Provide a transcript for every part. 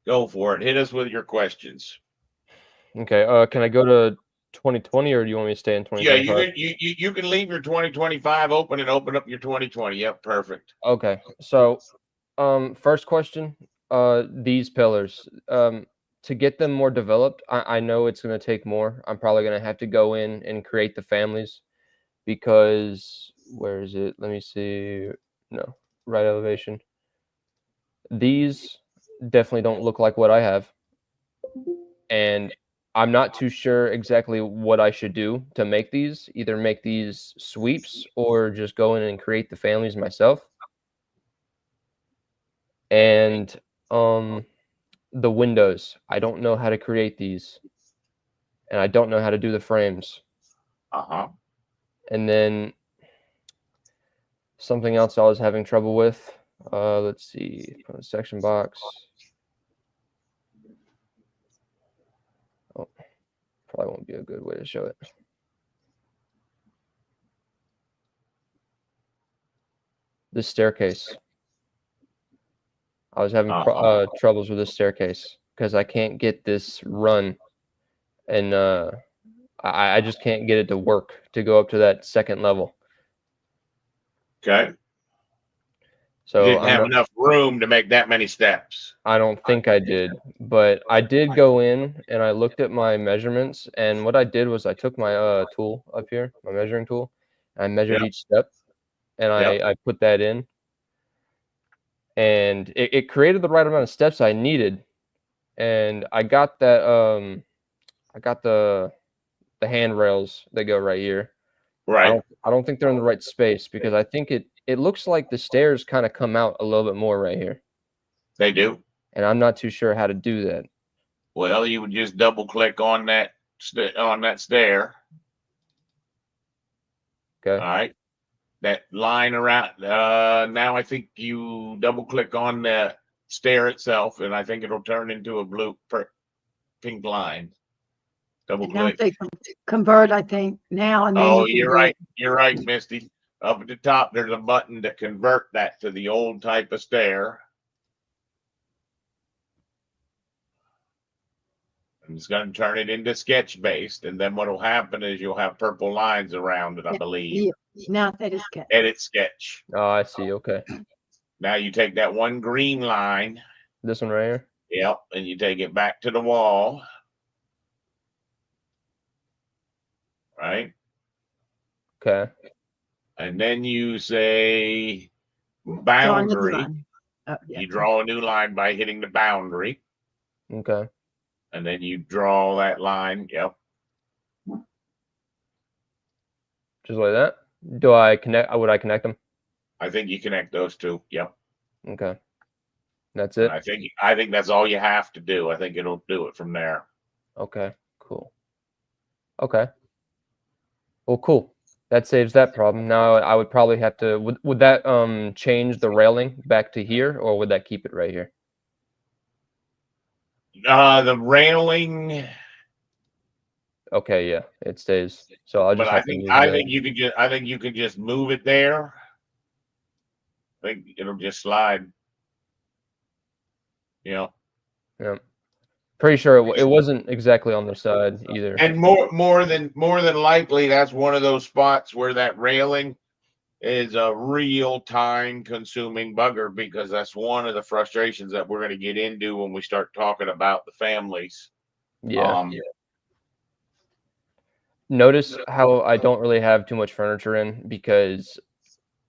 Go for it. Hit us with your questions. Okay. Can I go to 2020 or do you want me to stay in Yeah, 2025? you can leave your 2025 open and open up your 2020. Yep, perfect. Okay. So, first question, these pillars, to get them more developed, I know it's going to take more. I'm probably going to have to go in and create the families because where is it? Let me see. No, right elevation. These definitely don't look like what I have, and I'm not too sure exactly what I should do to make these. Either make these sweeps or just go in and create the families myself. And the windows, I don't know how to create these, and I don't know how to do the frames. Uh-huh. And then something else I was having trouble with. Let's see, put a section box. Oh, probably won't be a good way to show it. This staircase. I was having Uh-huh. troubles with this staircase because I can't get this run, and I just can't get it to work to go up to that second level. Okay. You So didn't I'm have not. enough room to make that many steps. I don't think I did, but I did go in and I looked at my measurements. And what I did was I took my tool up here, my measuring tool, and I measured Yep. each step, and Yep. I put that in, and it created the right amount of steps I needed. And I got that I got the handrails that go right here. Right. I don't think they're in the right space because I think it looks like the stairs kind of come out a little bit more right here, They do. and I'm not too sure how to do that. Well, you would just double click on that stair. Okay. All right. That line around now I think you double click on the stair itself and I think it'll turn into a pink line. Double And now click. they convert, I think, now, and then Oh, you can do it. you're right, Misty. Up at the top there's a button to convert that to the old type of stair. And it's going to turn it into sketch based, and then what will happen is you'll have purple lines around it, I believe. Yeah, now that is good. Edit sketch. Oh, I see. Okay. Now you take that one green line, This one right here. yep, and you take it back to the wall, right? Okay. And then you say Draw another boundary. line. Oh, yeah. You draw a new line by hitting the boundary, Okay. and then you draw that line. Yep. Just like that. Do I connect? Would I connect them? I think you connect those two. Yep. Okay. That's And it. I think that's all you have to do. I think it'll do it from there. Okay. Cool. Okay. Well, cool. That saves that problem. Now I would probably have to. Would that change the railing back to here, or would that keep it right here? The railing, Okay. Yeah. It stays. So I'll but just have to move I the. think you could just move it there. I think it'll just slide. You know. Yeah. Pretty sure it wasn't exactly on the side either. And more than likely, that's one of those spots where that railing is a real time consuming bugger because that's one of the frustrations that we're going to get into when we start talking about the families. Yeah. Yeah. Notice how I don't really have too much furniture in because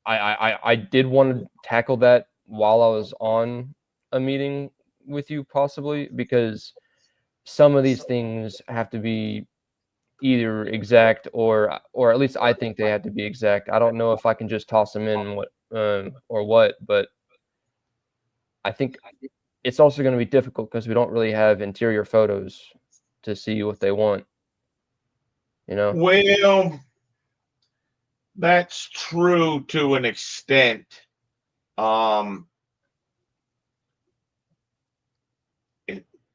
I did want to tackle that while I was on a meeting with you, possibly because some of these things have to be either exact or at least I think they have to be exact. I don't know if I can just toss them in or what, but I think it's also going to be difficult because we don't really have interior photos to see what they want. You know? Well, that's true to an extent. Um,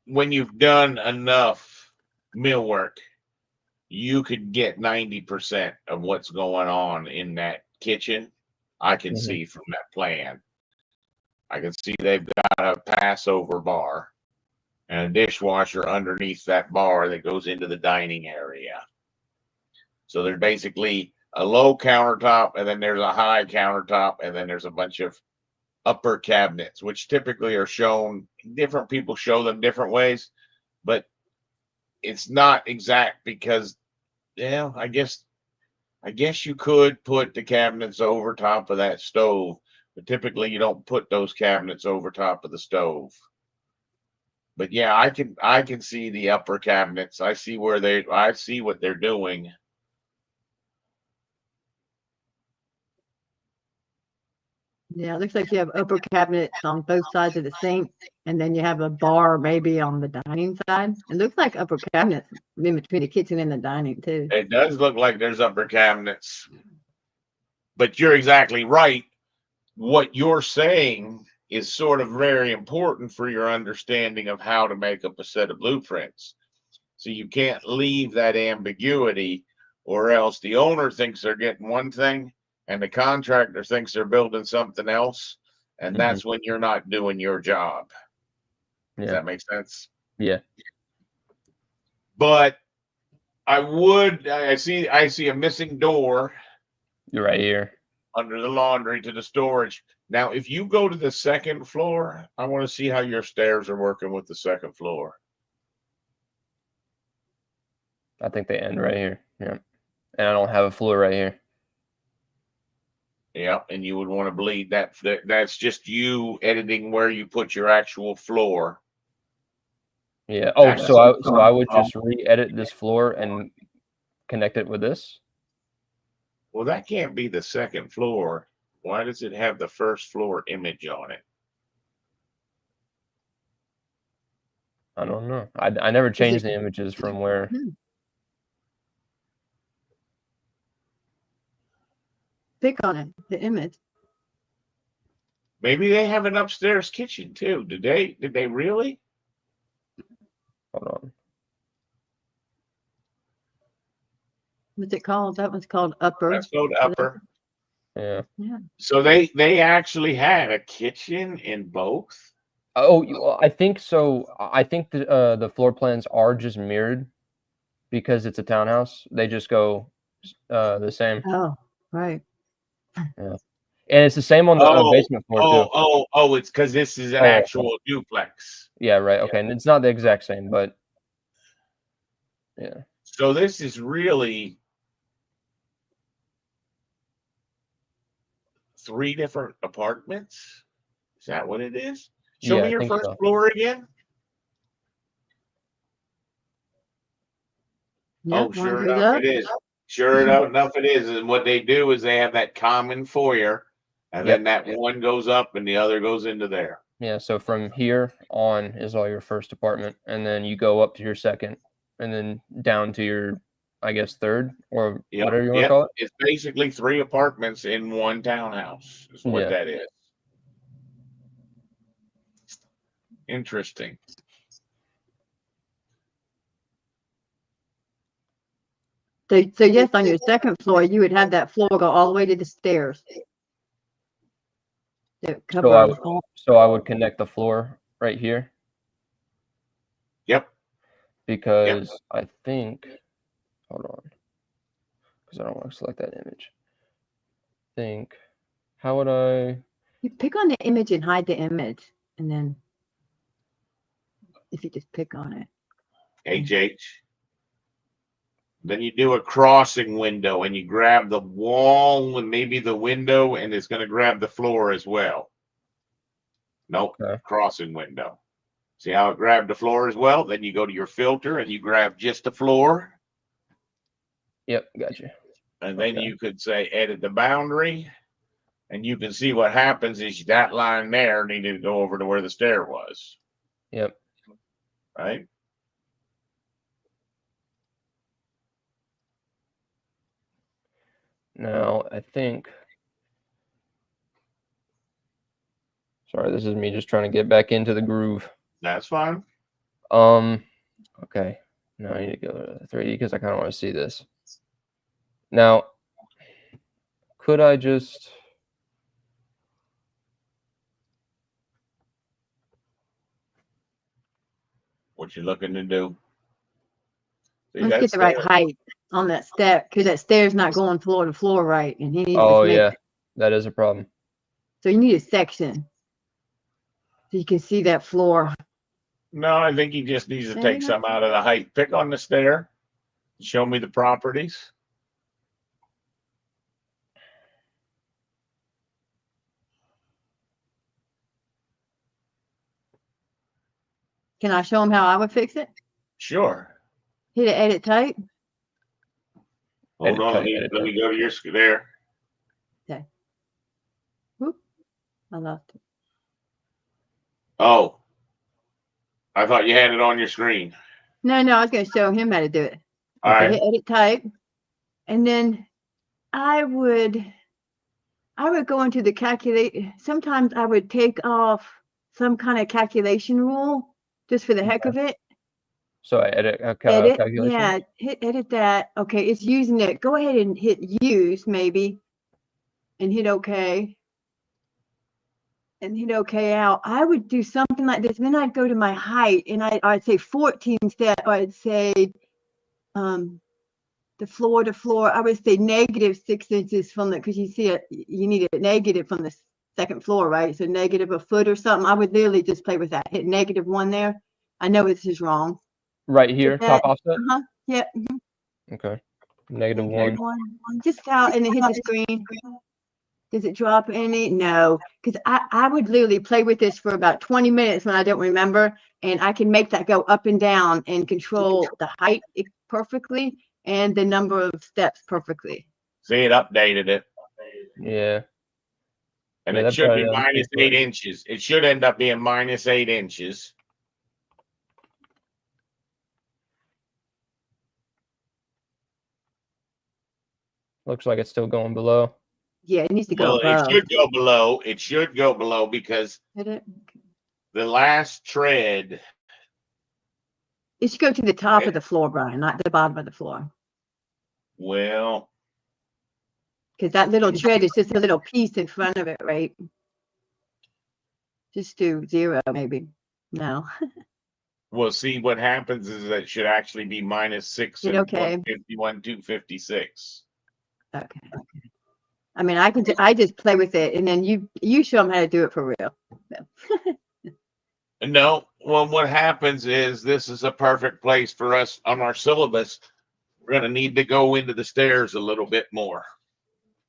when you've done enough millwork, you could get 90% of what's going on in that kitchen. I can Mhm. see from that plan. I can see they've got a Passover bar. and a dishwasher underneath that bar that goes into the dining area. So there's basically a low countertop, and then there's a high countertop, and then there's a bunch of upper cabinets, which typically are shown, different people show them different ways, but it's not exact because, yeah, I guess you could put the cabinets over top of that stove, but typically you don't put those cabinets over top of the stove. But yeah, I can see the upper cabinets. I see what they're doing. Yeah, it looks like you have upper cabinets on both sides of the sink, and then you have a bar maybe on the dining side. It looks like upper cabinets in between the kitchen and the dining too. It does look like there's upper cabinets, but you're exactly right. What you're saying is sort of very important for your understanding of how to make up a set of blueprints. So you can't leave that ambiguity, or else the owner thinks they're getting one thing and the contractor thinks they're building something else. And that's when you're not doing your job. Does that make sense? Yeah. But I see a missing door. You're right here. Under the laundry to the storage. Now, if you go to the second floor, I want to see how your stairs are working with the second floor. I think they end right here. Yeah. And I don't have a floor right here. Yeah, and you would want to bleed that. That's just you editing where you put your actual floor. Yeah. Oh, so I would just re-edit this floor and connect it with this. Well, that can't be the second floor. Why does it have the first floor image on it? I don't know. I never changed the images from where. Pick on it, the image. Maybe they have an upstairs kitchen too. Did they really? Hold on. What's it called? That one's called upper. That's called upper. Yeah. Yeah. So they actually had a kitchen in both. Oh, well, I think so. I think the floor plans are just mirrored because it's a townhouse. They just go the same. Oh, right. Yeah. And it's the same on the basement floor too. It's because this is an actual duplex. Yeah, right. Okay, and it's not the exact same, but yeah. So this is really 3 different apartments. Is that what it is? Show me your first floor again. Yeah, Sure enough, it is. Sure enough, it is. And what they do is they have that common foyer, and then that one goes up and the other goes into there. Yeah, so from here on is all your first apartment, and then you go up to your second, and then down to your, I guess, third, or whatever you want to call it. It's basically 3 apartments in one townhouse is what that is. Interesting. So yes, on your second floor, you would have that floor go all the way to the stairs. So I would connect the floor right here. Yep. Because I think, hold on, because I don't want to select that image. How would I? You pick on the image and hide the image, and then if you just pick on it. HH. Then you do a crossing window and you grab the wall and maybe the window, and it's going to grab the floor as well. Nope. Crossing window. See how it grabbed the floor as well? Then you go to your filter and you grab just the floor. Yep, gotcha. And then you could say edit the boundary, and you can see what happens is that line there needed to go over to where the stair was. Yep. Right? Now, I think, sorry, this is me just trying to get back into the groove. That's fine. Okay. Now I need to go to 3D because I kind of want to see this. Now, could I just... what you're looking to do. See, Let's get that's the right there. height on that step, because that stair's not going floor to floor right, and he needs Oh to make yeah, it. that is a problem. So you need a section so you can see that floor. No, I think he just needs to There take you go. some out of the height. Pick on the stair. Show me the properties. Can I show him how I would fix it? Sure. Hit an edit type. Hold Edit on. type, Let edit me type. go to your there. Okay. Whoop. I lost it. Oh, I thought you had it on your screen. No, I was going to show him how to do it. All Okay, right. hit edit type, and then I would go into the calculate. Sometimes I would take off some kind of calculation rule just for the heck of it. So I edit Edit, calculation. yeah, hit edit that. Okay, it's using it. Go ahead and hit use maybe, and hit OK. And hit OK out. I would do something like this. Then I'd go to my height, and I'd say 14 step. I'd say the floor to floor. I would say -6 inches from the, because you see it, you need a negative from the second floor, right? So negative a foot or something. I would literally just play with that. Hit -1 there. I know this is wrong. Right here, top offset. Yeah. Okay. -1. -1. Just out and then hit the screen. Does it drop any? No, because I would literally play with this for about 20 minutes when I don't remember, and I can make that go up and down and control the height perfectly and the number of steps perfectly. See, it updated it. Yeah. And Yeah, it that should be probably -8 inches. It should end up being -8 inches. Looks like it's still going below. Yeah, it needs to go Well, above. it should go below. It should go below because Hit it. the last tread. It should go to the top of the floor, Brian, not the bottom of the floor. Well, Because that little tread is just a little piece in front of it, right? Just do 0, maybe. No. we'll see what happens is that it should actually be -6 Hit and OK. 151, 256. Okay. I mean, I just play with it, and then you show them how to do it for real. No, well, what happens is this is a perfect place for us on our syllabus. We're going to need to go into the stairs a little bit more.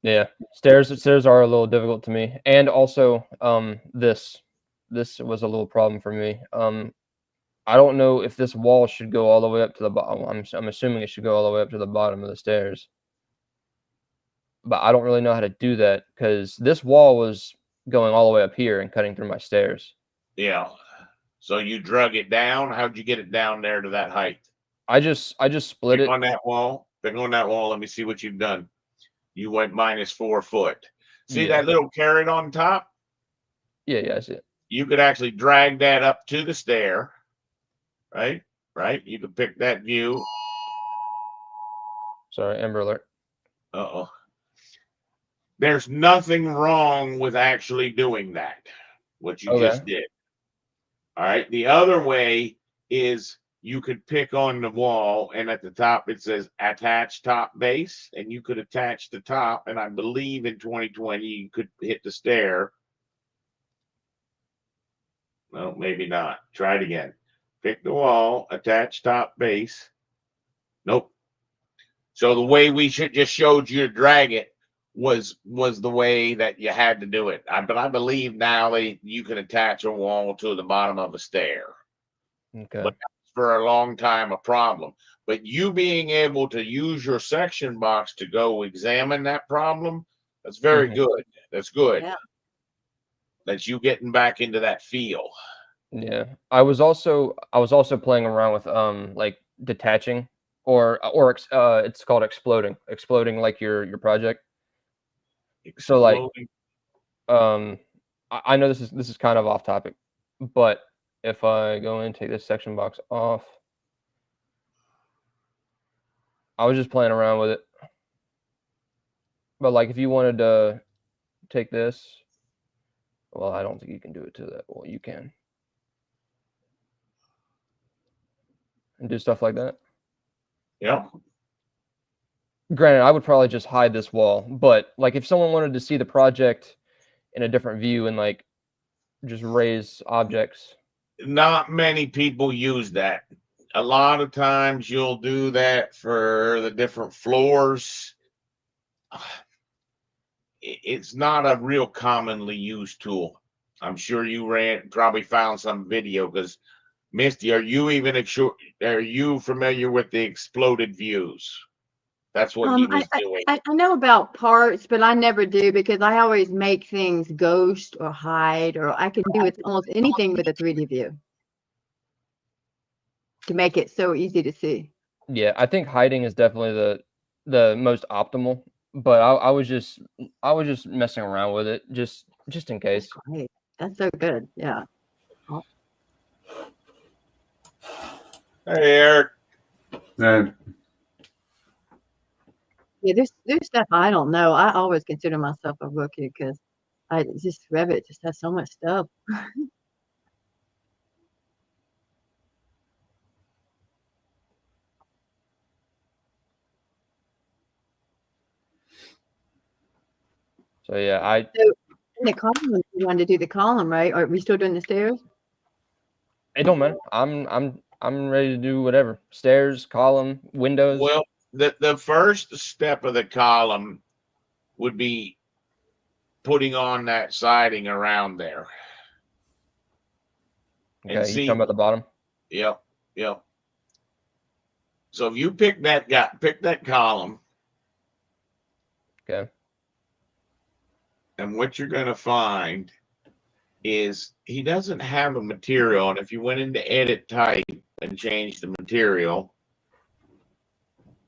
Yeah, stairs are a little difficult to me, and also this was a little problem for me. I don't know if this wall should go all the way up to the bottom. I'm assuming it should go all the way up to the bottom of the stairs, but I don't really know how to do that because this wall was going all the way up here and cutting through my stairs. Yeah. So you drug it down. How'd you get it down there to that height? I just split Pick it on that wall. Pick on that wall. Let me see what you've done. You went -4 foot. See Yeah. that little carrot on top? Yeah, I see it. You could actually drag that up to the stair, right? Right. You could pick that view. Sorry, Amber Alert. Uh-oh. There's nothing wrong with actually doing that, what you just did. All right. The other way is you could pick on the wall, and at the top it says attach top base, and you could attach the top. And I believe in 2020 you could hit the stair. No, maybe not. Try it again. Pick the wall, attach top base. Nope. So the way we should just showed you to drag it was the way that you had to do it. But I believe now you can attach a wall to the bottom of a stair. Okay. But for a long time a problem. But you being able to use your section box to go examine that problem, that's very good. That's good. Yeah. That's you getting back into that feel. Yeah. I was also playing around with like detaching or it's called exploding like your project. So like I know this is kind of off topic, but if I go in and take this section box off, I was just playing around with it. But like if you wanted to take this, well, I don't think you can do it to that. Well, you can. and do stuff like that. Yep. Granted, I would probably just hide this wall, but like if someone wanted to see the project in a different view and like just raise objects. Not many people use that. A lot of times you'll do that for the different floors. It's not a real commonly used tool. I'm sure you probably found some video, because Misty, are you familiar with the exploded views? That's what he was doing. I know about parts, but I never do, because I always make things ghost or hide, or I can do it almost anything with a 3D view to make it so easy to see. Yeah, I think hiding is definitely the most optimal, but I was just messing around with it just in case. Great. That's so good. Yeah. Hey, Eric. And Yeah, there's stuff I don't know. I always consider myself a rookie because Revit just has so much stuff. So yeah, In the column, you wanted to do the column, right? Are we still doing the stairs? it don't matter. I'm ready to do whatever. Stairs, column, windows. Well, the first step of the column would be putting on that siding around there. Okay, And you see, talking about the bottom? Yep. So if you pick that column, Okay. and what you're going to find is he doesn't have a material. And if you went into edit type and change the material,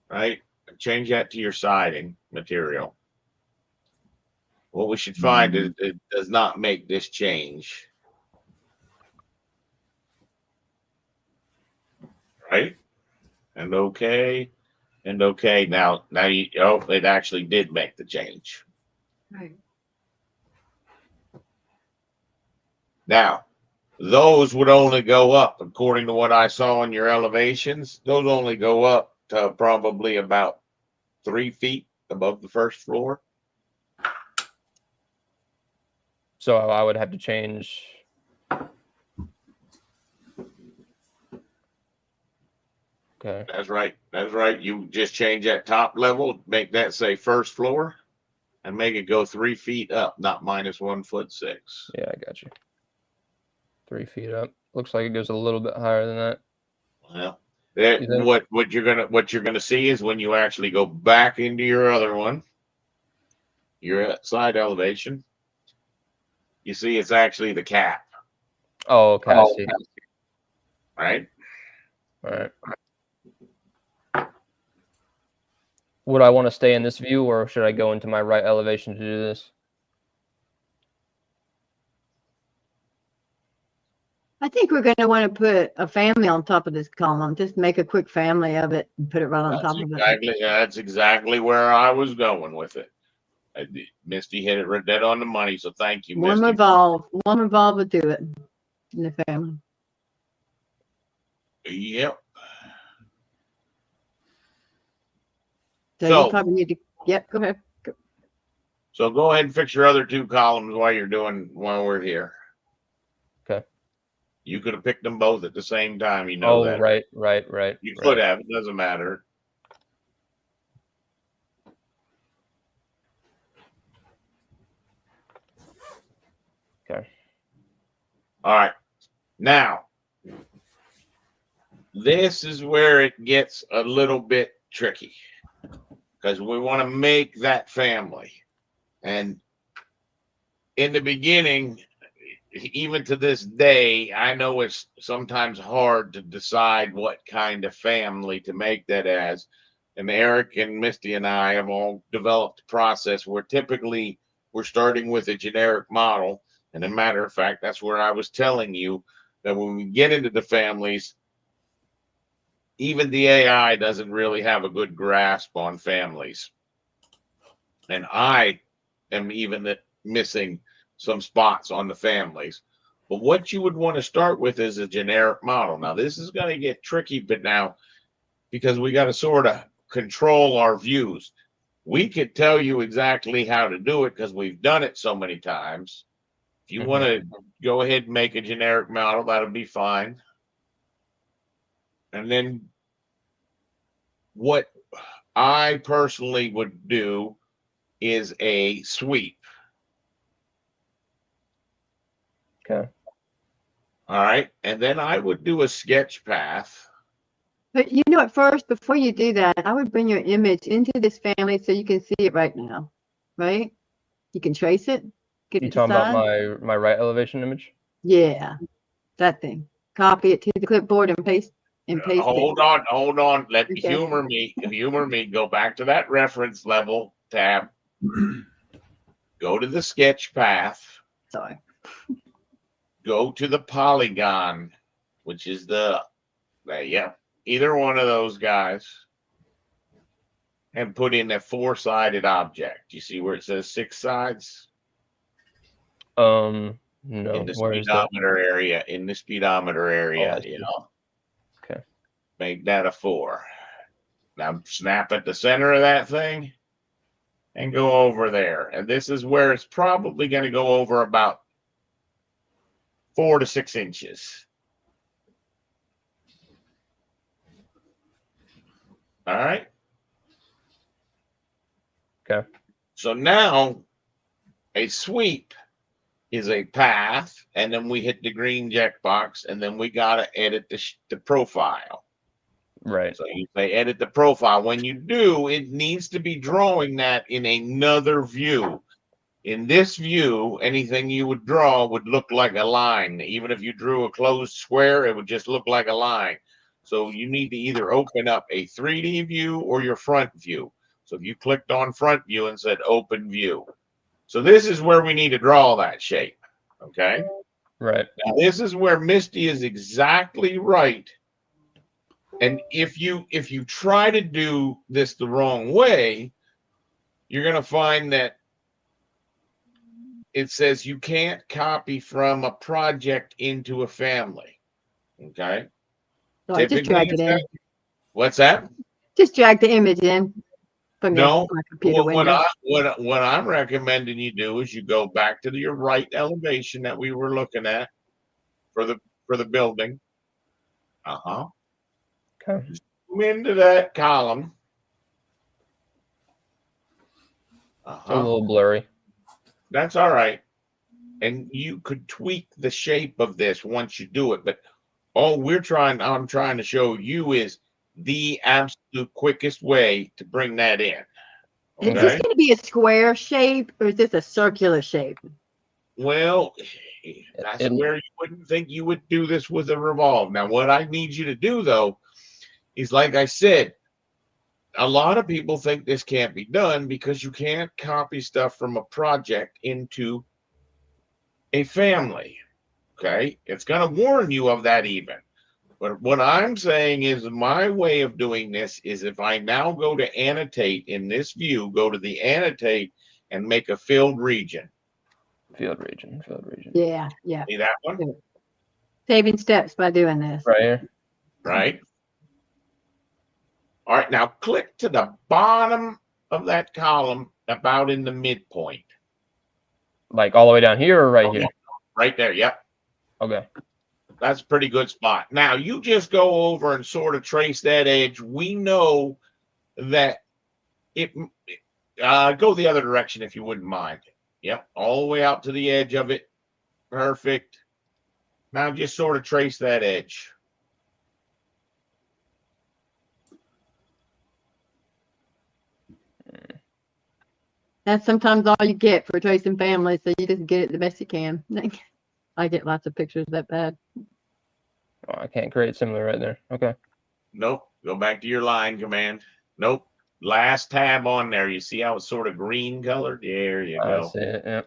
right? Change that to your siding material. What we should find is it does not make this change. Right? And okay. Now it actually did make the change. Right. Now, those would only go up, according to what I saw in your elevations, those only go up to probably about 3 feet above the first floor. So I would have to change. Okay. That's right. You just change that top level, make that say first floor, and make it go 3 feet up, not -1.6 feet. Yeah, I got you. 3 feet up. Looks like it goes a little bit higher than that. Well, You think? what you're gonna see is when you actually go back into your other one, your side elevation, you see it's actually the cap, Oh, okay. I see. right? All right. Would I want to stay in this view, or should I go into my right elevation to do this? I think we're going to want to put a family on top of this column. Just make a quick family of it and put it right on top of it. That's exactly where I was going with it. Misty hit it right dead on the money, so thank you, One Misty. revolve would do it in the family. Yep. So you probably need to. Yep. Go ahead. So go ahead and fix your other 2 columns while we're here. Okay. You could have picked them both at the same time, you know that. Right. You could have, it doesn't matter. Okay. All right. Now, this is where it gets a little bit tricky, because we want to make that family. And in the beginning, even to this day, I know it's sometimes hard to decide what kind of family to make that as. And Eric and Misty and I have all developed a process where typically we're starting with a generic model. And a matter of fact, that's where I was telling you that when we get into the families, even the AI doesn't really have a good grasp on families. And I am even missing some spots on the families. But what you would want to start with is a generic model. Now, this is going to get tricky, but now, because we got to sort of control our views, we could tell you exactly how to do it because we've done it so many times. If you want to go ahead and make a generic model, that'll be fine. And then what I personally would do is a sweep. Okay. Mm-hmm. All right. And then I would do a sketch path. But you know, at first, before you do that, I would bring your image into this family so you can see it right now, right? You can trace it. Get You it talking about aside. my right elevation image? Yeah, that thing. Copy it to the clipboard and paste it. Hold on. Let Okay. humor me. Go back to that reference level tab. Go to the sketch path. Sorry. Go to the polygon, which is either one of those guys, and put in a 4-sided object. You see where it says 6 sides? No. In the Where is that? speedometer area. In the speedometer area, I see. Okay. Make that a 4. Now snap at the center of that thing and go over there. And this is where it's probably going to go over about 4 to 6 inches. All right. Okay. So now a sweep is a path, and then we hit the green checkbox, and then we got to edit the profile. Right. So you say edit the profile. When you do, it needs to be drawing that in another view. In this view, anything you would draw would look like a line. Even if you drew a closed square, it would just look like a line. So you need to either open up a 3D view or your front view. So if you clicked on front view and said open view. So this is where we need to draw that shape. Okay. Right. Now this is where Misty is exactly right. And if you try to do this the wrong way, you're going to find that it says you can't copy from a project into a family. Okay. Sorry, just drag it in. What's that? Just drag the image in from No. my computer window. What I'm recommending you do is you go back to your right elevation that we were looking at for the building. Okay. Zoom into that column. It's a little blurry. That's all right. And you could tweak the shape of this once you do it. But all I'm trying to show you is the absolute quickest way to bring that in. Is Okay? this going to be a square shape or is this a circular shape? Well, that's where you wouldn't think you would do this with a revolve. Now, what I need you to do, though, is like I said, a lot of people think this can't be done because you can't copy stuff from a project into a family. Okay? It's going to warn you of that even. But what I'm saying is my way of doing this is if I now go to annotate in this view, go to the annotate and make a filled region. Field region. Yeah. See that one? Saving steps by doing this. Right here. Right. All right. Now click to the bottom of that column about in the midpoint. Like all the way down here or right here? Right there. Yep. Okay. That's a pretty good spot. Now you just go over and sort of trace that edge. We know that go the other direction if you wouldn't mind. Yep. All the way out to the edge of it. Perfect. Now just sort of trace that edge. That's sometimes all you get for tracing families, so you just get it the best you can. I get lots of pictures that bad. Oh, I can't create similar right there. Okay. Nope. Go back to your line command. Nope. Last tab on there. You see how it's sort of green colored? There you go. I see it. Yeah.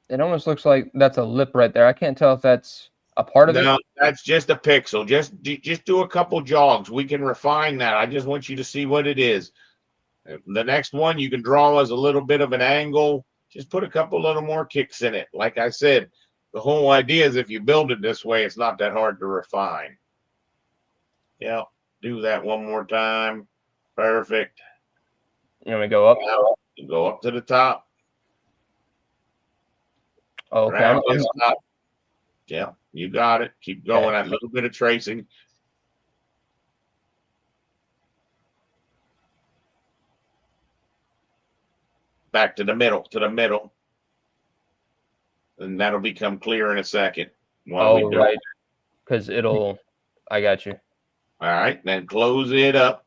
It almost looks like that's a lip right there. I can't tell if that's a part of it. No, that's just a pixel. Just do a couple jogs. We can refine that. I just want you to see what it is. The next one you can draw as a little bit of an angle just put a couple little more kicks in it. Like I said, the whole idea is if you build it this way, it's not that hard to refine. Yeah, do that one more time. Perfect. You want me to go up? Now, go up to the top. Oh, okay. Round this up. Yeah, you got it. Keep going. A little bit of tracing. Back to the middle. And that'll become clear in a second. Oh, right. Because I got you. All right, then close it up.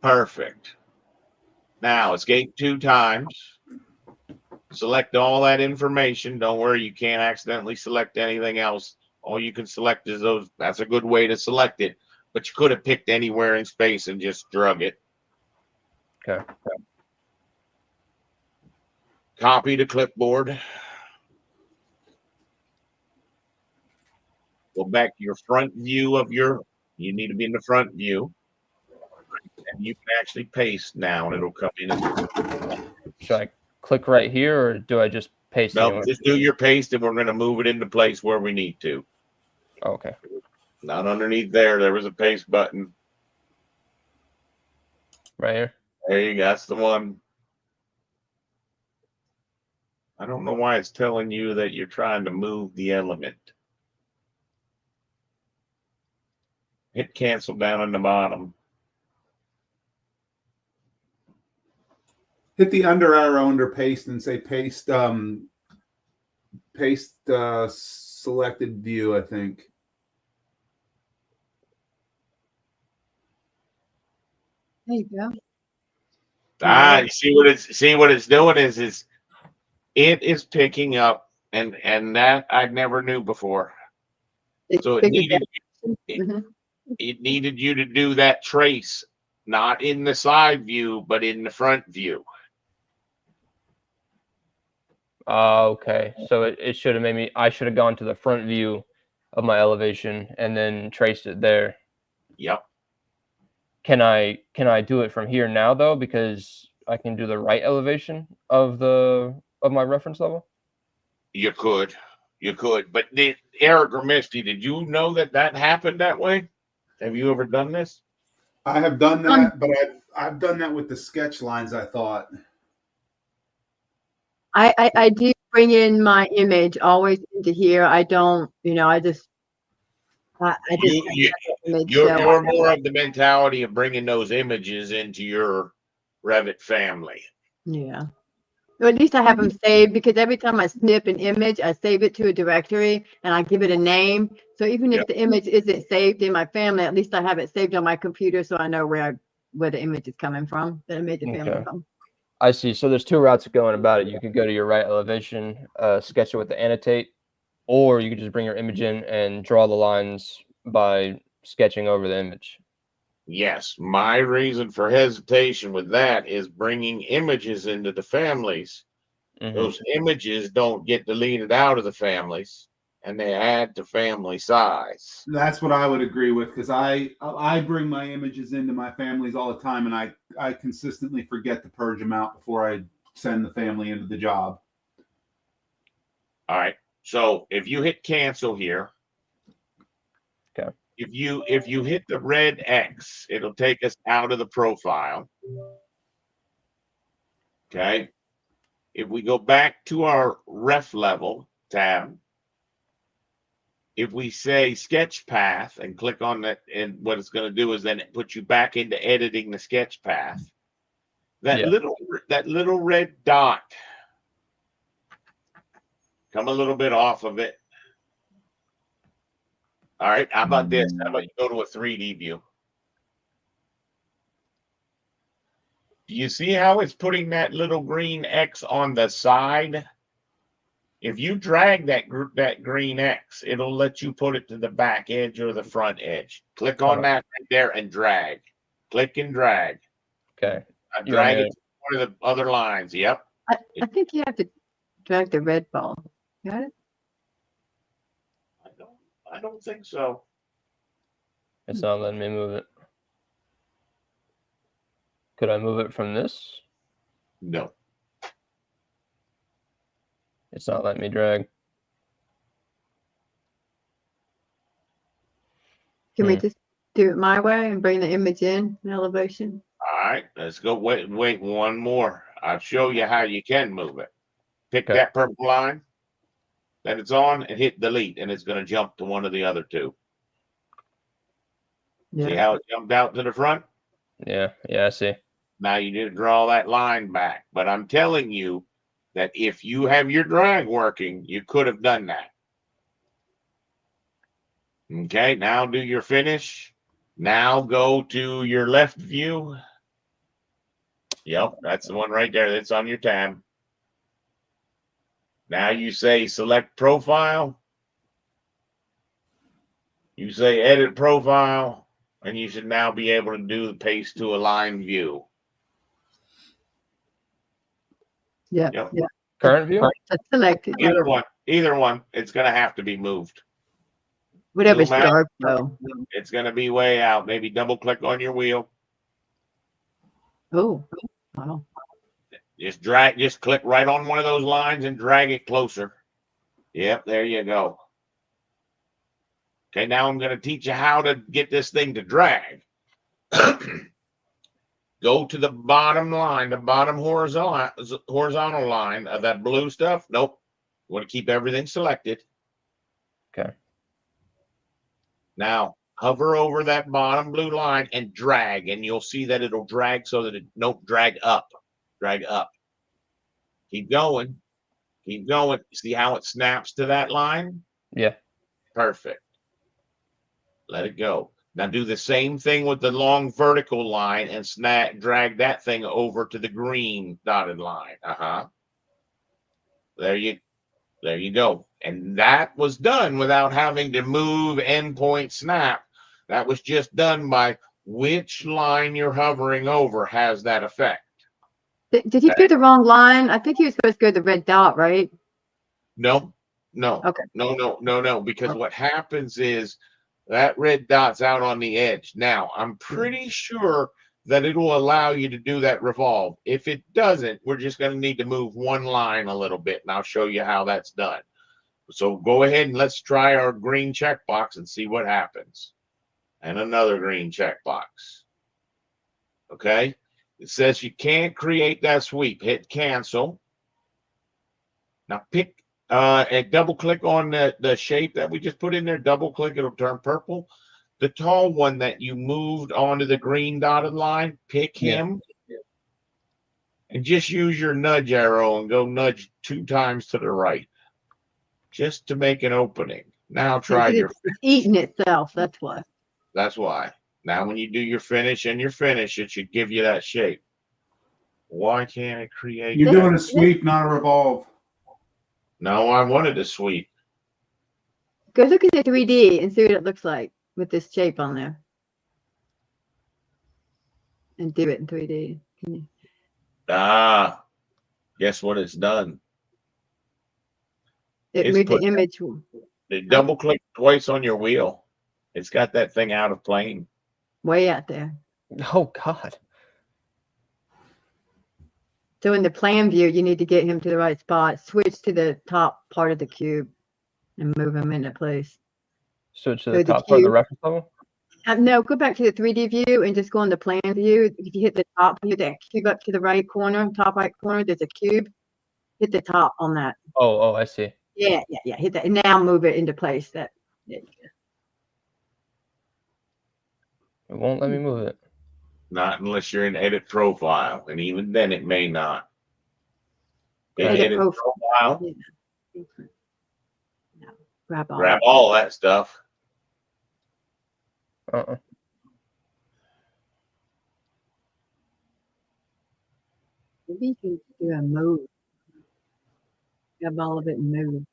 Perfect. Now escape 2 times. Select all that information. Don't worry, you can't accidentally select anything else. All you can select is those. That's a good way to select it. But you could have picked anywhere in space and just drug it. Okay. Copy to clipboard. Go back to your front view of you need to be in the front view. And you can actually paste now and it'll come in. Should I click right here or do I just paste No, anywhere? just do your paste and we're going to move it into place where we need to. Oh, okay. Not underneath there. There was a paste button. Right here. There you go. That's the one. I don't know why it's telling you that you're trying to move the element. Hit cancel down on the bottom. Hit the under arrow under paste and say paste selected view, I think. There you go. You see what it's doing is it is picking up and that I never knew before. So it needed you to do that trace, not in the side view, but in the front view. Okay. So it should have made me, I should have gone to the front view of my elevation and then traced it there. Yep. Can I do it from here now though? Because I can do the right elevation of my reference level? You could. But Eric or Misty, did you know that happened that way? Have you ever done this? I have done that, but I've done that with the sketch lines, I thought. I do bring in my image always into here. I don't, I just you're more of the mentality of bringing those images into your Revit family. Yeah. Or at least I have them saved, because every time I snip an image, I save it to a directory and I give it a name. So even if the image isn't saved in my family, at least I have it saved on my computer so I know where the image is coming from, that I made the family from. I see. So there's 2 routes of going about it. You could go to your right elevation, sketch it with the annotate, or you could just bring your image in and draw the lines by sketching over the image. Yes, my reason for hesitation with that is bringing images into the families. Mm-hmm. Those images don't get deleted out of the families, and they add to family size. That's what I would agree with, because I bring my images into my families all the time, and I consistently forget to purge them out before I send the family into the job. All right. So if you hit cancel here, okay. If you hit the red X, it'll take us out of the profile. Okay. If we go back to our ref level tab, if we say sketch path and click on that, and what it's going to do is then put you back into editing the sketch path. That little red dot, come a little bit off of it. All right, how about this? How about you go to a 3D view? Do you see how it's putting that little green X on the side? If you drag that green X, it'll let you put it to the back edge or the front edge. Click on that right there and drag. Click and drag. Okay. Drag it to one of the other lines. Yep. I think you have to drag the red ball. Got it? I don't think so. It's not letting me move it. Could I move it from this? No. It's not letting me drag. Can we just do it my way and bring the image in elevation? All right, let's go. Wait one more. I'll show you how you can move it. Pick Okay. that purple line that it's on and hit delete, and it's going to jump to one of the other two. See Yeah. how it jumped out to the front? Yeah, I see. Now you need to draw that line back. But I'm telling you that if you have your drag working, you could have done that. Okay, now do your finish. Now go to your left view. Yep, that's the one right there. That's on your tab. Now you say select profile. You say edit profile, and you should now be able to do the paste to align view. Yeah. Yep. Yeah. Current view? That's selected. Either one. It's going to have to be moved. Whatever's Zoom out. dark though. It's going to be way out. Maybe double click on your wheel. Oh. Wow. Just click right on one of those lines and drag it closer. Yep, there you go. Okay, now I'm going to teach you how to get this thing to drag. Go to the bottom line, the bottom horizontal line of that blue stuff. Nope. You want to keep everything selected. Okay. Now, hover over that bottom blue line and drag, and you'll see that it'll drag so that drag up. Drag up. Keep going. Keep going. See how it snaps to that line? Yeah. Perfect. Let it go. Now do the same thing with the long vertical line and drag that thing over to the green dotted line. There you go. And that was done without having to move endpoint snap. That was just done by which line you're hovering over has that effect. Did he do the wrong line? I think he was supposed to go to the red dot, right? No. Okay. No. Because what happens is that red dot's out on the edge. Now, I'm pretty sure that it'll allow you to do that revolve. If it doesn't, we're just going to need to move one line a little bit, and I'll show you how that's done. So go ahead and let's try our green checkbox and see what happens. And another green checkbox. Okay? It says you can't create that sweep. Hit cancel. Now pick and double click on the shape that we just put in there. Double click, it'll turn purple. The tall one that you moved onto the green dotted line, pick him. And just use your nudge arrow and go nudge 2 times to the right. Just to make an opening. Now try your It's eating itself. That's why. That's why. Now when you do your finish, it should give you that shape. Why can't it create You're that? doing a sweep, not a revolve. No, I wanted to sweep. Go look at the 3D and see what it looks like with this shape on there. And do it in 3D. Can you? Guess what it's done? It It's moved the put- image. Double click twice on your wheel. It's got that thing out of plane. Way out there. Oh God. So in the plan view, you need to get him to the right spot. Switch to the top part of the cube and move him into place. Switch to So the the top part of the cube- reference level. No, go back to the 3D view and just go on the plan view. If you hit the top, hit that cube up to the right corner, top right corner, there's a cube. Hit the top on that. Oh, I see. Yeah. Hit that. And now move it into place. There you go. It won't let me move it. Not unless you're in edit profile. And even then it may not. In Edit edit profile. profile, No, grab all. grab all that stuff. Maybe you can do a move. Grab all of it and move.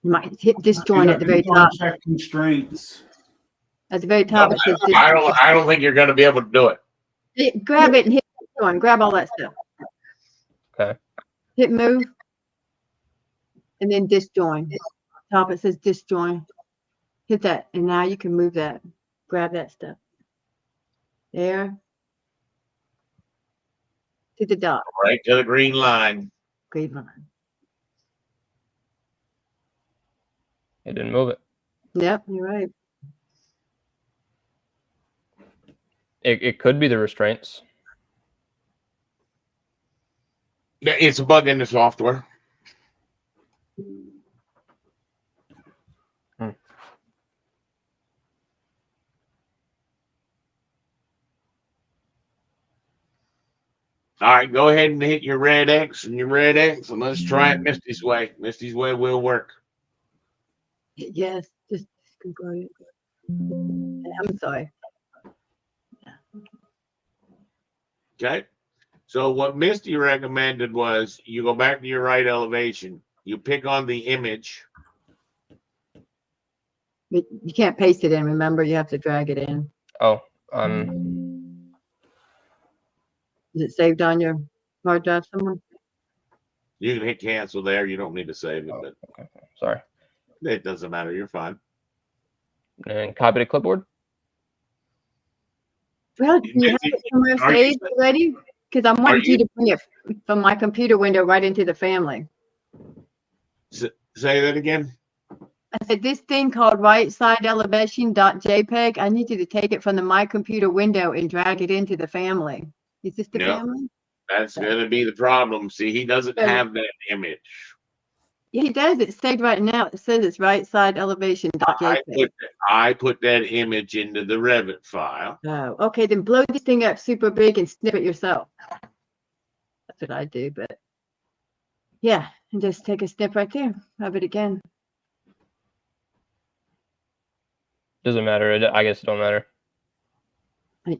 You might hit disjoint at the very top. Check constraints. At the very top, it says I don't think you're going to be able to do it. grab it and hit disjoint. Grab all that stuff. Okay. Hit move. And then disjoin. Top it says disjoin. Hit that, and now you can move that. Grab that stuff. There. To the dot. Right to the green line. Green line. It didn't move it. Yep, you're right. It could be the restraints. It's a bug in the software. All right, go ahead and hit your red X and your red X, and let's try it Misty's way. Misty's way will work. Yes, just go ahead. I'm sorry. Okay. So what Misty recommended was you go back to your right elevation, you pick on the image. But you can't paste it in, remember? You have to drag it in. Oh, Is it saved on your hard drive somewhere? You can hit cancel there. You don't need to save it, oh, but okay. Sorry. it doesn't matter. You're fine. And copy to clipboard. Well, do you have it somewhere Are you- saved already? Because I'm wanting you to bring it from my computer window right into the family. Say that again. I said, this thing called right side elevation.jpg, I need you to take it from the my computer window and drag it into the family. Is this the Yep. family? That's going to be the problem. See, he doesn't have that image. Yeah, he does. It's saved right now. It says it's right side elevation.jpg. I put that image into the Revit file. Oh, okay. Then blow this thing up super big and snip it yourself. That's what I do, but yeah, and just take a snip right there. Have it again. Doesn't matter. I guess it don't matter.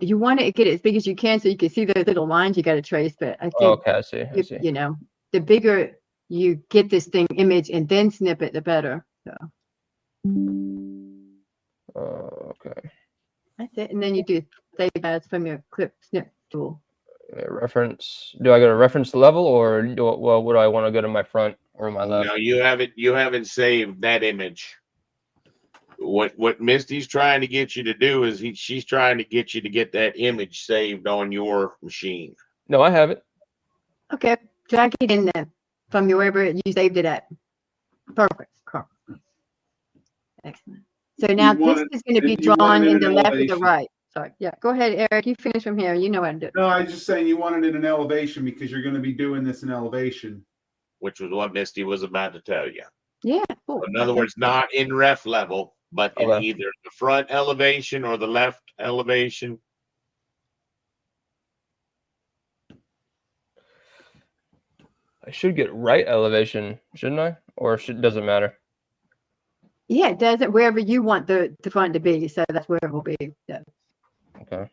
You want to get it as big as you can so you can see those little lines you got to trace. But I think, Oh, okay, I see. I see. you know, the bigger you get this thing image and then snip it, the better. So Okay. that's it. And then you do save as from your clip snip tool. Reference. Do I go to reference level, or well, what do I want to go to my front or my left? No, you haven't saved that image. What Misty's trying to get you to do is she's trying to get you to get that image saved on your machine. No, I have it. Okay, drag it in there from wherever you saved it at. Perfect. Excellent. So now this is going to be drawn in the left or the right. Sorry. Yeah, go ahead, Eric. You finish from here. You know what to do. No, I was just saying you wanted it in elevation because you're going to be doing this in elevation. Which was what Misty was about to tell you. Yeah, cool. In other words, not in ref level, but in Okay. either the front elevation or the left elevation. I should get right elevation, shouldn't I? Or doesn't matter? Yeah, it does it wherever you want the front to be. So that's where it will be. So, Okay.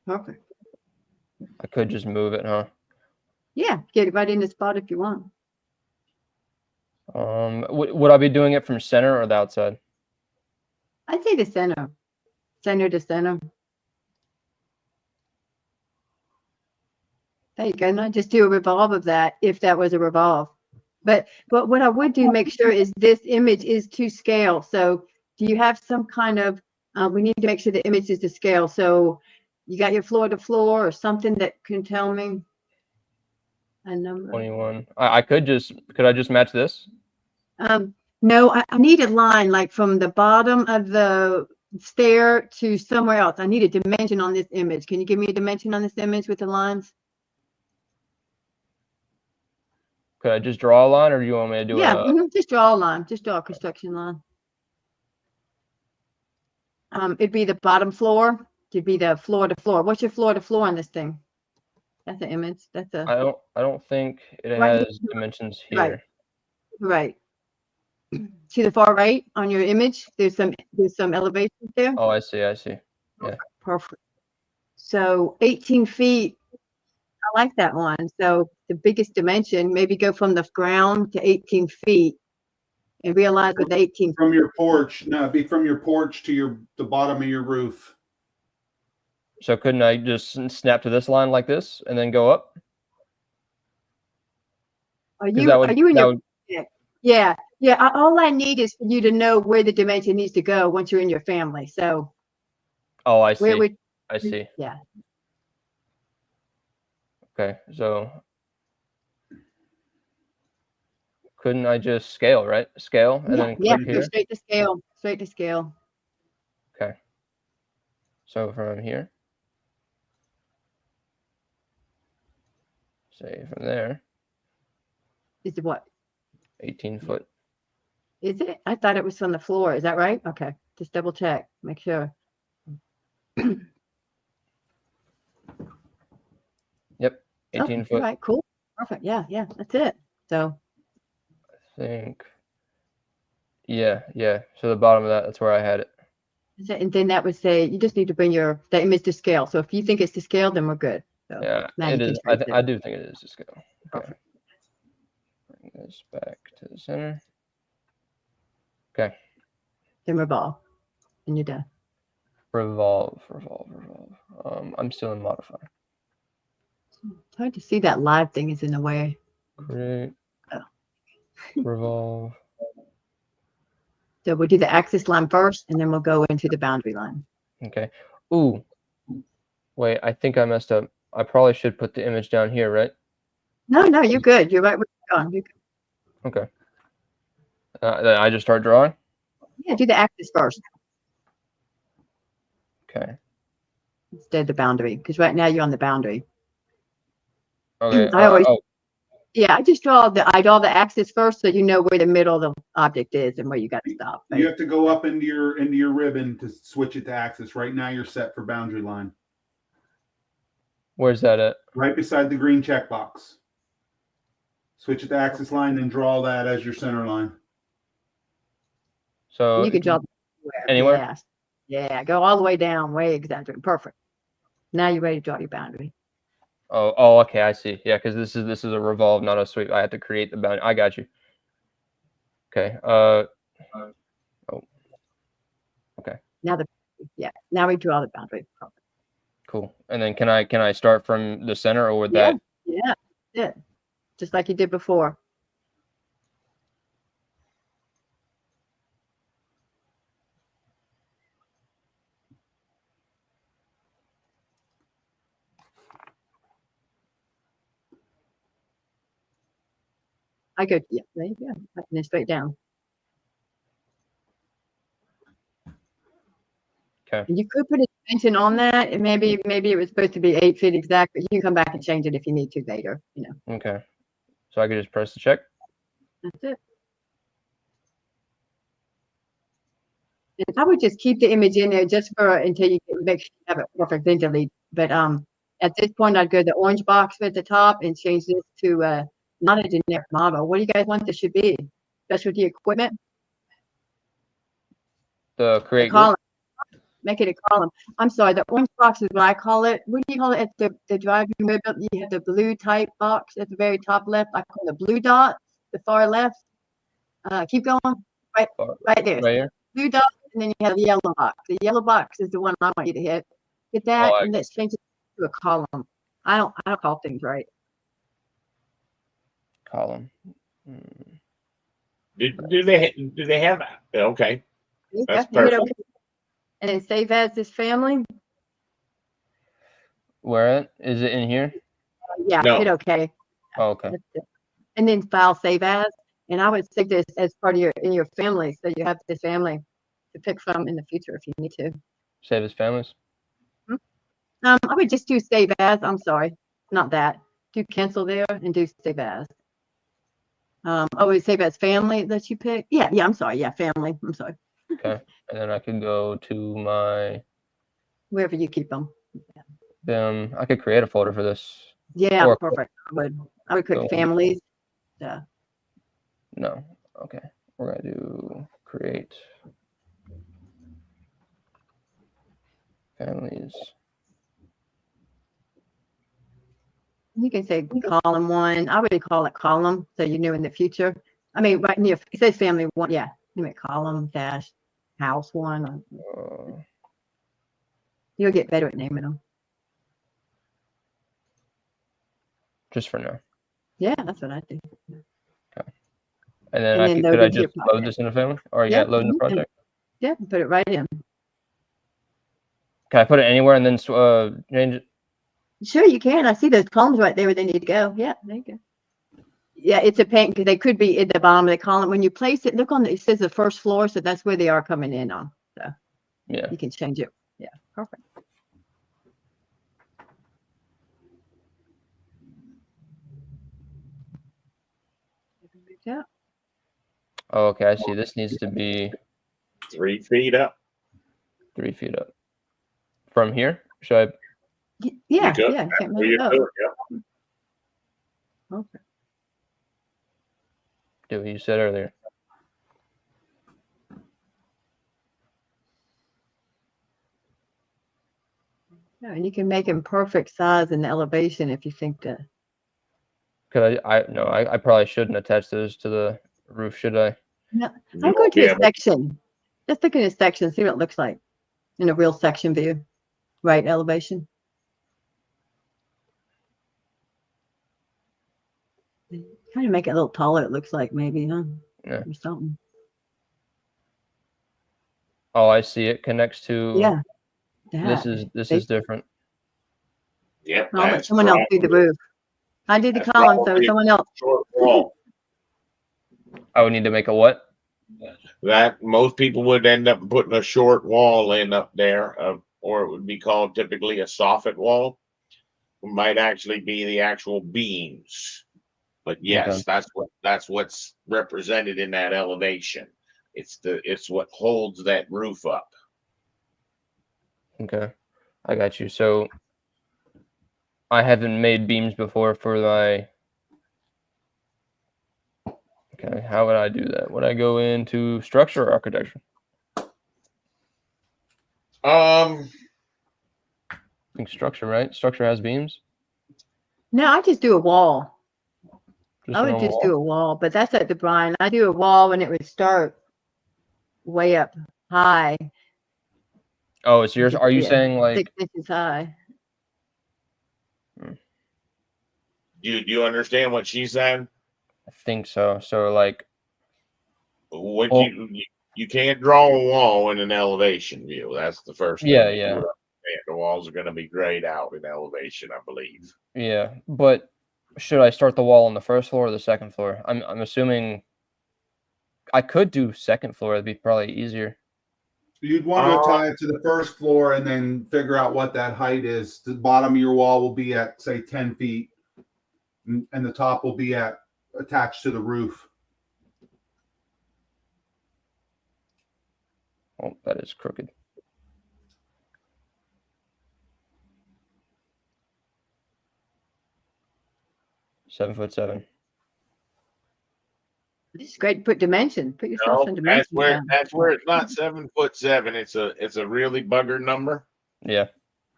perfect. I could just move it, huh? Yeah, get it right in the spot if you want. Would I be doing it from center or the outside? I'd say the center. Center to center. There you go. Not just do a revolve of that if that was a revolve. But what I would do, make sure is this image is to scale. So do you have some kind of, we need to make sure the image is to scale. So you got your floor to floor or something that can tell me a number? 21. Could I just match this? No, I need a line like from the bottom of the stair to somewhere else. I need a dimension on this image. Can you give me a dimension on this image with the lines? Could I just draw a line, or do you want me to do Just draw a line. Just draw a construction line. It'd be the bottom floor. It'd be the floor to floor. What's your floor to floor on this thing? That's an image. That's a I don't think it Right has dimensions here. Right. right. To the far right on your image, there's some elevations there. Oh, I see. Perfect. So 18 feet. I like that one. So the biggest dimension, maybe go from the ground to 18 feet and realize with 18 From your porch, no, it'd be from your porch to the bottom of your roof. So couldn't I just snap to this line like this and then go up? Are you in your Yeah, yeah. All I need is for you to know where the dimension needs to go once you're in your family. So Oh, I where see. would, I see. yeah. Okay, so couldn't I just scale, right? Scale and then Yeah, click go here. straight to scale, straight to scale. Okay. So from here, say from there, Is it what? 18 foot. Is it? I thought it was on the floor. Is that right? Okay, just double check, make sure. Yep, 18 All foot. right, cool, perfect. Yeah, yeah, that's it. So I think. Yeah, yeah. So the bottom of that, that's where I had it. that's it. And then that would say you just need to bring the image to scale. So if you think it's to scale, then we're good. So Yeah, now it you can is. trace I it. do think it is to scale. Okay. Perfect. Bring this back to the center. Okay. Then revolve, and you're done. Revolve, revolve, revolve. I'm still in modify. It's hard to see that live thing is in the way. Create. Oh. Revolve. So we'll do the axis line first, and then we'll go into the boundary line. Okay. Ooh. Wait, I think I messed up. I probably should put the image down here, right? No, you're good. You're right where you're going. You're good. Okay. Then I just start drawing? Yeah, do the axis first Okay. instead of the boundary, because right now you're on the boundary. Okay. I always, Oh, yeah, I draw the axis first, so you know where the middle of the object is and where you got to stop. Right? You have to go up into your ribbon to switch it to axis. Right now you're set for boundary line. where's that at? Right beside the green checkbox. Switch it to axis line and draw that as your center line. So You can draw anywhere? Yes. Yeah, go all the way down, way exaggerated. Perfect. Now you're ready to draw your boundary. Oh, okay, I see. Yeah, because this is a revolve, not a sweep. I have to create the boundary. I got you. Okay. Oh. Okay. Now now we draw the boundary. Perfect. Cool. And then can I start from the center, or would Yeah, that? yeah, yeah. Just like you did before. I go, yeah, there you go. And then straight down. Okay. And you could put a dimension on that, and maybe it was supposed to be 8 feet exact, but you can come back and change it if you need to later. Okay. So I could just press the check. That's it. And I would just keep the image in there just for until you make sure you have it perfect, then delete. But at this point, I'd go to the orange box at the top and change this to not a generic model. What do you guys want this should be? Specialty equipment? The A create group. column. Make it a column. I'm sorry, the orange box is what I call it. What do you call it at the driving wheel? You have the blue type box at the very top left. I call it the blue dot, the far left. Keep going. Right there. Right here. Blue dot, and then you have the yellow box. The yellow box is the one I want you to hit. Hit that, and let's change it to a column. I don't call things right. Column. Do they have okay? That's Hit perfect. OK. And then save as this family. Where at? Is it in here? Yeah, No. hit OK. Oh, okay. And then file save as. And I would save this as part of your family, so you have this family to pick from in the future if you need to. Save as families. I would just do save as. I'm sorry, not that. Do cancel there and do save as. Always save as family that you pick. Yeah. I'm sorry. Yeah, family. I'm sorry. Okay. And then I could go to my Wherever you keep them. I could create a folder for this. Yeah, Or- perfect. I would click Go. families. Yeah. No. Okay. We're gonna do create families. You can say column 1. I would call it column, so you knew in the future. I mean, right near it says family 1. Yeah, you make column dash house 1. You'll get better at naming them. Just for now. Yeah, that's what I do. Okay. And then And then could load I into your just load project. this in a family? Or Yeah, load in the mhm, and- project? Yeah, put it right in. Can I put it anywhere and then change it? Sure, you can. I see those columns right there where they need to go. Yeah, there you go. Yeah, it's a pain because they could be at the bottom of the column. When you place it, look on it says the first floor, so that's where they are coming in on. So Yeah. you can change it. Yeah, perfect. Yeah. Oh, okay. I see. This needs to be 3 feet up. 3 feet up. From here? Should I? Yeah, could. yeah. You can't Well, move you it up. could, yeah. Okay. Do what you said earlier. Yeah, and you can make them perfect size and elevation if you think that. Could I probably shouldn't attach those to the roof, should I? No, You I'm going won't to be a able- section. Just look at a section, see what it looks like in a real section view. Right, elevation. Kind of make it a little taller, it looks like maybe, huh? Yeah. Or something. Oh, I see. It connects to. Yeah. This that. is They- different. Yep, I'll let that's someone else do the probably roof. I did the that's column, so probably- someone else. short wall. I would need to make a what? That most people would end up putting a short wall in up there, or it would be called typically a soffit wall. It might actually be the actual beams. But yes, Okay. that's what's represented in that elevation. It's what holds that roof up. Okay. I got you. So I haven't made beams before for my. Okay, how would I do that? Would I go into structure or architecture? Um, I think structure, right? Structure has beams. No, I just do a wall. Just I a would normal just wall? do a wall, but that's at the Brian. I do a wall when it would start way up high. Oh, it's yours. Are you Yeah, saying like 6 inches high. do you understand what she's saying? I think so. So like What Well- you can't draw a wall in an elevation view. That's the first thing. Yeah, that you yeah. would understand. The walls are going to be grayed out in elevation, I believe. yeah, but should I start the wall on the first floor or the second floor? I'm assuming I could do second floor. It'd be probably easier. You'd want to tie it to the first floor and then figure out what that height is. The bottom of your wall will be at, say, 10 feet, and the top will be attached to the roof. Oh, that is crooked. Seven foot seven. It's great to put dimension. Put yourself No, in dimension. that's where it's not 7'7". It's a really bugger number. Yeah.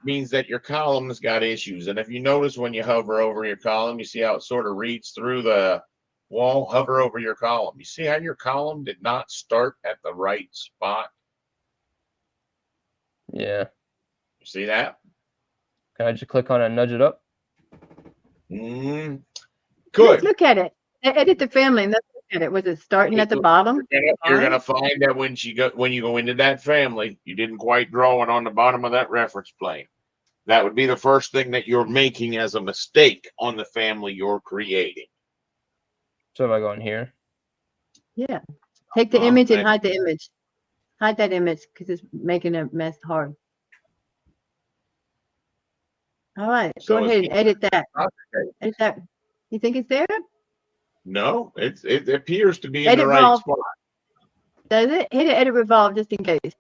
Means that your column's got issues. And if you notice when you hover over your column, you see how it sort of reads through the wall. Hover over your column. You see how your column did not start at the right spot? Yeah. You see that? Can I just click on it and nudge it up? Mm, Let's good. look at it. Edit the family and let's look at it. Was it starting at the bottom? You're gonna find that when you go into that family, you didn't quite draw it on the bottom of that reference plane. That would be the first thing that you're making as a mistake on the family you're creating. So if I go in here, Yeah. Take the image and and- hide the image. Hide that image because it's making a mess hard. All right. So Go it's- ahead and edit that. Okay. Edit that. You think it's there? No, it appears to be in Edit the right Revolve. spot. Does it? Hit it, edit revolve just in case.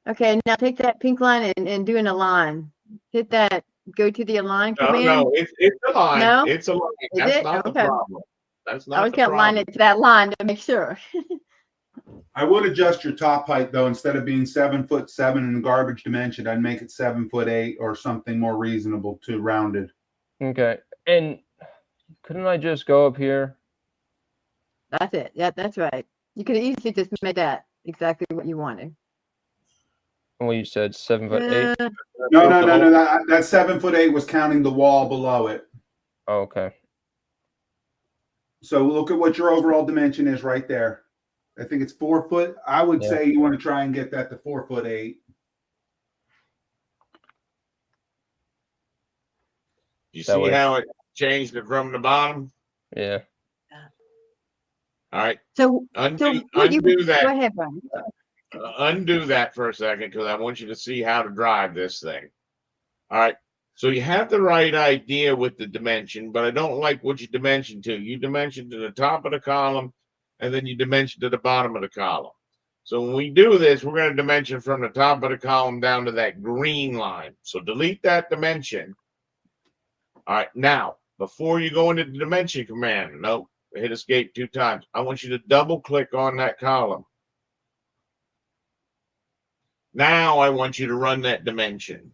Okay, now take that pink line and do an align. Hit that, go to the align No, command. no, it's a line. No? It's a line. Is That's it? not Okay. the problem. That's I not was the gonna line problem. it to that line to make sure. I would adjust your top height though. Instead of being 7'7" in the garbage dimension, I'd make it 7'8" or something more reasonable to rounded. okay. And couldn't I just go up here? That's it. Yeah, that's right. You could easily just made that exactly what you wanted. Well, you said 7'8". No. That 7'8" was counting the wall below it. Oh, okay. So look at what your overall dimension is right there. I think it's 4 foot. I would Yeah. say you want to try and get that to 4'8". You That see way. how it changed it from the bottom? Yeah. All right. So Undo, what you undo go that. ahead, Brian. Undo that for a second because I want you to see how to drive this thing. All right. So you have the right idea with the dimension, but I don't like what you dimension to. You dimension to the top of the column, and then you dimension to the bottom of the column. So when we do this, we're going to dimension from the top of the column down to that green line. So delete that dimension. All right. Now, before you go into the dimension command, nope, hit escape 2 times. I want you to double click on that column. Now I want you to run that dimension.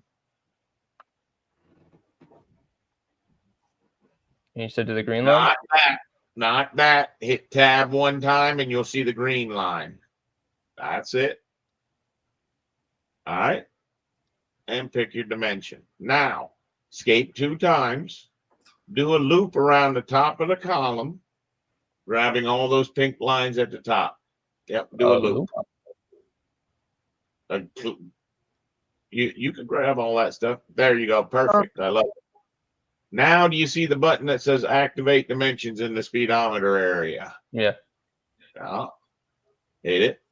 And you said to the green line? Not that. Not that. Hit tab 1 time and you'll see the green line. That's it. All right. And pick your dimension. Now, escape 2 times. Do a loop around the top of the column, grabbing all those pink lines at the top. Yep, do a loop. You can grab all that stuff. There you go. Perfect. I love it. Now, do you see the button that says activate dimensions in the speedometer area? Yeah. Now, hit it.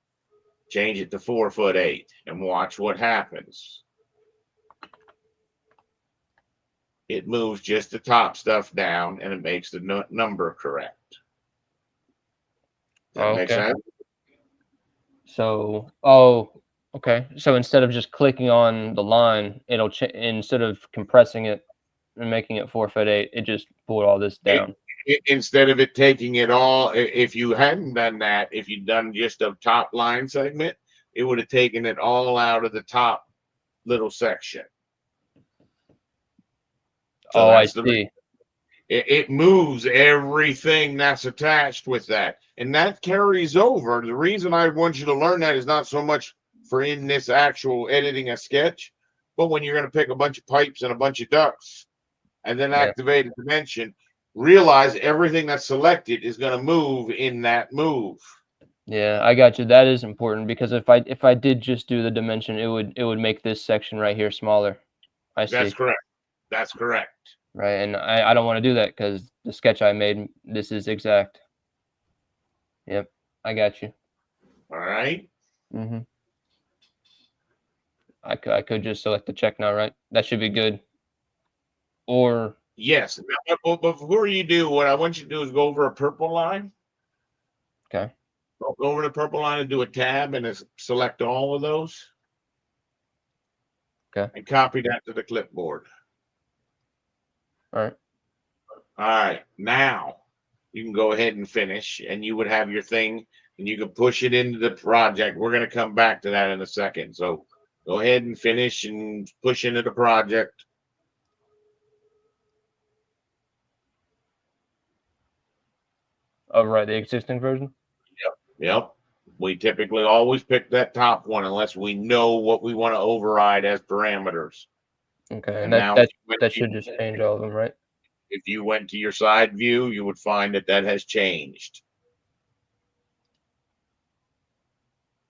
Change it to 4'8" and watch what happens. It moves just the top stuff down and it makes the number correct. Does that make sense? So, okay. So instead of just clicking on the line, it'll instead of compressing it and making it 4'8", it just pulled all this down. Instead of it taking it all, if you hadn't done that, if you'd done just a top line segment, it would have taken it all out of the top little section. So I see. It moves everything that's attached with that. And that carries over. The reason I want you to learn that is not so much for in this actual editing a sketch, but when you're going to pick a bunch of pipes and a bunch of ducts and then activate a dimension, realize everything that's selected is going to move in that move. Yeah, I got you. That is important because if I did just do the dimension, it would make this section right here smaller. I see. That's correct. That's correct. Right, and I don't want to do that because the sketch I made, this is exact. Yep, I got you. All right. Mm-hmm. I could just select the check now, right? That should be good. Or yes, but before you do, what I want you to do is go over a purple line. Okay. Go over the purple line and do a tab and select all of those. Okay. And copy that to the clipboard. All right. All right. Now you can go ahead and finish, and you would have your thing, and you can push it into the project. We're going to come back to that in a second. So go ahead and finish and push into the project. Oh, right, the existing version? Yep. We typically always pick that top one unless we know what we want to override as parameters. Okay, and now that should just change all of them, right? If you went to your side view, you would find that has changed.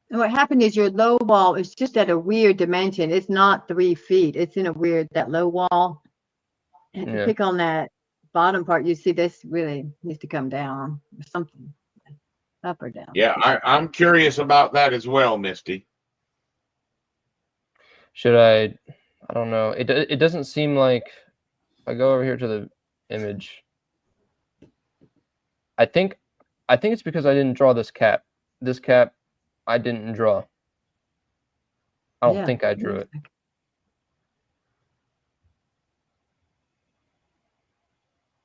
And what happened is your low wall is just at a weird dimension. It's not 3 feet. It's in a weird, that low wall. And if you pick on that bottom part, you see this really needs to come down or something, up or down. Yeah, I'm curious about that as well, Misty. Should I don't know. It doesn't seem like, if I go over here to the image, I think it's because I didn't draw this cap. This cap I didn't draw. I don't think I drew it.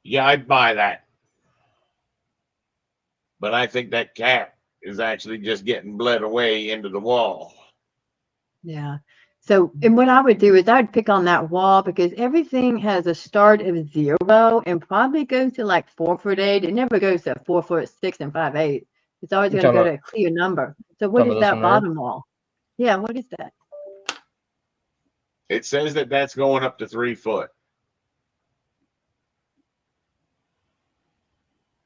Yeah, I'd buy that. But I think that cap is actually just getting bled away into the wall. Yeah. So, and what I would do is I would pick on that wall because everything has a start of 0 and probably goes to like 4'8". It never goes to 4'6" and 5'8". It's always going to go to a clear number. So what is that bottom wall? Yeah, what is that? It says that that's going up to 3 foot.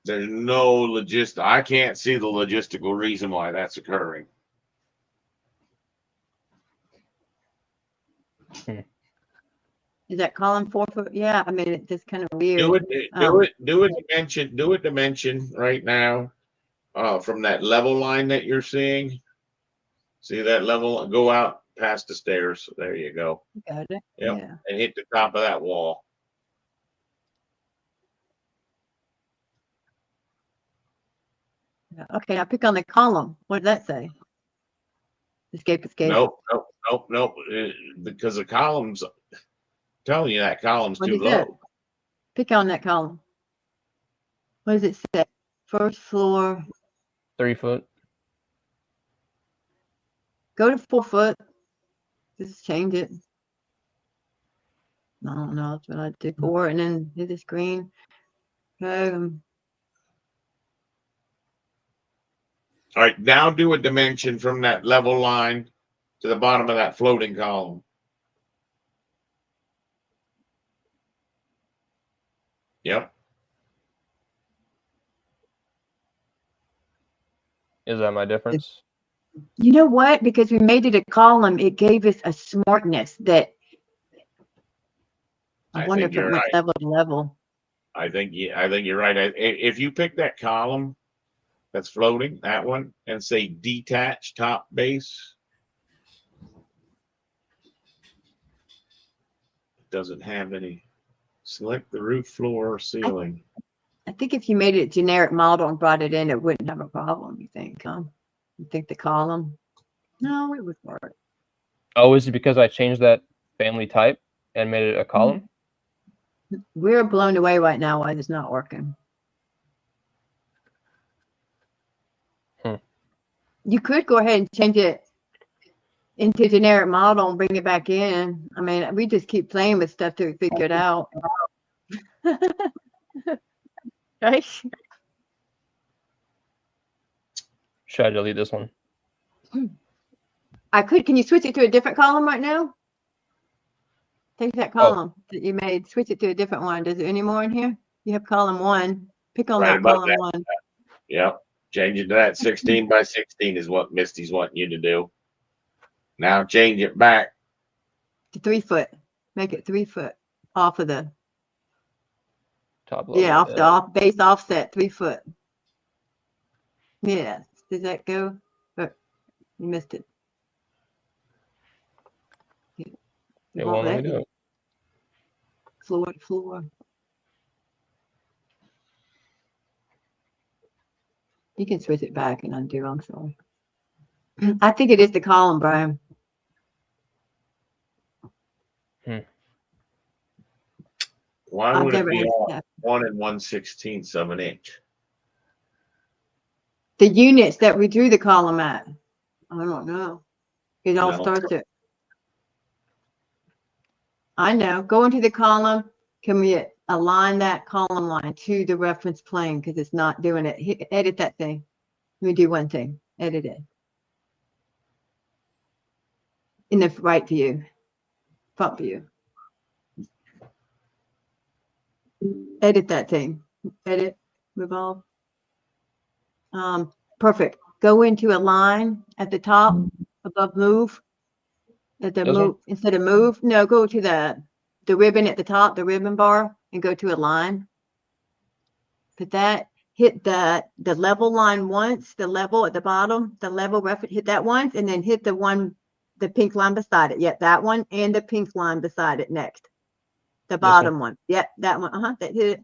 There's no I can't see the logistical reason why that's occurring. Is that column 4 foot? Yeah, I mean, it's just kind of weird. Do a dimension right now. From that level line that you're seeing. See that level? Go out past the stairs. There you go. Got it. Yep. Yeah. And hit the top of that wall. Yeah. Okay, now pick on the column. What does that say? Escape. Nope. Because the column's telling you that column's What too is that? low. Pick on that column. What does it say? First floor. 3 foot. Go to 4 foot. Just change it. I don't know. That's what I did 4, and then hit the screen. All right, now do a dimension from that level line to the bottom of that floating column. Yep. Is that my difference? You know what? Because we made it a column, it gave us a smartness that I wonder if it went level to level. I think you're right. If you pick that column that's floating, that one, and say detach top base, it doesn't have any. Select the roof, floor, or ceiling. I think if you made it generic model and brought it in, it wouldn't have a problem. You think? You think the column? No, it would work. Oh, is it because I changed that family type and made it a column? We're blown away right now why it's not working. You could go ahead and change it into generic model and bring it back in. I mean, we just keep playing with stuff to figure it out. Right? Should I delete this one? I could. Can you switch it to a different column right now? Take that column that you made, switch it to a different one. Does it any more in here? You have column 1. Pick on that column 1. Yep. Change it to that 16 by 16 is what Misty's wanting you to do. Now change it back to 3 foot. Make it 3 foot off of the top level. Yeah, off the base offset 3 foot. Yeah. Did that go? But you missed it. It won't let me do it. Floor to floor. You can switch it back and undo. I'm sorry. I think it is the column, Brian. Why would it be 1 1/16 of an inch? The units that we drew the column at. I don't know. It all starts at. I know. Go into the column. Can we align that column line to the reference plane because it's not doing it? Edit that thing. Let me do one thing. Edit it. In the right view. Front view. Edit that thing. Edit. Revolve. Perfect. Go into a line at the top above move. At the move instead of move. No, go to the ribbon at the top, the ribbon bar, and go to a line. Put that. Hit the level line once. The level at the bottom. The level reference. Hit that once, and then hit the pink line beside it. Yep, that one and the pink line beside it next. The bottom one. Yep, that one. That hit it.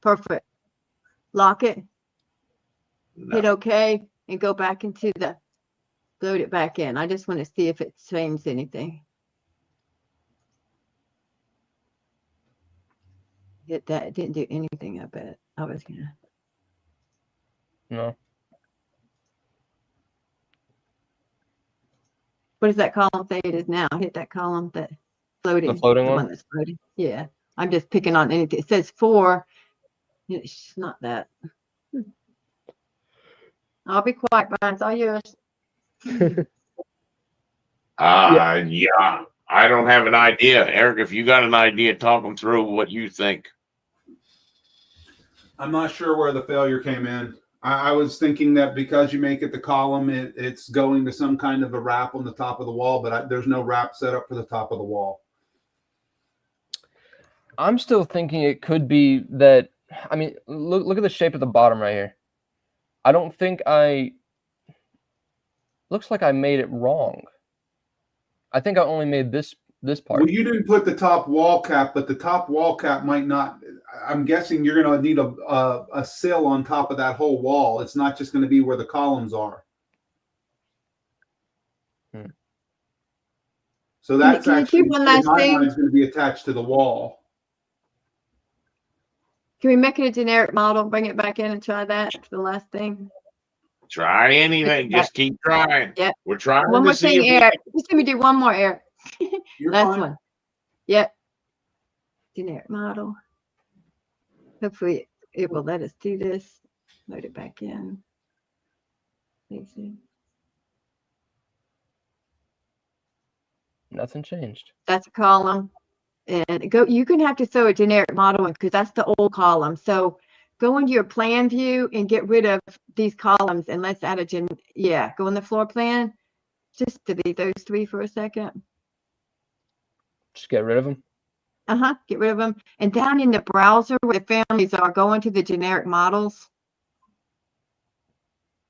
Perfect. Lock it. No. Hit OK and go back into load it back in. I just want to see if it changed anything. Hit that. It didn't do anything, I bet. I was gonna. No. What does that column say it is now? Hit that column that floating. The floating one that's floating. Yeah. I'm just picking on anything. It says 4. It's not that. I'll be quiet, Brian. It's all yours. Yeah. I don't have an idea. Eric, if you got an idea, talk them through what you think. I'm not sure where the failure came in. I was thinking that because you make it the column, it's going to some kind of a wrap on the top of the wall, but there's no wrap set up for the top of the wall. I'm still thinking it could be that. I mean, look at the shape of the bottom right here. I don't think looks like I made it wrong. I think I only made this part. Well, you didn't put the top wall cap, but the top wall cap might not. I'm guessing you're going to need a sill on top of that whole wall. It's not just going to be where the columns are. So that's Can you actually, do one in last my thing? mind, is going to be attached to the wall. Can we make it a generic model? Bring it back in and try that for the last thing. Try anything. Just keep trying. Yep. We're trying One to more see thing, if we Eric. Just let me do one more, Eric. You're Last fine. one. Yep. Generic model. Hopefully it will let us do this. Load it back in. Let's see. Nothing changed. That's a column. And go, you're going to have to throw a generic model in because that's the old column. So go into your plan view and get rid of these columns and let's add a go in the floor plan. Just delete those three for a second. Just get rid of them. Get rid of them. And down in the browser where the families are, go into the generic models.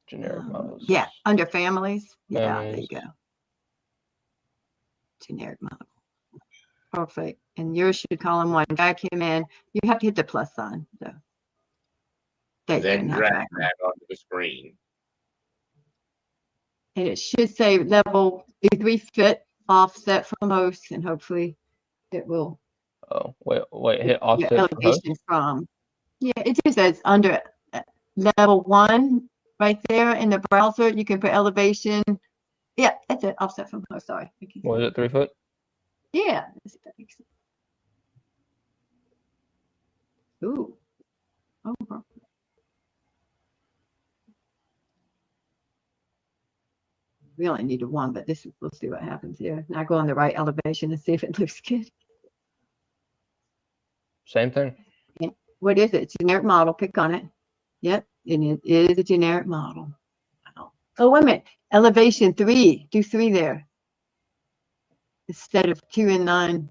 Generic models. Yeah, under families. Yeah, there Families. you go. Generic model. Perfect. And yours should column one. Vacuum in. You have to hit the plus sign. So. then drag that onto the screen. And it should say level 3 foot offset from host, and hopefully it will. Oh, wait, hit offset from host? Elevation from. Yeah, it just says under level 1 right there in the browser. You can put elevation. Yeah, that's it. Offset from host. Sorry. Was it 3 foot? Yeah. Let's see if that makes sense. Ooh. Oh, perfect. We only needed one, but we'll see what happens here. Now go on the right elevation and see if it looks good. Same thing. And what is it? Generic model. Pick on it. Yep. And it is a generic model. Oh, wait a minute. Elevation 3. Do 3 there. Instead of 2 and 9.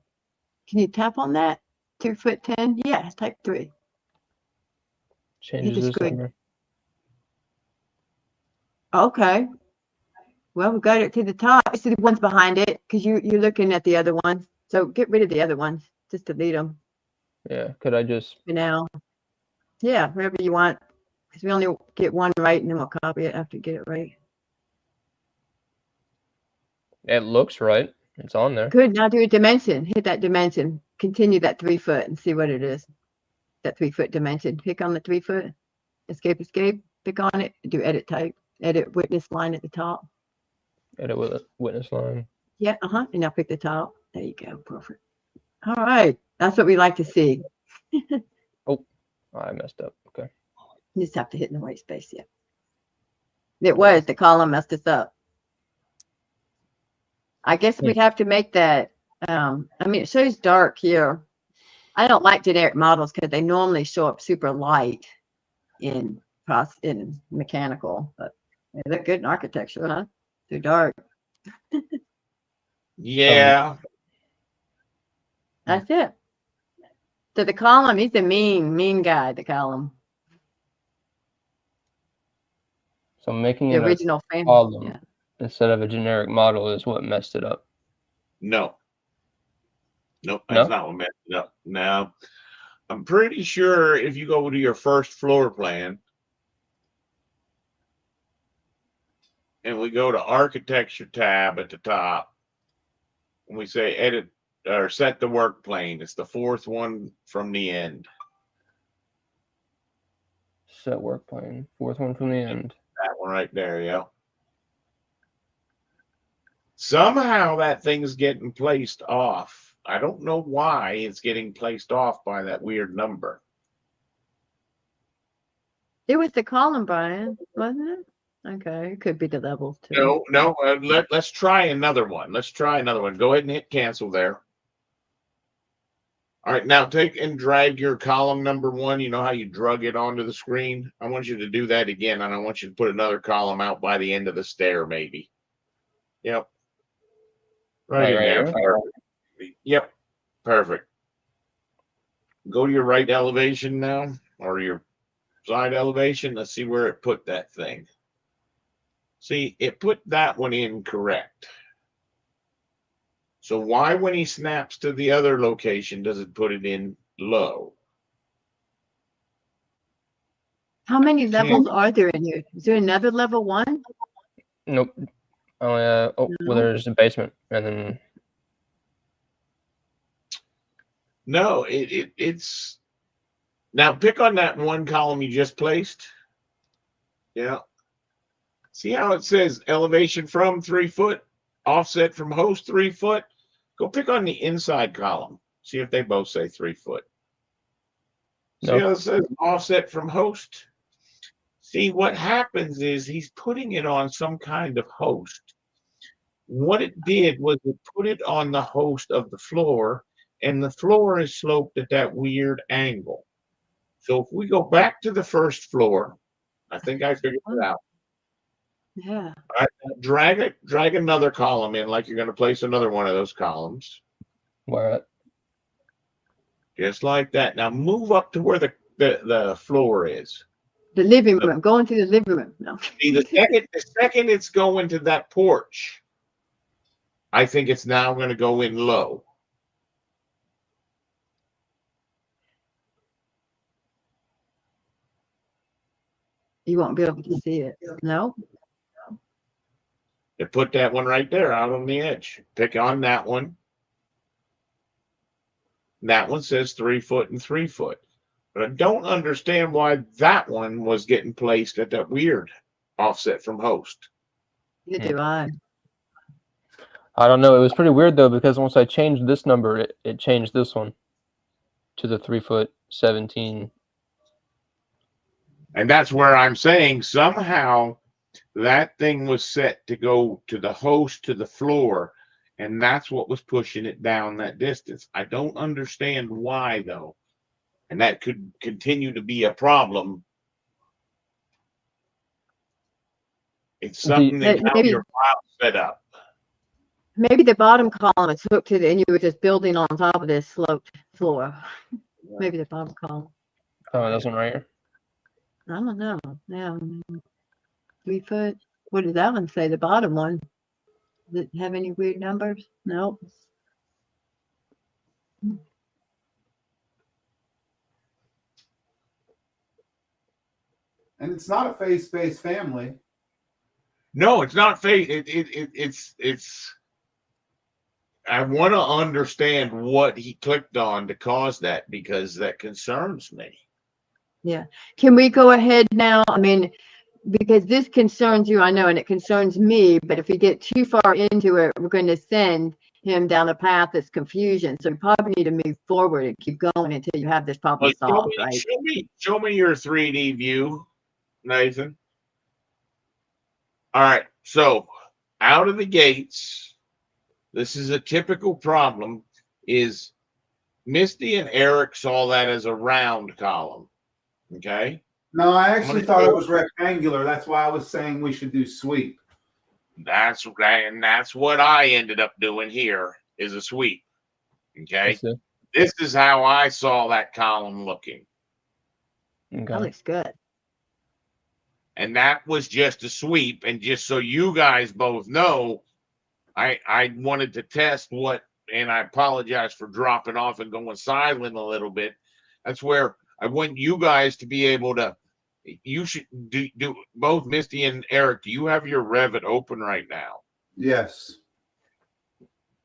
Can you tap on that? 2 foot 10? Yeah, type 3. Changes this number. Okay. Well, we got it to the top. See the ones behind it because you're looking at the other ones. So get rid of the other ones. Just delete them. Yeah. Could I just? For now. Yeah, wherever you want. Because we only get one right and then we'll copy it after we get it right. It looks right. It's on there. Good. Now do a dimension. Hit that dimension. Continue that 3 foot and see what it is. That 3 foot dimension. Pick on the 3 foot. Escape. Pick on it. Do edit type. Edit witness line at the top. Edit with a witness line. Yeah. And now pick the top. There you go. Perfect. All right. That's what we like to see. Oh, I messed up. Okay. You just have to hit in the white space. Yeah. It was the column messed us up. I guess we'd have to make that. I mean, it shows dark here. I don't like generic models because they normally show up super light in mechanical, but they look good in architecture, huh? They're dark. Yeah. That's it. So the column, he's a mean guy, the column. So making The it original a family. column instead of a generic model is what messed it up. No. Nope, that's not what messed it up. Now, I'm pretty sure if you go to your first floor plan and we go to architecture tab at the top, and we say edit or set the work plane, it's the 4th one from the end. Set work plane. 4th one from the end. That one right there, yeah. Somehow that thing's getting placed off. I don't know why it's getting placed off by that weird number. It was the column, Brian, wasn't it? Okay, it could be the levels too. No. Let's try another one. Go ahead and hit cancel there. All right, now take and drag your column number 1. You know how you drug it onto the screen? I want you to do that again, and I want you to put another column out by the end of the stair, maybe. Yep. Right in there. here? Perfect. Yep. Perfect. Go to your right elevation now, or your side elevation. Let's see where it put that thing. See, it put that one in correct. So why, when he snaps to the other location, does it put it in low? How many levels are there in here? Is there another level 1? Nope. Well, No. there's a basement, and then No, it's now pick on that one column you just placed. Yeah. See how it says elevation from 3 foot, offset from host 3 foot? Go pick on the inside column. See if they both say 3 foot. See No. how it says offset from host? See, what happens is he's putting it on some kind of host. What it did was it put it on the host of the floor, and the floor is sloped at that weird angle. So if we go back to the first floor, I think I figured it out. Yeah. All right, now drag another column in, like you're going to place another one of those columns. where at? Just like that. Now move up to where the floor is. The living room. Going to the living room. No. See, the second it's going to that porch, I think it's now going to go in low. You won't be able to see it. No. They put that one right there out on the edge. Pick on that one. That one says 3 foot and 3 foot. But I don't understand why that one was getting placed at that weird offset from host. Neither do I. I don't know. It was pretty weird though, because once I changed this number, it changed this one to the 3 foot 17. And that's where I'm saying somehow that thing was set to go to the host to the floor, and that's what was pushing it down that distance. I don't understand why though, and that could continue to be a problem. It's something that how maybe- your file set up. Maybe the bottom column is hooked to the, and you were just building on top of this sloped floor. Maybe the bottom column. Oh, that's one right here. I don't know. Yeah. 3 foot. What does that one say? The bottom one. Does it have any weird numbers? No. And it's not a face-based family. No, it's not fake. It's. I want to understand what he clicked on to cause that, because that concerns me. Yeah. Can we go ahead now? I mean, because this concerns you, I know, and it concerns me, but if we get too far into it, we're going to send him down a path that's confusion. So we probably need to move forward and keep going until you have this problem solved, right? Show me your 3D view, Nathan. All right. So out of the gates, this is a typical problem, is Misty and Eric saw that as a round column. Okay. No, I actually thought it was rectangular. That's why I was saying we should do sweep. That's what I ended up doing here, is a sweep. Okay. This is how I saw that column looking. That Okay. looks good. And that was just a sweep. And just so you guys both know, I wanted to test what, and I apologize for dropping off and going silent a little bit. That's where I want you guys to be able to, you should do both Misty and Eric, do you have your Revit open right now? Yes.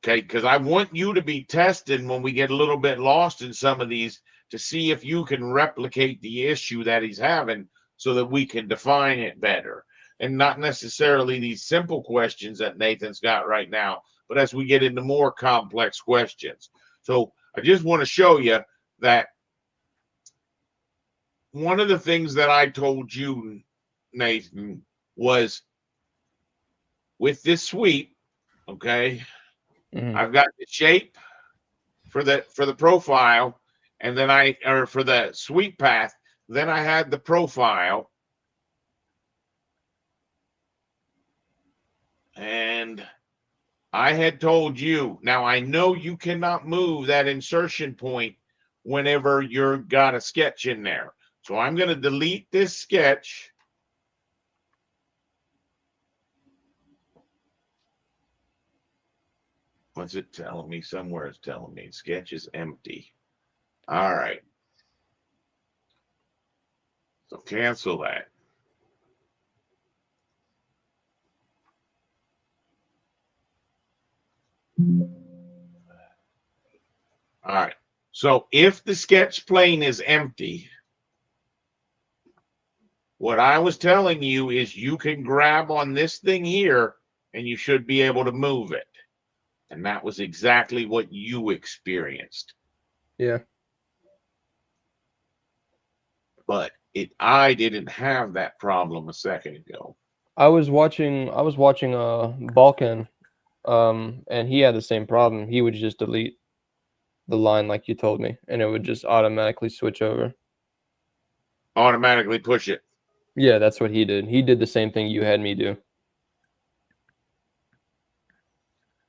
Okay, because I want you to be tested when we get a little bit lost in some of these to see if you can replicate the issue that he's having so that we can define it better. And not necessarily these simple questions that Nathan's got right now, but as we get into more complex questions. So I just want to show you that one of the things that I told you, Nathan, was with this sweep, okay, Mhm. I've got the shape for the profile, And then or for the sweep path, then I had the profile. And I had told you, now I know you cannot move that insertion point whenever you've got a sketch in there. So I'm going to delete this sketch. What's it telling me? Somewhere it's telling me sketch is empty. All right. So cancel that. All right. So if the sketch plane is empty, what I was telling you is you can grab on this thing here and you should be able to move it. And that was exactly what you experienced. Yeah. But I didn't have that problem a second ago. I was watching Balkan, and he had the same problem. He would just delete the line like you told me, and it would just automatically switch over. Automatically push it. Yeah, that's what he did. He did the same thing you had me do.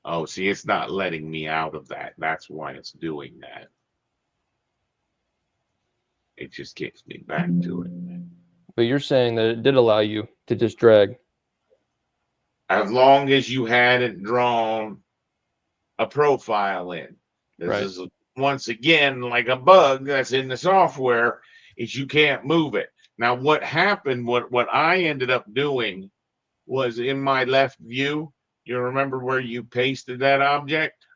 Oh, see, it's not letting me out of that. That's why it's doing that. It just kicks me back to it. But you're saying that it did allow you to just drag. As long as you hadn't drawn a profile in. This Right. is once again like a bug that's in the software, is you can't move it. Now, what happened, what I ended up doing was in my left view, you remember where you pasted that object?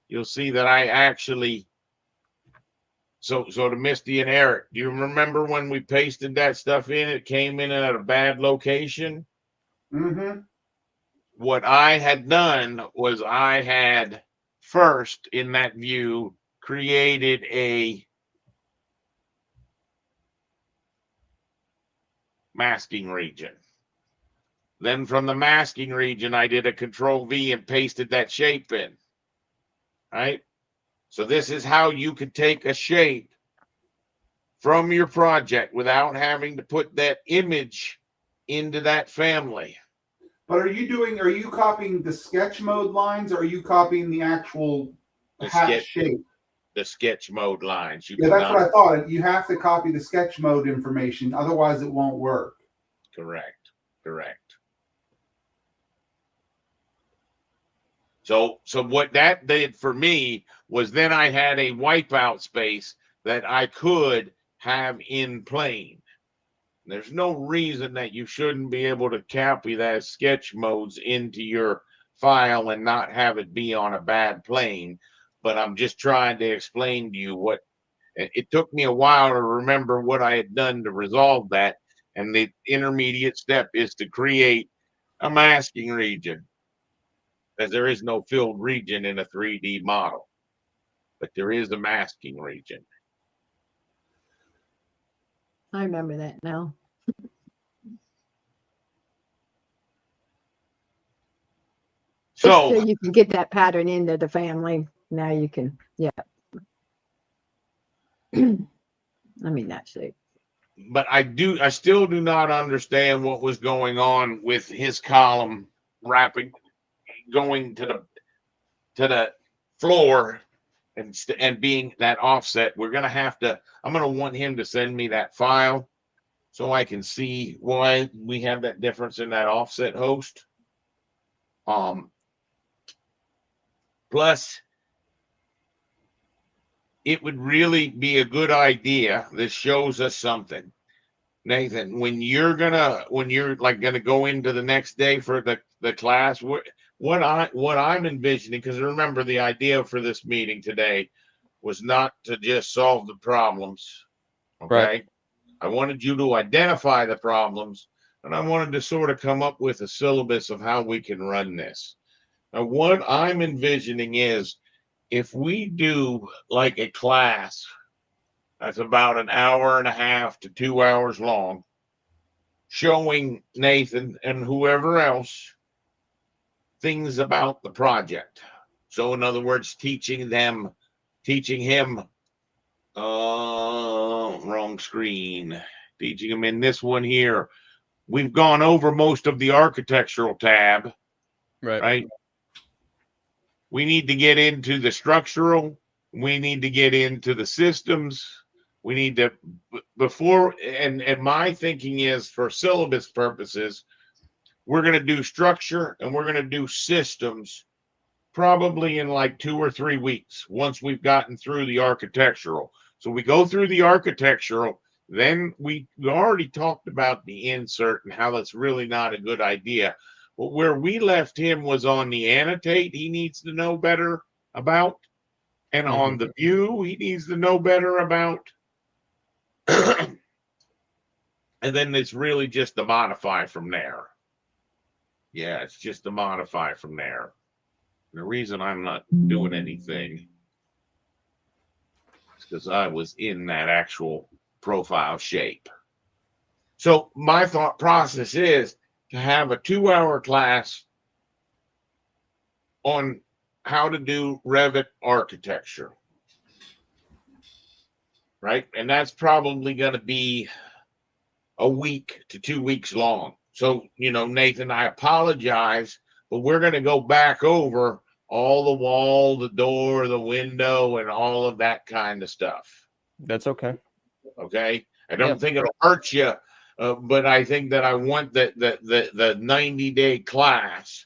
You'll see that I actually, so to Misty and Eric, do you remember when we pasted that stuff in, it came in at a bad location? Mm-hmm. What I had done was I had first in that view created a masking region. Then from the masking region, I did a Control V and pasted that shape in. Right? So this is how you could take a shape from your project without having to put that image into that family. But are you copying the sketch mode lines, or are you copying the actual hat shape? The sketch mode lines. Yeah, that's what I thought. You have to copy the sketch mode information, otherwise it won't work. Correct. So what that did for me was then I had a wipeout space that I could have in plane. There's no reason that you shouldn't be able to copy that sketch modes into your file and not have it be on a bad plane. But I'm just trying to explain to you what it took me a while to remember what I had done to resolve that. And the intermediate step is to create a masking region, as there is no filled region in a 3D model, but there is a masking region. I remember that now. So you can get that pattern into the family. Now you can, yeah. I mean, that's it. But I still do not understand what was going on with his column wrapping, going to the floor and being that offset. I'm going to want him to send me that file so I can see why we have that difference in that offset host. Plus, it would really be a good idea. This shows us something, Nathan. When you're like gonna go into the next day for the class, what I'm envisioning, because remember the idea for this meeting today was not to just solve the problems. Okay, right. I wanted you to identify the problems, and I wanted to sort of come up with a syllabus of how we can run this. Now, what I'm envisioning is if we do like a class that's about an hour and a half to 2 hours long, showing Nathan and whoever else things about the project. So in other words, teaching him Wrong screen. Teaching them in this one here. We've gone over most of the architectural tab, right? We need to get into the structural. We need to get into the systems. We need to before and my thinking is for syllabus purposes, we're going to do structure and we're going to do systems probably in like 2 or 3 weeks once we've gotten through the architectural. So we go through the architectural, then we already talked about the insert and how that's really not a good idea. But where we left him was on the annotate, he needs to know better about, and on the view, he needs to know better about. And then it's really just to modify from there. Yeah, it's just to modify from there. The reason I'm not doing anything is because I was in that actual profile shape. So my thought process is to have a 2-hour class on how to do Revit architecture, right? And that's probably going to be a week to 2 weeks long. So, Nathan, I apologize, but we're going to go back over all the wall, the door, the window, and all of that kind of stuff. That's okay. Okay. I don't think it'll hurt you, but I think that I want the 90-day class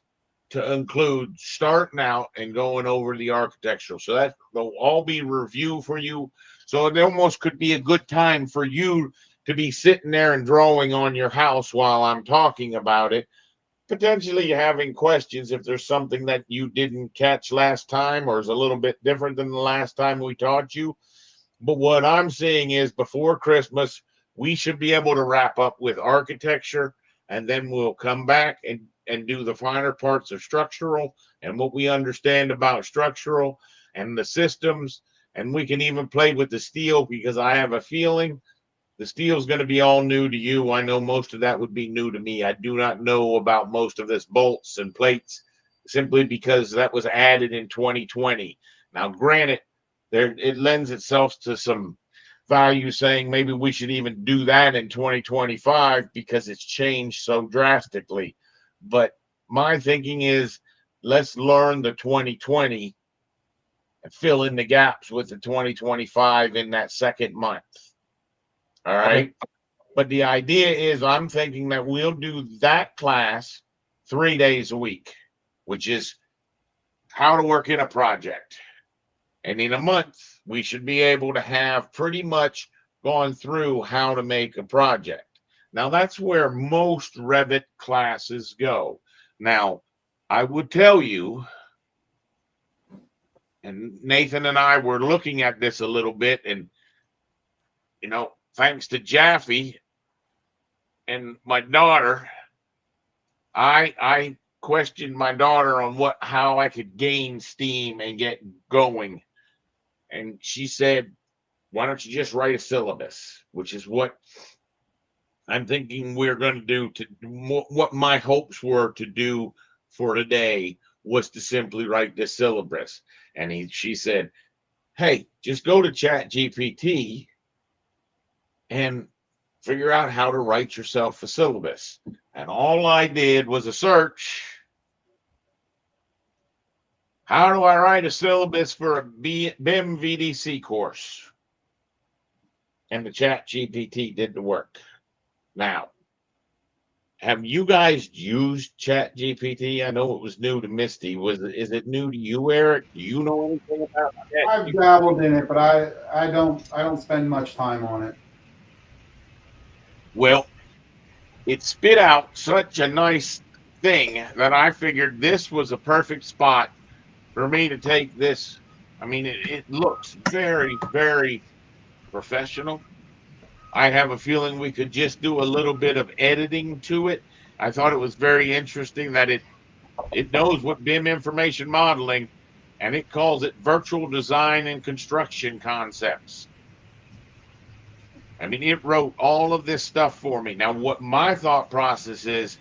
to include starting out and going over the architectural. So that will all be review for you. So it almost could be a good time for you to be sitting there and drawing on your house while I'm talking about it. Potentially having questions if there's something that you didn't catch last time or is a little bit different than the last time we taught you. But what I'm seeing is before Christmas, we should be able to wrap up with architecture, and then we'll come back and do the finer parts of structural and what we understand about structural and the systems. And we can even play with the steel because I have a feeling the steel is going to be all new to you. I know most of that would be new to me. I do not know about most of this bolts and plates simply because that was added in 2020. Now, granted, it lends itself to some value saying maybe we should even do that in 2025 because it's changed so drastically. But my thinking is let's learn the 2020 and fill in the gaps with the 2025 in that second month. All right. But the idea is I'm thinking that we'll do that class 3 days a week, which is how to work in a project. And in a month, we should be able to have pretty much gone through how to make a project. Now, that's where most Revit classes go. Now, I would tell you, and Nathan and I were looking at this a little bit, and, thanks to Jaffe and my daughter, I questioned my daughter on how I could gain steam and get going. And she said, why don't you just write a syllabus, which is what I'm thinking we're going to do. What my hopes were to do for today was to simply write this syllabus. And she said, hey, just go to ChatGPT and figure out how to write yourself a syllabus. And all I did was a search. How do I write a syllabus for a BIM VDC course? And the ChatGPT did the work. Now, have you guys used ChatGPT? I know it was new to Misty. Is it new to you, Eric? Do you know anything about it? I've dabbled in it, but I don't spend much time on it. Well, it spit out such a nice thing that I figured this was a perfect spot for me to take this. I mean, it looks very, very professional. I have a feeling we could just do a little bit of editing to it. I thought it was very interesting that it knows what BIM information modeling, and it calls it virtual design and construction concepts. I mean, it wrote all of this stuff for me. Now, what my thought process is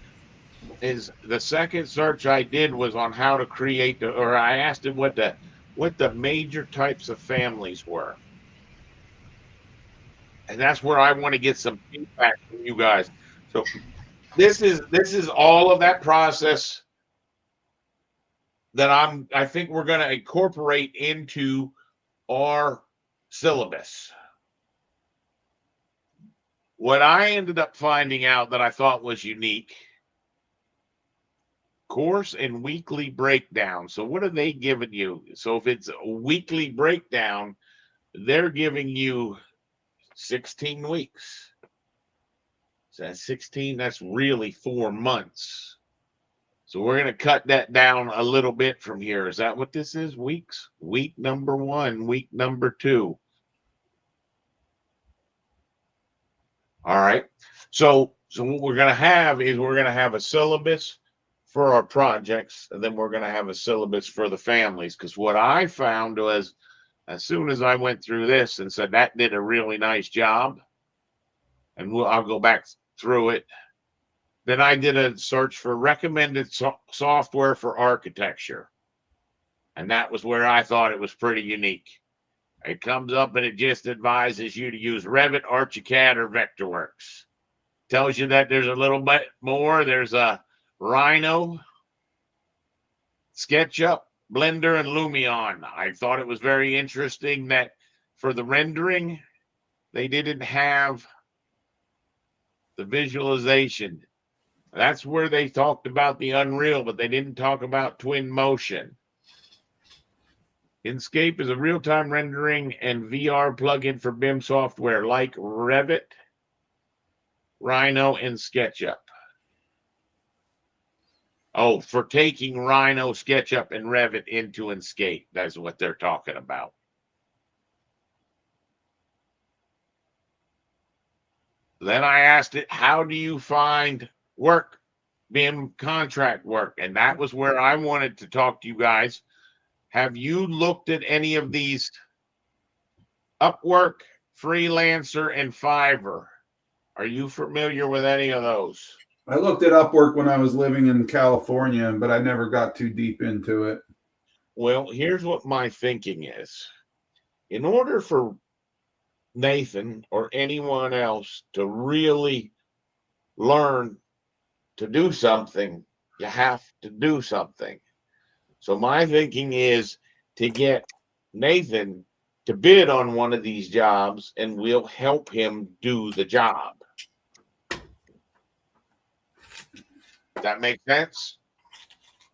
the second search I did was on how to create, or I asked him what the major types of families were. And that's where I want to get some feedback from you guys. So this is all of that process that I think we're going to incorporate into our syllabus. What I ended up finding out that I thought was unique, course and weekly breakdown. So what are they giving you? So if it's a weekly breakdown, they're giving you 16 weeks. So that's 16, that's really 4 months. So we're going to cut that down a little bit from here. Is that what this is? Weeks? Week number 1, week number 2. All right. So what we're going to have is we're going to have a syllabus for our projects, and then we're going to have a syllabus for the families. Because what I found was, as soon as I went through this and said that did a really nice job, and I'll go back through it. Then I did a search for recommended software for architecture. And that was where I thought it was pretty unique. It comes up and it just advises you to use Revit, ArchiCAD, or Vectorworks. Tells you that there's a little bit more. There's a Rhino, SketchUp, Blender, and Lumion. I thought it was very interesting that for the rendering, they didn't have the visualization. That's where they talked about the Unreal, but they didn't talk about Twin Motion. Inkscape is a real-time rendering and VR plugin for BIM software like Revit, Rhino, and SketchUp. Oh, for taking Rhino, SketchUp, and Revit into Inkscape. That's what they're talking about. Then I asked it, how do you find work, BIM contract work? And that was where I wanted to talk to you guys. Have you looked at any of these? Upwork, Freelancer, and Fiverr. Are you familiar with any of those? I looked at Upwork when I was living in California, but I never got too deep into it. Well, here's what my thinking is. In order for Nathan or anyone else to really learn to do something, you have to do something. So my thinking is to get Nathan to bid on one of these jobs, and we'll help him do the job. That makes sense?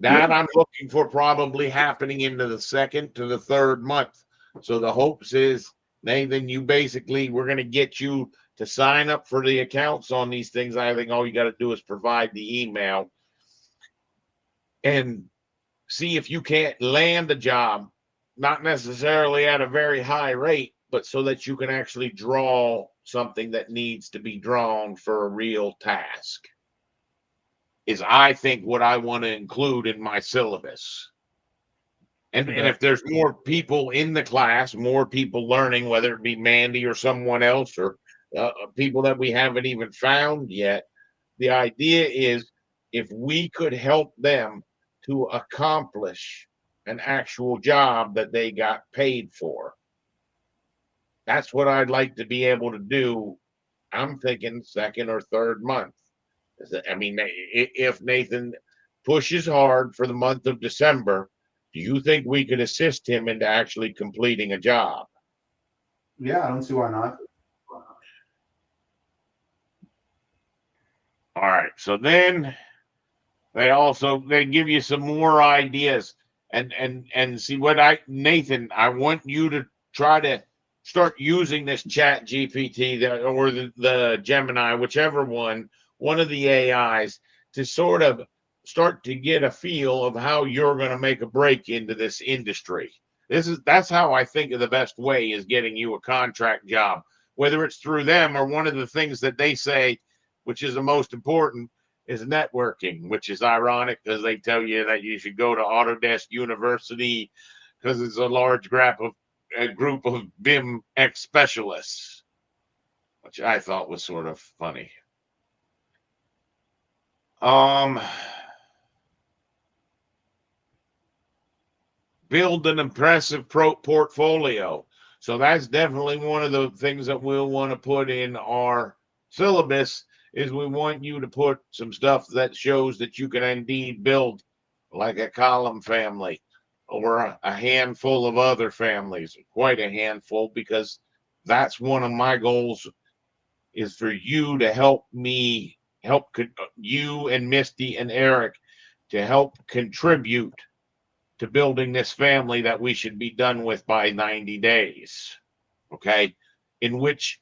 That I'm looking for probably happening into the 2nd to the 3rd month. So the hopes is, Nathan, you basically, we're going to get you to sign up for the accounts on these things. I think all you got to do is provide the email and see if you can't land a job, not necessarily at a very high rate, but so that you can actually draw something that needs to be drawn for a real task. Is I think what I want to include in my syllabus. And if there's more people in the class, more people learning, whether it be Mandy or someone else or people that we haven't even found yet, the idea is if we could help them to accomplish an actual job that they got paid for. That's what I'd like to be able to do. I'm thinking 2nd or 3rd month. I mean, if Nathan pushes hard for the month of December, do you think we could assist him into actually completing a job? Yeah, I don't see why not. All right. So then they give you some more ideas and see what Nathan, I want you to try to start using this Chat GPT or the Gemini, whichever one of the AIs, to sort of start to get a feel of how you're going to make a break into this industry. That's how I think of the best way is getting you a contract job, whether it's through them or one of the things that they say, which is the most important, is networking, which is ironic because they tell you that you should go to Autodesk University because it's a large group of BIM X specialists, which I thought was sort of funny. Build an impressive portfolio. So that's definitely one of the things that we'll want to put in our syllabus is we want you to put some stuff that shows that you can indeed build like a column family or a handful of other families, quite a handful, because that's one of my goals is for you to help me help you and Misty and Eric to help contribute to building this family that we should be done with by 90 days. Okay. In which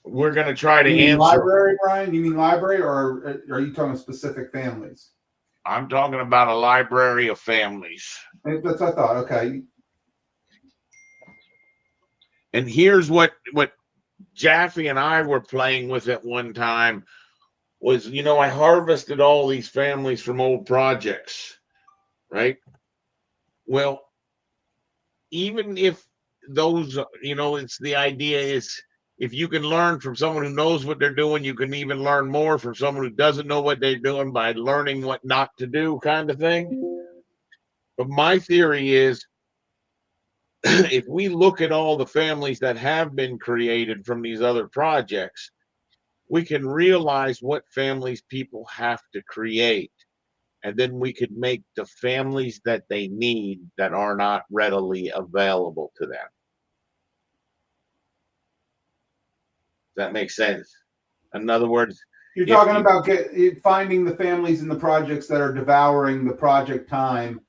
we're going to try to You mean answer. library, Brian? You mean library, or are you talking specific families? I'm talking about a library of families. That's what I thought. Okay. And here's what Jaffe and I were playing with at one time was, I harvested all these families from old projects, right? Well, even if those, it's the idea is if you can learn from someone who knows what they're doing, you can even learn more from someone who doesn't know what they're doing by learning what not to do, kind of thing. But my theory is if we look at all the families that have been created from these other projects, we can realize what families people have to create. And then we could make the families that they need that are not readily available to them. Does that make sense? In other words, you're talking about finding the families in the projects that are devouring the project time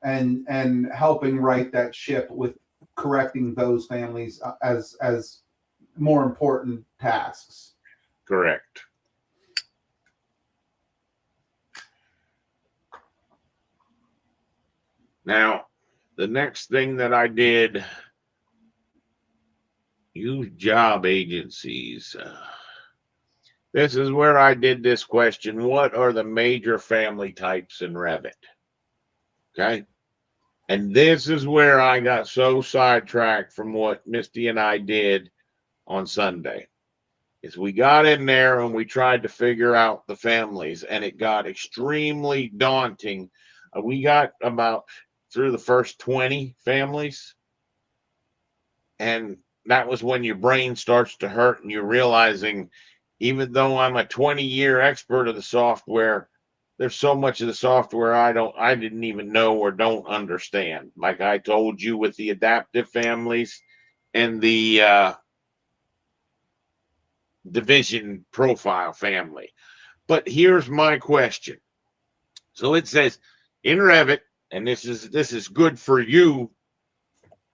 and helping right that ship with correcting those families as more important tasks. Correct. Now, the next thing that I did, use job agencies. This is where I did this question. What are the major family types in Revit? Okay. And this is where I got so sidetracked from what Misty and I did on Sunday. Is we got in there and we tried to figure out the families, and it got extremely daunting. We got about through the first 20 families, and that was when your brain starts to hurt and you're realizing, even though I'm a 20-year expert of the software, there's so much of the software I didn't even know or don't understand. Like I told you with the adaptive families and the division profile family. But here's my question. So it says in Revit, and this is good for you,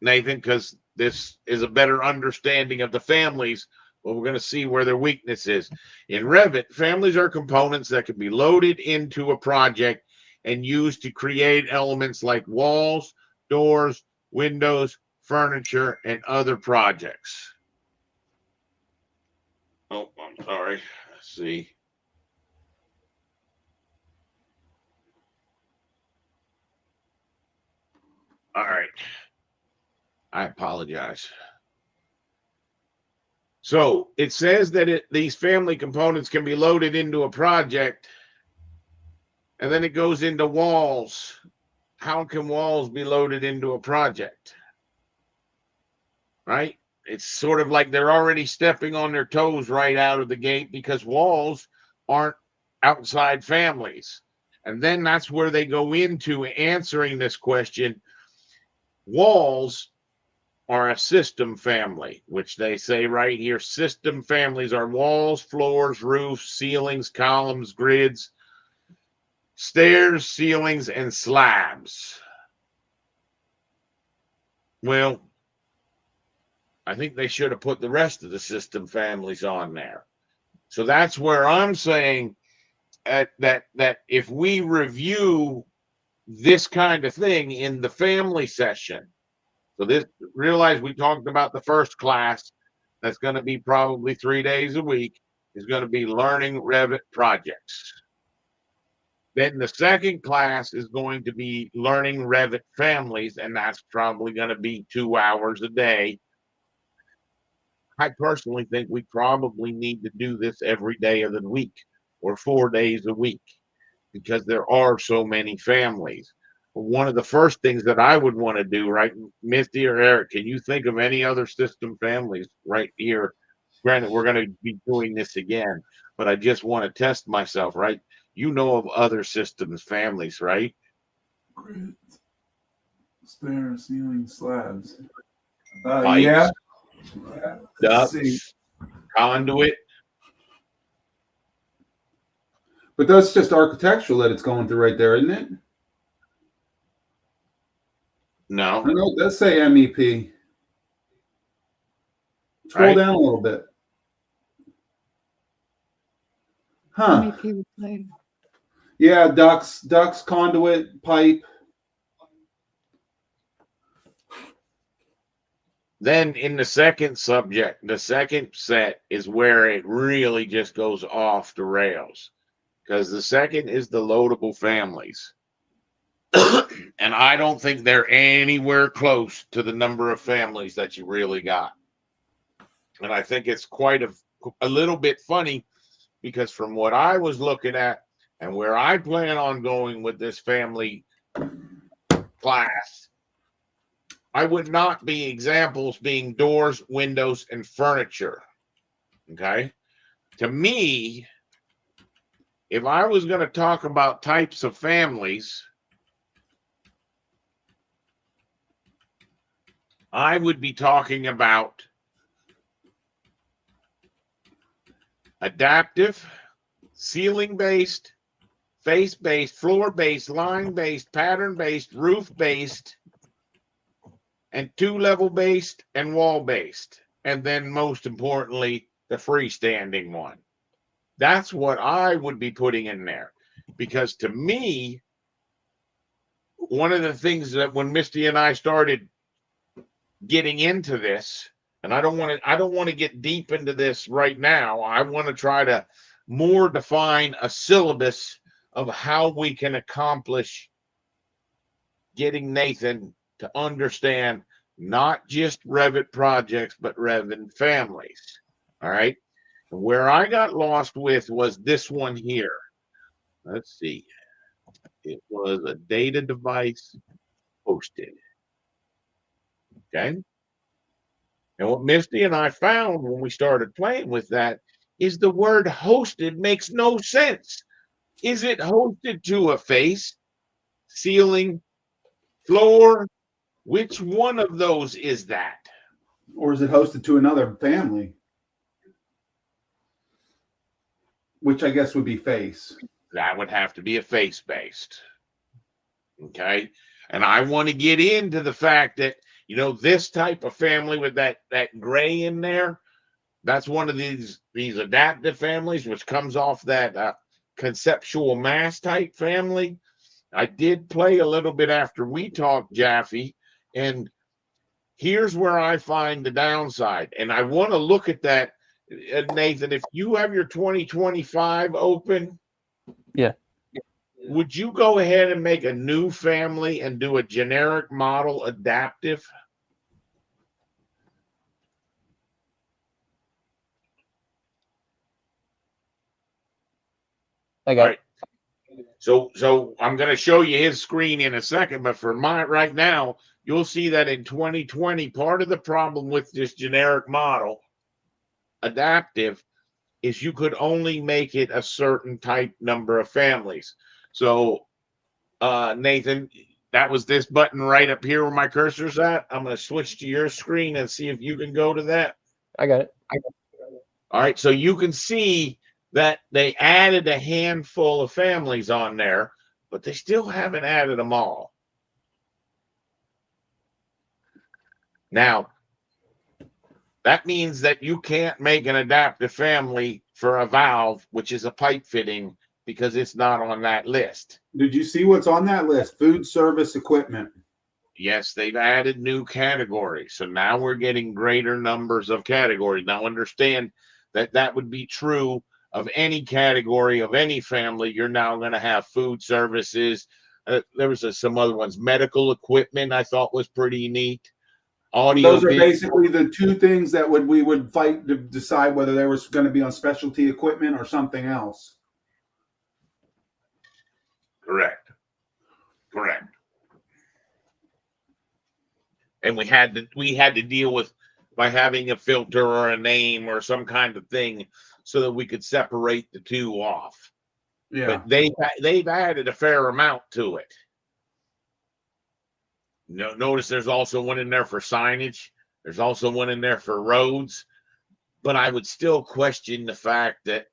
Nathan, because this is a better understanding of the families. But we're going to see where their weakness is. In Revit, families are components that can be loaded into a project and used to create elements like walls, doors, windows, furniture, and other projects. Oh, I'm sorry. Let's see. All right. I apologize. So it says that these family components can be loaded into a project, and then it goes into walls. How can walls be loaded into a project? Right? It's sort of like they're already stepping on their toes right out of the gate because walls aren't outside families. And then that's where they go into answering this question. Walls are a system family, which they say right here. System families are walls, floors, roofs, ceilings, columns, grids, stairs, ceilings, and slabs. Well, I think they should have put the rest of the system families on there. So that's where I'm saying that if we review this kind of thing in the family session, so this, realize we talked about the first class that's going to be probably 3 days a week is going to be learning Revit projects. Then the second class is going to be learning Revit families, and that's probably going to be 2 hours a day. I personally think we probably need to do this every day of the week or 4 days a week because there are so many families. one of the first things that I would want to do, right, Misty or Eric, can you think of any other system families right here? Granted, we're going to be doing this again, but I just want to test myself, right? You know of other systems families, right? Grid, spare ceiling slabs. Pipes, Yeah. Let's see. ducts, conduit. But that's just architectural that it's going through right there, isn't it? No, I know it does say MEP. Scroll Right. down a little bit. Huh. MEP was later. Yeah, ducts, conduit, pipe. Then in the second subject, the second set is where it really just goes off the rails, because the second is the loadable families. And I don't think they're anywhere close to the number of families that you really got. And I think it's quite a little bit funny, because from what I was looking at and where I plan on going with this family class, I would not be examples being doors, windows, and furniture. Okay. To me, if I was going to talk about types of families, I would be talking about adaptive, ceiling-based, face-based, floor-based, line-based, pattern-based, roof-based, and two-level-based and wall-based. And then most importantly, the freestanding one. That's what I would be putting in there. Because to me, one of the things that when Misty and I started getting into this, and I don't want to get deep into this right now. I want to try to more define a syllabus of how we can accomplish getting Nathan to understand not just Revit projects, but Revit families. All right. Where I got lost with was this one here. Let's see. It was a data device hosted. Okay. And what Misty and I found when we started playing with that is the word hosted makes no sense. Is it hosted to a face, ceiling, floor? Which one of those is that? Or is it hosted to another family? Which I guess would be face. That would have to be a face based. Okay. And I want to get into the fact that, this type of family with that gray in there, that's one of these adaptive families, which comes off that conceptual mass type family. I did play a little bit after we talked, Jaffe, and here's where I find the downside. And I want to look at that, Nathan, if you have your 2025 open. Yeah. Would you go ahead and make a new family and do a generic model adaptive? I got it. So I'm going to show you his screen in a second, but for right now, you'll see that in 2020, part of the problem with this generic model adaptive is you could only make it a certain type number of families. So, Nathan, that was this button right up here where my cursor's at. I'm going to switch to your screen and see if you can go to that. I got it. All right. So you can see that they added a handful of families on there, but they still haven't added them all. Now, that means that you can't make an adaptive family for a valve, which is a pipe fitting, because it's not on that list. Did you see what's on that list? Food service equipment. Yes, they've added new categories. So now we're getting greater numbers of categories. Now understand that would be true of any category of any family. You're now going to have food services. There was some other ones. Medical equipment I thought was pretty neat. Audio. Those are basically the two things that we would fight to decide whether they were going to be on specialty equipment or something else. Correct. and we had to deal with by having a filter or a name or some kind of thing so that we could separate the two off. Yeah. But they've added a fair amount to it. Notice there's also one in there for signage. There's also one in there for roads. But I would still question the fact that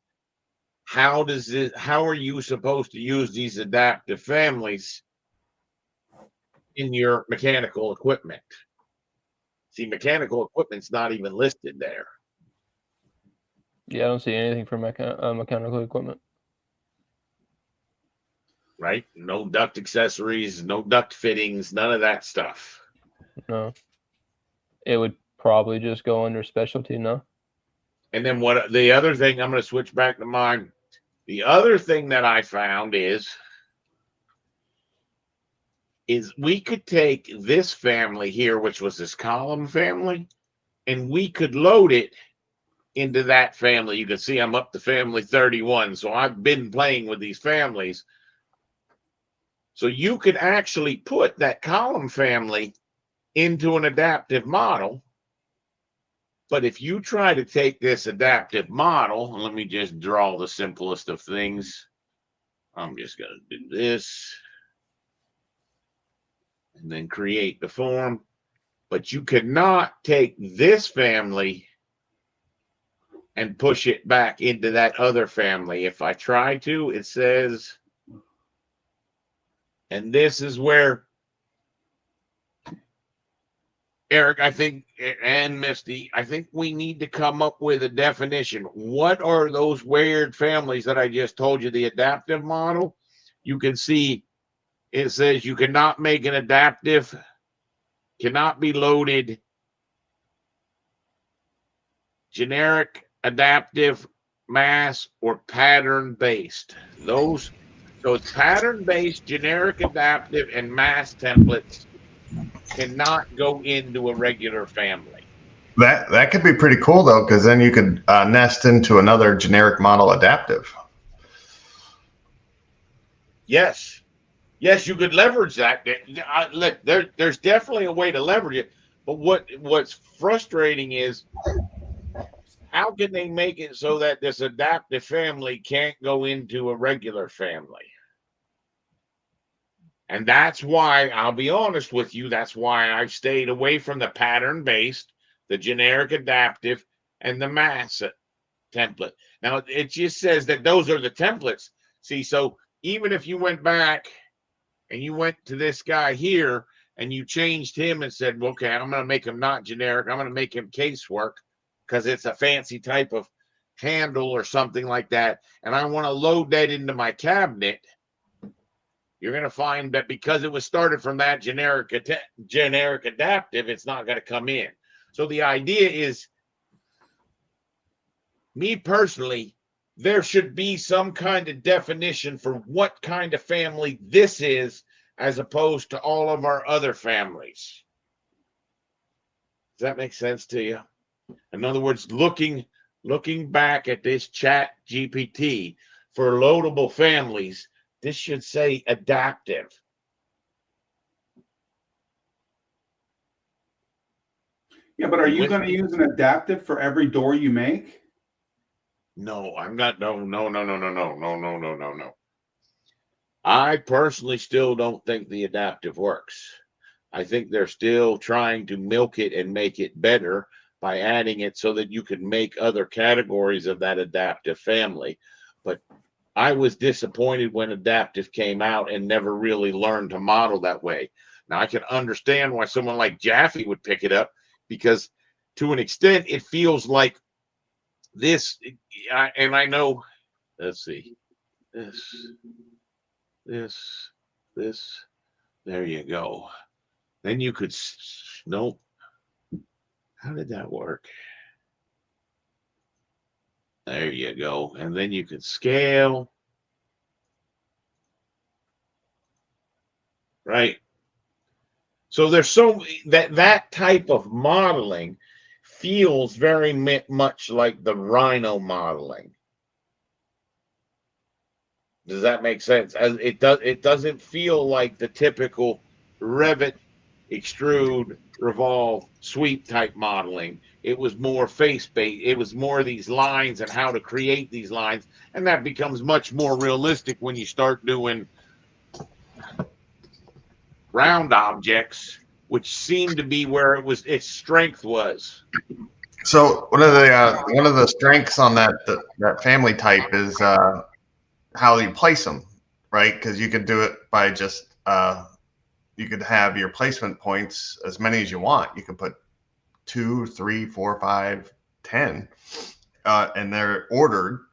how are you supposed to use these adaptive families in your mechanical equipment? See, mechanical equipment's not even listed there. Yeah, I don't see anything for mechanical equipment. Right? No duct accessories, no duct fittings, none of that stuff. No. It would probably just go under specialty, no? And then what the other thing, I'm going to switch back to mine. The other thing that I found is we could take this family here, which was this column family, and we could load it into that family. You can see I'm up to family 31. So I've been playing with these families. So you could actually put that column family into an adaptive model. But if you try to take this adaptive model, let me just draw the simplest of things. I'm just going to do this and then create the form. But you cannot take this family and push it back into that other family. If I try to, it says, and this is where Eric, I think, and Misty, I think we need to come up with a definition. What are those weird families that I just told you, the adaptive model? You can see it says you cannot make an adaptive, cannot be loaded, generic, adaptive, mass, or pattern based. Those, so it's pattern based, generic, adaptive, and mass templates cannot go into a regular family. That could be pretty cool though, because then you could nest into another generic model adaptive. Yes, you could leverage that. Look, there's definitely a way to leverage it. But what's frustrating is how can they make it so that this adaptive family can't go into a regular family? And that's why, I'll be honest with you, that's why I've stayed away from the pattern-based, the generic adaptive, and the mass template. Now, it just says that those are the templates. See, so even if you went back and you went to this guy here and you changed him and said, well, okay, I'm going to make him not generic. I'm going to make him casework because it's a fancy type of handle or something like that. And I want to load that into my cabinet. You're going to find that because it was started from that generic adaptive, it's not going to come in. So the idea is, me personally, there should be some kind of definition for what kind of family this is, as opposed to all of our other families. Does that make sense to you? In other words, looking back at this Chat GPT for loadable families, this should say adaptive. Yeah, but are you going to use an adaptive for every door you make? No, I'm not. No. I personally still don't think the adaptive works. I think they're still trying to milk it and make it better by adding it so that you can make other categories of that adaptive family. But I was disappointed when adaptive came out and never really learned to model that way. Now I can understand why someone like Jaffe would pick it up, because to an extent it feels like this. And I know, let's see, this, there you go. Then you could, nope. How did that work? There you go. And then you could scale. Right. So there's that type of modeling feels very much like the Rhino modeling. Does that make sense? As it doesn't feel like the typical Revit. extrude, revolve, sweep type modeling. It was more face-based. It was more these lines and how to create these lines. And that becomes much more realistic when you start doing round objects, which seemed to be where its strength was. So one of the strengths on that family type is how you place them, right? Because you could do it by just you could have your placement points as many as you want. You could put 2, 3, 4, 5, 10, and they're ordered.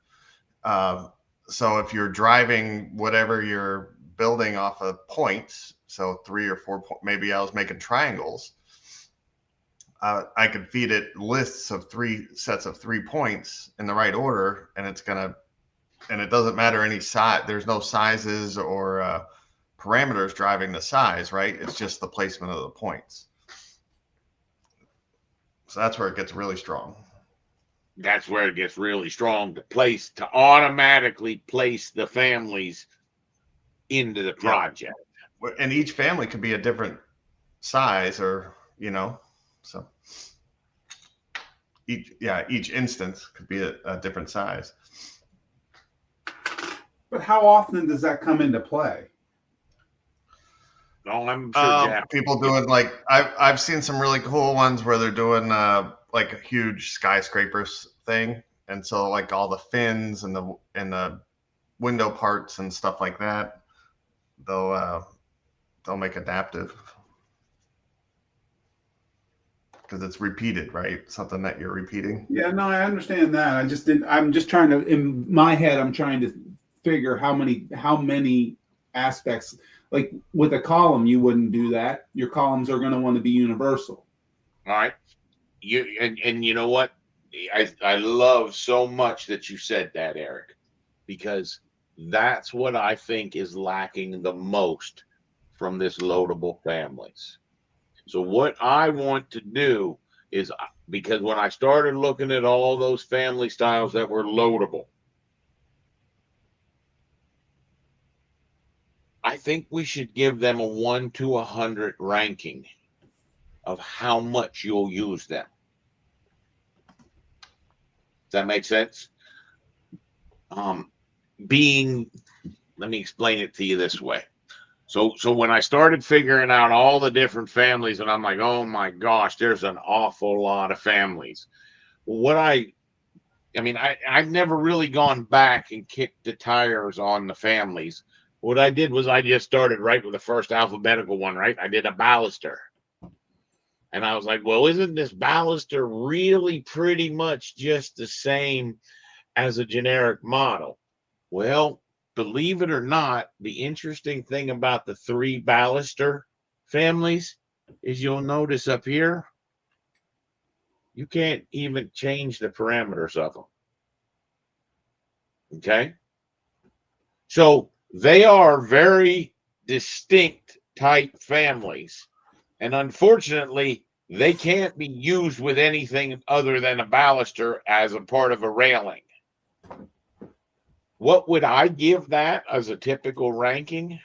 So if you're driving whatever you're building off of points, so 3 or 4, maybe I was making triangles. I could feed it lists of 3 sets of 3 points in the right order, and it doesn't matter any size. There's no sizes or parameters driving the size, right? It's just the placement of the points. So that's where it gets really strong. That's where it gets really strong, to automatically place the families into the project. And each family could be a different size, or so each instance could be a different size. But how often does that come into play? No, I'm sure Jack. People doing like I've seen some really cool ones where they're doing like a huge skyscrapers thing, and so like all the fins and the window parts and stuff like that, they'll make adaptive because it's repeated, right? Something that you're repeating. Yeah, no, I understand that. I'm just trying to, in my head, I'm trying to figure how many aspects. Like with a column, you wouldn't do that. Your columns are going to want to be universal. All right. And you know what? I love so much that you said that, Eric, because that's what I think is lacking the most from this loadable families. So what I want to do is, because when I started looking at all those family styles that were loadable, I think we should give them a 1 to 100 ranking of how much you'll use them. Does that make sense? Let me explain it to you this way. So when I started figuring out all the different families, and I'm like, oh my gosh, there's an awful lot of families. I've never really gone back and kicked the tires on the families. What I did was I just started right with the first alphabetical one, right? I did a baluster. And I was like, well, isn't this baluster really pretty much just the same as a generic model? Well, believe it or not, the interesting thing about the 3 baluster families is you'll notice up here, you can't even change the parameters of them. Okay? So they are very distinct type families. And unfortunately, they can't be used with anything other than a baluster as a part of a railing. What would I give that as a typical ranking?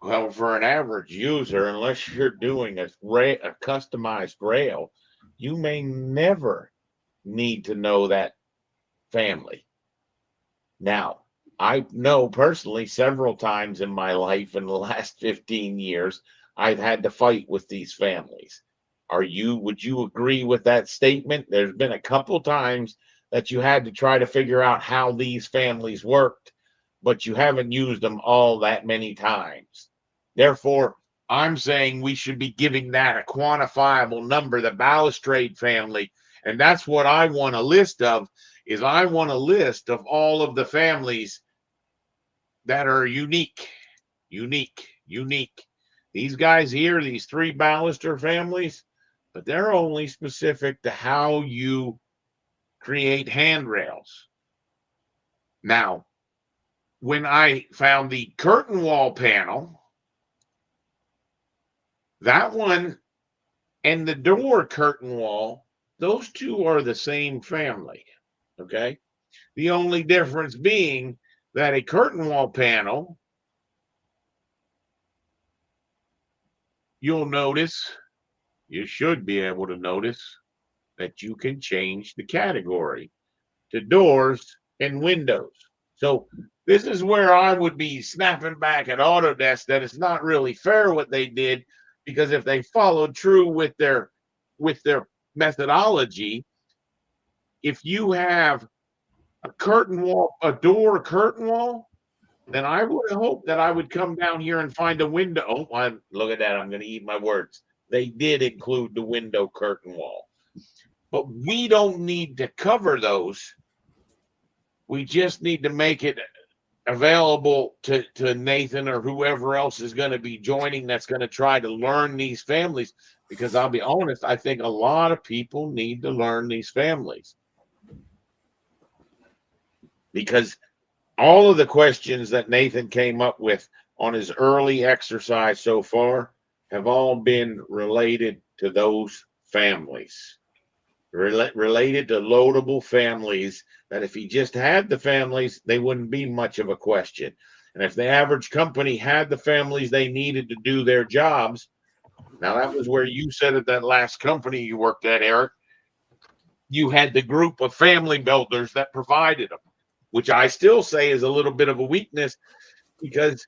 Well, for an average user, unless you're doing a customized rail, you may never need to know that family. Now, I know personally several times in my life in the last 15 years, I've had to fight with these families. Would you agree with that statement? There's been a couple times that you had to try to figure out how these families worked, but you haven't used them all that many times. Therefore, I'm saying we should be giving that a quantifiable number, the balustrade family. And that's what I want a list of, is I want a list of all of the families that are unique. These guys here, these 3 baluster families, but they're only specific to how you create handrails. Now, when I found the curtain wall panel, that one and the door curtain wall, those 2 are the same family. Okay. The only difference being that a curtain wall panel, you'll notice, you should be able to notice that you can change the category to doors and windows. So this is where I would be snapping back at Autodesk that it's not really fair what they did, because if they followed true with their methodology, if you have a curtain wall, a door curtain wall, then I would hope that I would come down here and find a window. Oh, look at that. I'm going to eat my words. They did include the window curtain wall, but we don't need to cover those. We just need to make it available to Nathan or whoever else is going to be joining that's going to try to learn these families, because I'll be honest, I think a lot of people need to learn these families, because all of the questions that Nathan came up with on his early exercise so far have all been related to those families, related to loadable families, that if he just had the families, they wouldn't be much of a question. And if the average company had the families they needed to do their jobs, now that was where you said at that last company you worked at, Eric, you had the group of family builders that provided them, which I still say is a little bit of a weakness, because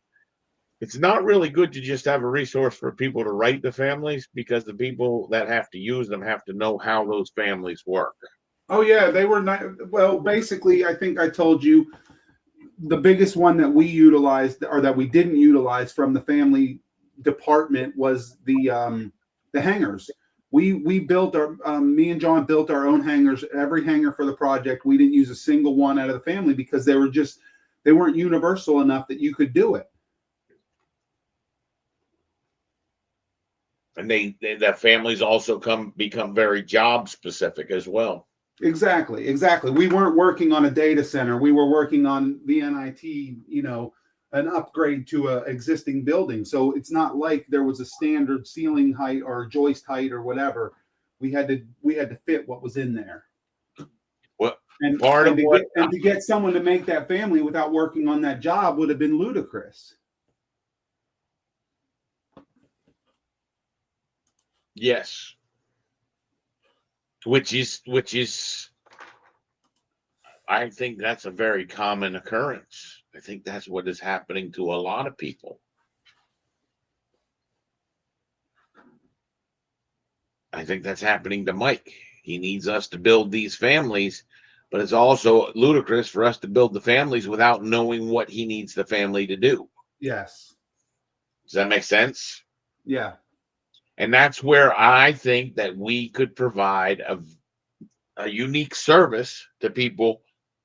it's not really good to just have a resource for people to write the families, because the people that have to use them have to know how those families work. Oh yeah, they were not. Well, basically, I think I told you the biggest one that we utilized, or that we didn't utilize from the family department, was the hangars. We built our me and John built our own hangars, every hanger for the project. We didn't use a single one out of the family because they weren't universal enough that you could do it. And the families also become very job specific as well. Exactly. We weren't working on a data center. We were working on the NIT, an upgrade to a existing building. So it's not like there was a standard ceiling height or joist height or whatever. We had to fit what was in there. Well, and to get someone to make that family without working on that job would have been ludicrous. Yes. Which is I think that's a very common occurrence. I think that's what is happening to a lot of people. I think that's happening to Mike. He needs us to build these families, but it's also ludicrous for us to build the families without knowing what he needs the family to do. Yes. Does that make sense? Yeah. And that's where I think that we could provide a unique service to people,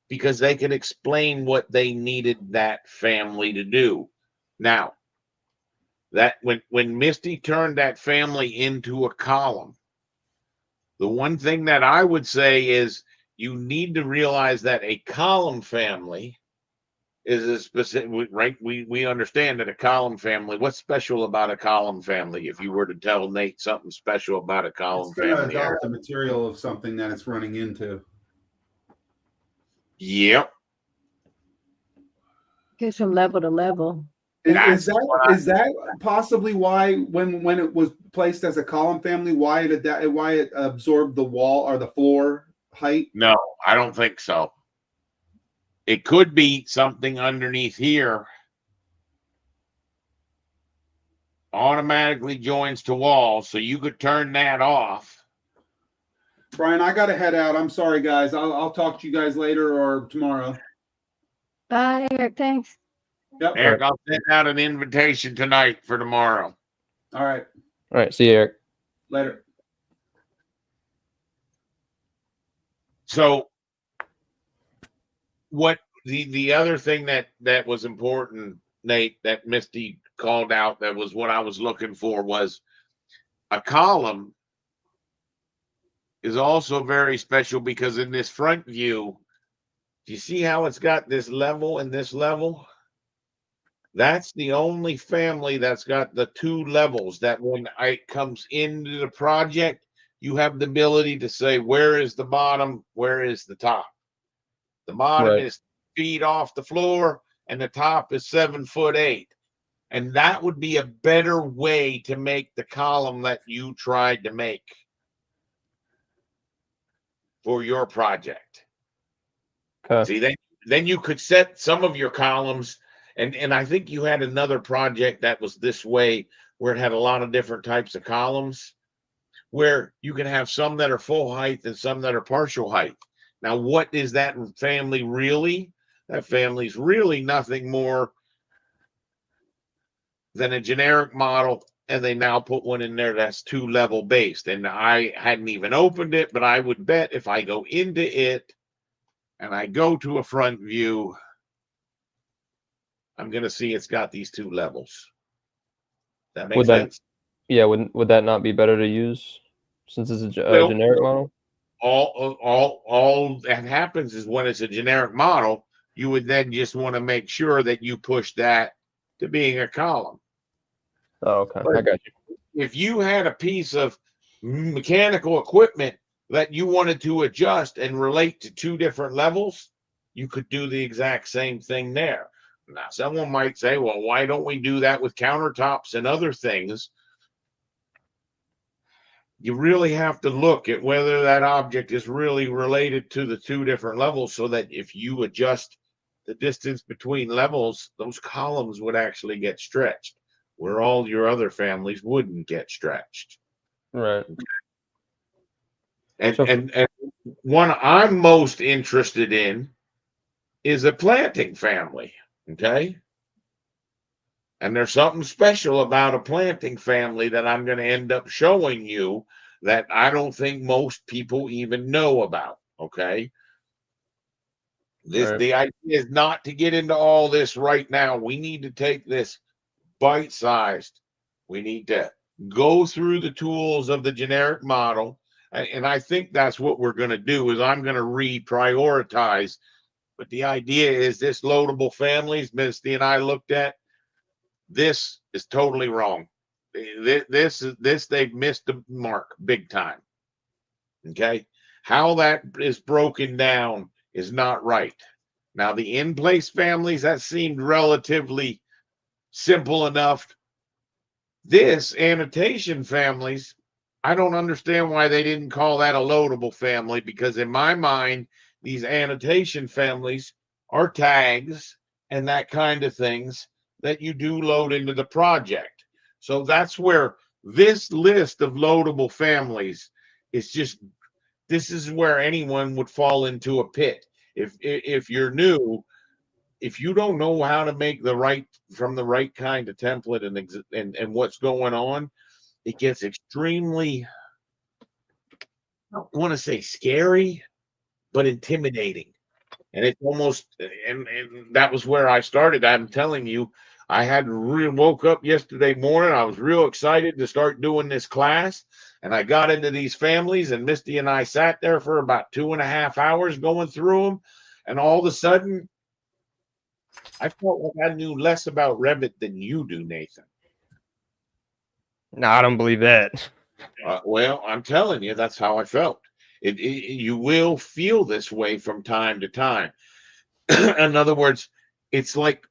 because they can explain what they needed that family to do. Now, that when Misty turned that family into a column, the one thing that I would say is you need to realize that a column family is a specific, right? We understand that a column family, what's special about a column family? If you were to tell Nate something special about a column family, adopt the material of something that it's running into. Yep. Goes from level to level. Is that possibly why when it was placed as a column family, why it absorbed the wall or the floor height? No, I don't think so. It could be something underneath here automatically joins to walls, so you could turn that off. Brian, I got to head out. I'm sorry, guys. I'll talk to you guys later or tomorrow. Bye, Eric. Thanks. Yep. Eric, I'll send out an invitation tonight for tomorrow. All right. All right. See you, Eric. Later. So what the other thing that was important, Nate, that Misty called out, that was what I was looking for, was a column is also very special, because in this front view, do you see how it's got this level and this level? That's the only family that's got the two levels, that when it comes into the project, you have the ability to say, where is the bottom? Where is the top? The bottom Right. is feet off the floor and the top is 7'8". And that would be a better way to make the column that you tried to make for your project. Okay. See, then you could set some of your columns, and I think you had another project that was this way, where it had a lot of different types of columns, where you can have some that are full height and some that are partial height. Now, what is that family really? That family's really nothing more than a generic model, and they now put one in there that's 2-level based. And I hadn't even opened it, but I would bet if I go into it and I go to a front view, I'm going to see it's got these 2 levels. That makes sense? Yeah, would that not be better to use since it's a generic model? All that happens is when it's a generic model, you would then just want to make sure that you push that to being a column. Oh, okay. But I got you. if you had a piece of mechanical equipment that you wanted to adjust and relate to 2 different levels, you could do the exact same thing there. Now, someone might say, well, why don't we do that with countertops and other things? You really have to look at whether that object is really related to the 2 different levels, so that if you adjust the distance between levels, those columns would actually get stretched, where all your other families wouldn't get stretched. Right. And one I'm most interested in is a planting family. Okay. And there's something special about a planting family that I'm going to end up showing you that I don't think most people even know about. Okay. Right. The idea is not to get into all this right now. We need to take this bite-sized. We need to go through the tools of the generic model. And I think that's what we're going to do, is I'm going to reprioritize. But the idea is this loadable families, Misty and I looked at, this is totally wrong. This they've missed the mark big time. Okay. How that is broken down is not right. Now, the in-place families, that seemed relatively simple enough. This annotation families, I don't understand why they didn't call that a loadable family, because in my mind, these annotation families are tags and that kind of things that you do load into the project. So that's where this list of loadable families is just, this is where anyone would fall into a pit. If you're new, if you don't know how to make the right kind of template and what's going on, it gets extremely, I don't want to say scary, but intimidating. And it's almost, and that was where I started. I'm telling you, I had woke up yesterday morning. I was real excited to start doing this class. And I got into these families, and Misty and I sat there for about 2.5 hours going through them. And all of a sudden, I felt like I knew less about Revit than you do, Nathan. No, I don't believe that. Well, I'm telling you, that's how I felt. You will feel this way from time to time. In other words, it's like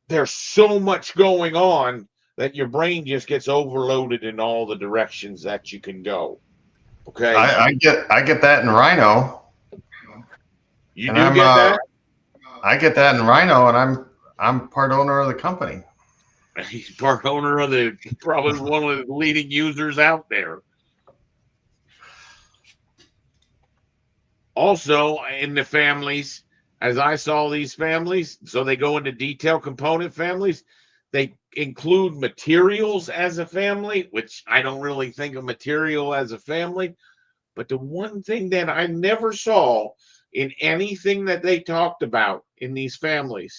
there's so much going on that your brain just gets overloaded in all the directions that you can go. Okay. I get that in Rhino. You And do I'm, get that? I get that in Rhino, and I'm part owner of the company. He's part owner of probably one of the leading users out there. Also, in the families, as I saw these families, so they go into detail component families. They include materials as a family, which I don't really think of material as a family. But the one thing that I never saw in anything that they talked about in these families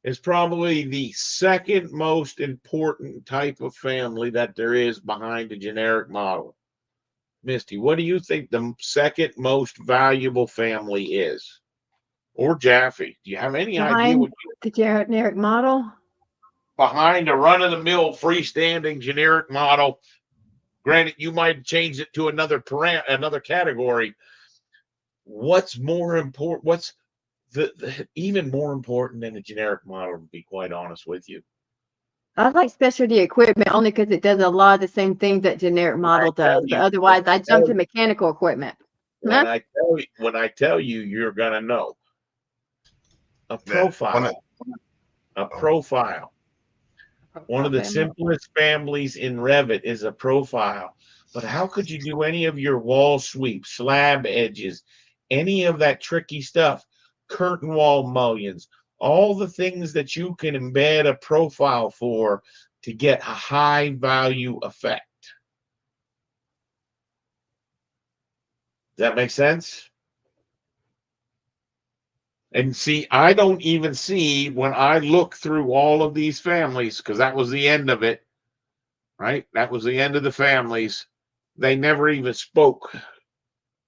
is probably the second most important type of family that there is behind a generic model. Misty, what do you think the second most valuable family is? Or Jaffe, do you have any idea what the generic model? behind a run-of-the-mill freestanding generic model? Granted, you might change it to another category. What's more important? What's the even more important than a generic model, to be quite honest with you? I like specialty equipment only because it does a lot of the same things that generic model does. But otherwise, I jump to mechanical equipment. When I tell you, you're gonna know. A profile. A profile. One of the simplest families in Revit is a profile. But how could you do any of your wall sweeps, slab edges, any of that tricky stuff, curtain wall mullions, all the things that you can embed a profile for to get a high value effect? Does that make sense? And see, I don't even see when I look through all of these families, because that was the end of it, right? That was the end of the families. They never even spoke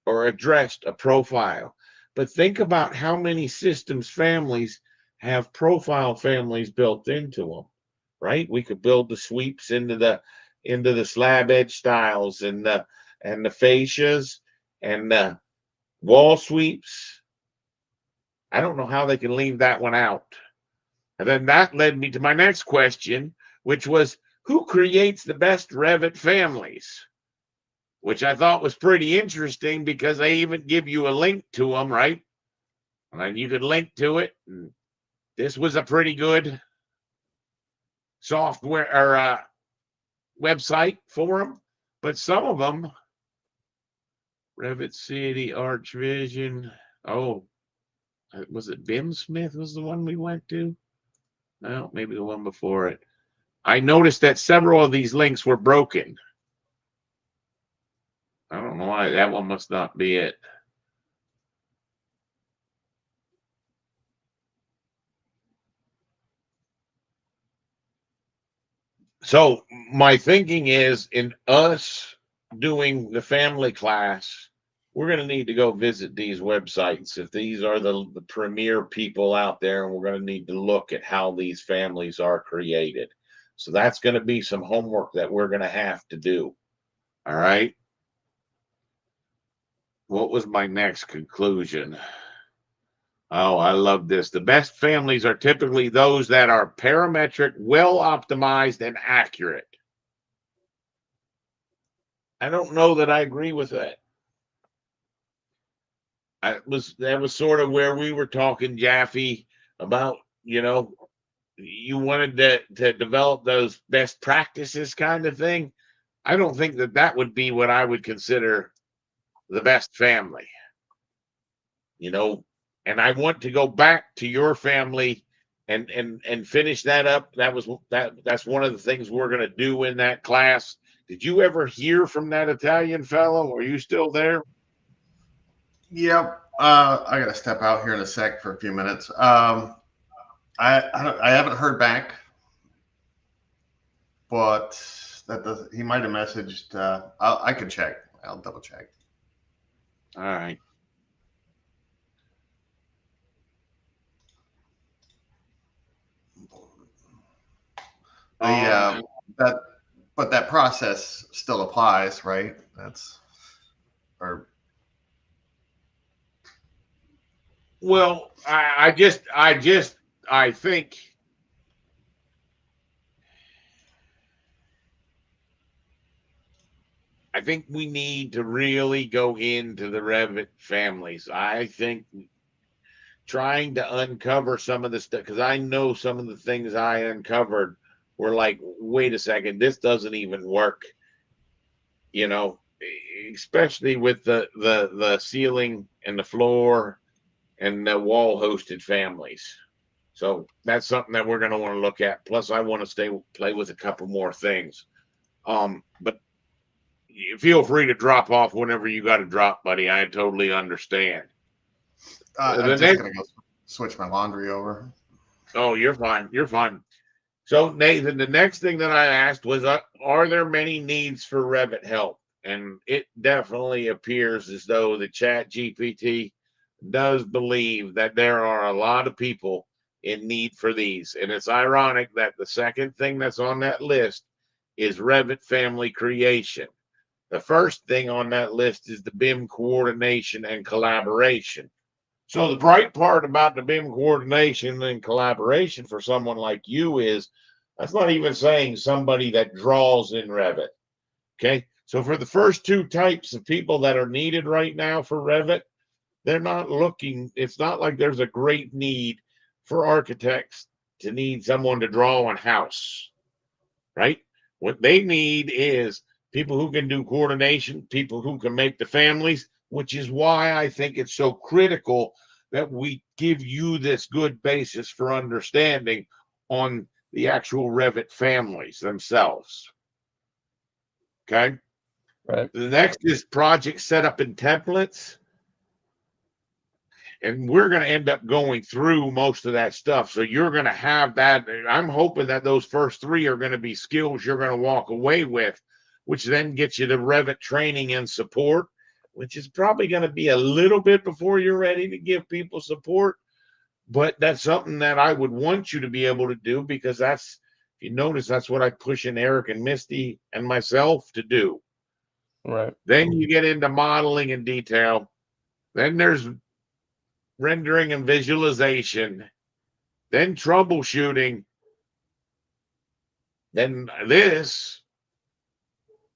or addressed a profile. But think about how many systems families have profile families built into them, right? We could build the sweeps into the slab edge styles and the fascias and the wall sweeps. I don't know how they can leave that one out. And then that led me to my next question, which was, who creates the best Revit families? Which I thought was pretty interesting because they even give you a link to them, right? And you could link to it. And this was a pretty good software or website for them. But some of them, Revit City, Arch Vision. Oh, was it BIM Smith was the one we went to? No, maybe the one before it. I noticed that several of these links were broken. I don't know why. That one must not be it. So my thinking is, in us doing the family class, we're going to need to go visit these websites. If these are the premier people out there, and we're going to need to look at how these families are created. So that's going to be some homework that we're going to have to do. All right. What was my next conclusion? Oh, I love this. The best families are typically those that are parametric, well optimized, and accurate. I don't know that I agree with that. That was sort of where we were talking, Jaffe, about, you wanted to develop those best practices kind of thing. I don't think that would be what I would consider the best family. And I want to go back to your family and finish that up. That's one of the things we're going to do in that class. Did you ever hear from that Italian fellow? Are you still there? Yep. I got to step out here in a sec for a few minutes. I haven't heard back, but he might have messaged. I could check. I'll double check. All right. That process still applies, right? Well, I think we need to really go into the Revit families. I think trying to uncover some of the stuff, because I know some of the things I uncovered were like, wait a second, this doesn't even work. Especially with the ceiling and the floor and the wall hosted families. So that's something that we're going to want to look at. Plus, I want to play with a couple more things. But feel free to drop off whenever you got to drop, buddy. I totally understand. I'm just going to go switch my laundry over. Oh, you're fine. You're fine. So, Nathan, the next thing that I asked was, are there many needs for Revit help? And it definitely appears as though the Chat GPT does believe that there are a lot of people in need for these. And it's ironic that the second thing that's on that list is Revit family creation. The first thing on that list is the BIM coordination and collaboration. So the bright part about the BIM coordination and collaboration for someone like you is That's not even saying somebody that draws in Revit. Okay. So for the first two types of people that are needed right now for Revit, they're not looking, it's not like there's a great need for architects to need someone to draw on house, right? What they need is people who can do coordination, people who can make the families, which is why I think it's so critical that we give you this good basis for understanding on the actual Revit families themselves. Okay. Right. The next is project setup and templates. And we're going to end up going through most of that stuff. So you're going to have that. I'm hoping that those first three are going to be skills you're going to walk away with, which then gets you to Revit training and support, which is probably going to be a little bit before you're ready to give people support. But that's something that I would want you to be able to do, because that's, if you notice, that's what I push in Eric and Misty and myself to do. Right. Then you get into modeling and detail. Then there's rendering and visualization, then troubleshooting, then this.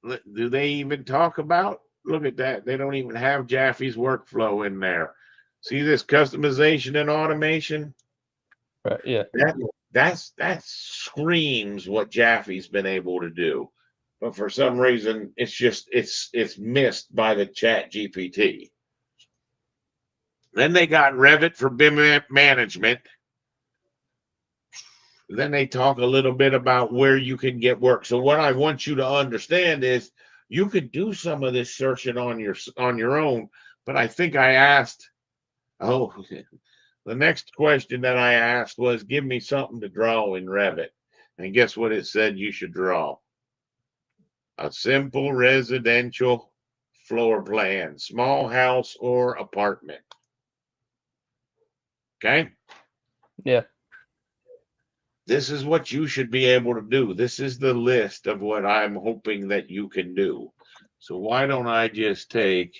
Do they even talk about? Look at that. They don't even have Jaffe's workflow in there. See this customization and automation? Right. Yeah. That screams what Jaffe's been able to do. But for some reason, it's missed by the Chat GPT. Then they got Revit for BIM management. Then they talk a little bit about where you can get work. So what I want you to understand is you could do some of this searching on your own. But I think I asked, the next question that I asked was, give me something to draw in Revit. And guess what it said you should draw? A simple residential floor plan, small house or apartment. Okay. Yeah. This is what you should be able to do. This is the list of what I'm hoping that you can do. So why don't I just take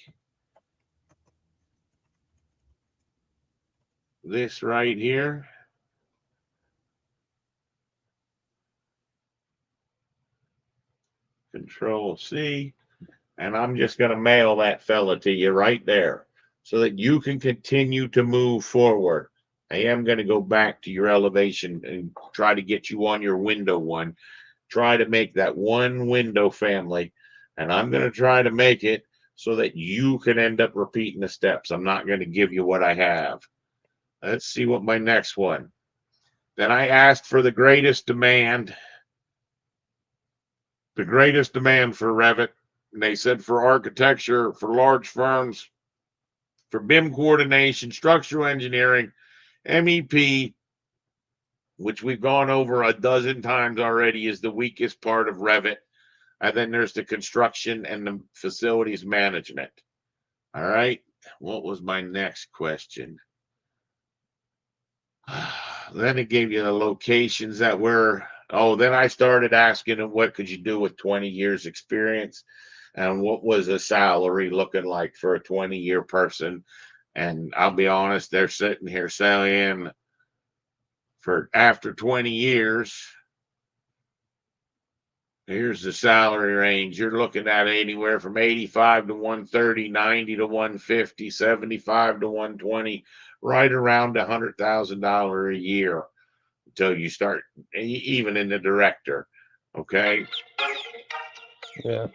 this right here? Control C. And I'm just going to mail that fella to you right there so that you can continue to move forward. I am going to go back to your elevation and try to get you on your window one. Try to make that one window family. And I'm going to try to make it so that you can end up repeating the steps. I'm not going to give you what I have. Let's see what my next one. Then I asked for the greatest demand. The greatest demand for Revit. And they said for architecture, for large firms, for BIM coordination, structural engineering, MEP, which we've gone over a dozen times already, is the weakest part of Revit. And then there's the construction and the facilities management. All right. What was my next question? Then it gave you the locations that were, then I started asking them, what could you do with 20 years experience? And what was a salary looking like for a 20-year person? And I'll be honest, they're sitting here saying for after 20 years, here's the salary range. You're looking at anywhere from 85 to 130, 90 to 150, 75 to 120, right around $100,000 a year until you start, even in the director. Okay. Yeah.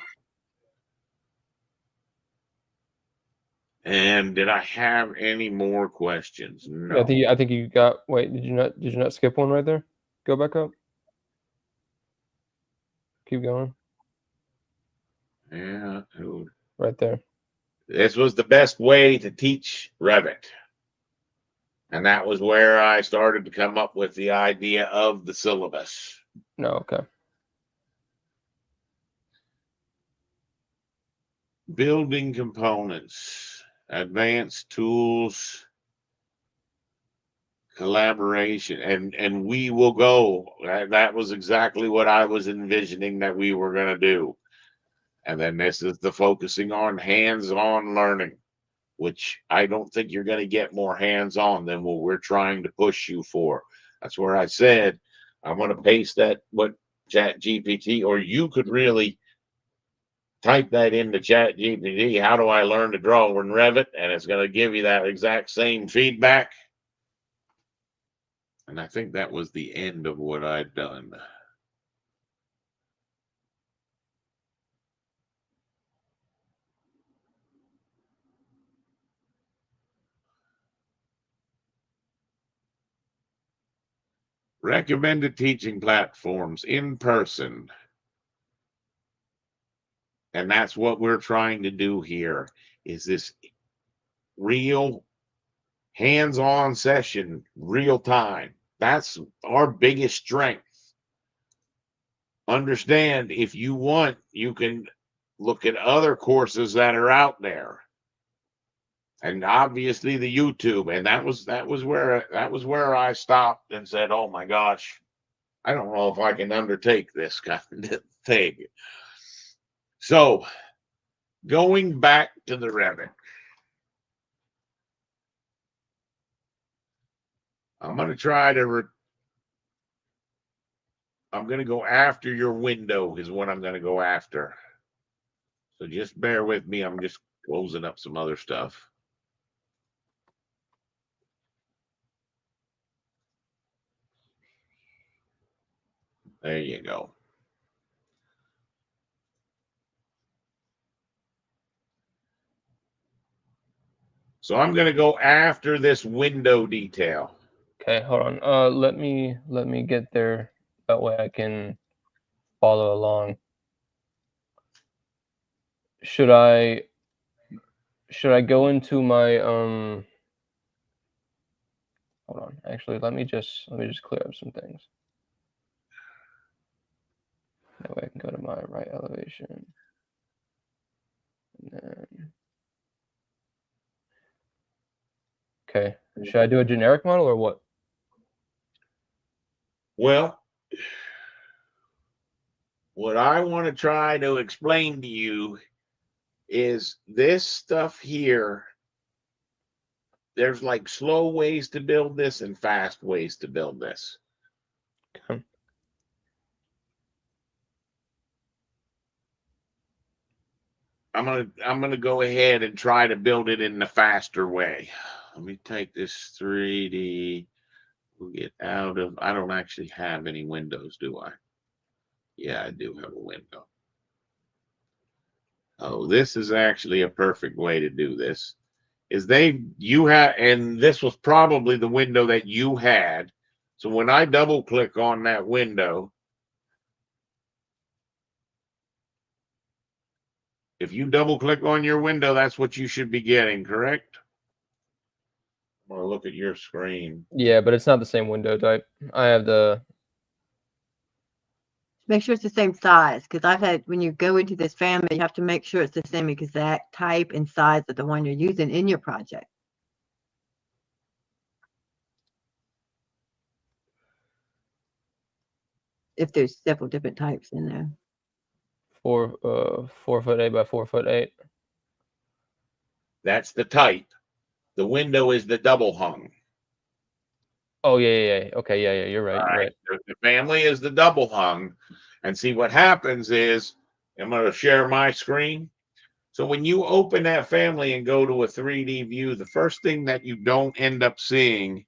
And did I have any more questions? No. I think you got. Wait, did you not skip one right there? Go back up. Keep going. Yeah, dude. Right there. This was the best way to teach Revit. And that was where I started to come up with the idea of the syllabus. No, okay. Building components, advanced tools, collaboration, and we will go. That was exactly what I was envisioning that we were going to do. And then this is the focusing on hands-on learning, which I don't think you're going to get more hands-on than what we're trying to push you for. That's where I said I'm going to paste that, what Chat GPT, or you could really type that into Chat GPT. How do I learn to draw in Revit? And it's going to give you that exact same feedback. And I think that was the end of what I'd done. Recommended teaching platforms in person. And that's what we're trying to do here, is this real hands-on session, real time. That's our biggest strength. Understand, if you want, you can look at other courses that are out there. And obviously the YouTube, and that was where I stopped and said, "Oh my gosh, I don't know if I can undertake this kind of thing." So, going back to the Revit, I'm going to try to I'm going to go after your window is what I'm going to go after. So just bear with me. I'm just closing up some other stuff. There you go. So I'm going to go after this window detail. Okay, hold on. Let me get there. That way I can follow along. Should I go into my hold on. Actually, let me just clear up some things. That way I can go to my right elevation. And then, okay. Should I do a generic model or what? Well, what I want to try to explain to you is this stuff here. There's like slow ways to build this and fast ways to build this. Okay. I'm gonna go ahead and try to build it in the faster way. Let me take this 3D. We'll get out of. I don't actually have any windows, do I? Yeah, I do have a window. Oh, this is actually a perfect way to do this. Is you had, and this was probably the window that you had. So when I double click on that window, if you double click on your window, that's what you should be getting, correct? I'm gonna look at your screen. Yeah, but it's not the same window type. I have the. Make sure it's the same size, because I've had, when you go into this family, you have to make sure it's the same exact type and size of the one you're using in your project. If there's several different types in there. 4'8" by 4'8". That's the type. The window is the double hung. Oh yeah. Okay, yeah. You're right. You're right. The family is the double hung. And see what happens is, I'm going to share my screen. So when you open that family and go to a 3D view, the first thing that you don't end up seeing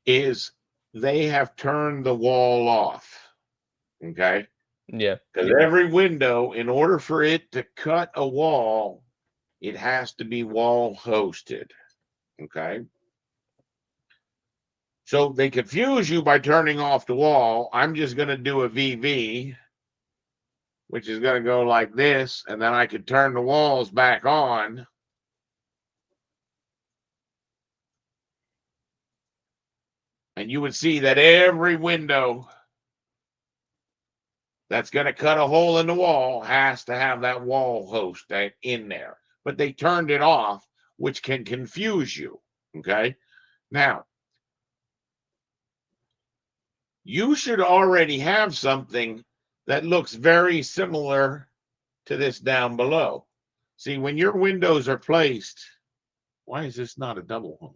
is they have turned the wall off. Okay. Yeah. Because every window, in order for it to cut a wall, it has to be wall hosted. Okay. So they confuse you by turning off the wall. I'm just going to do a VV, which is going to go like this, and then I could turn the walls back on. And you would see that every window that's going to cut a hole in the wall has to have that wall host in there. But they turned it off, which can confuse you. Okay. Now, you should already have something that looks very similar to this down below. See, when your windows are placed, why is this not a double hung?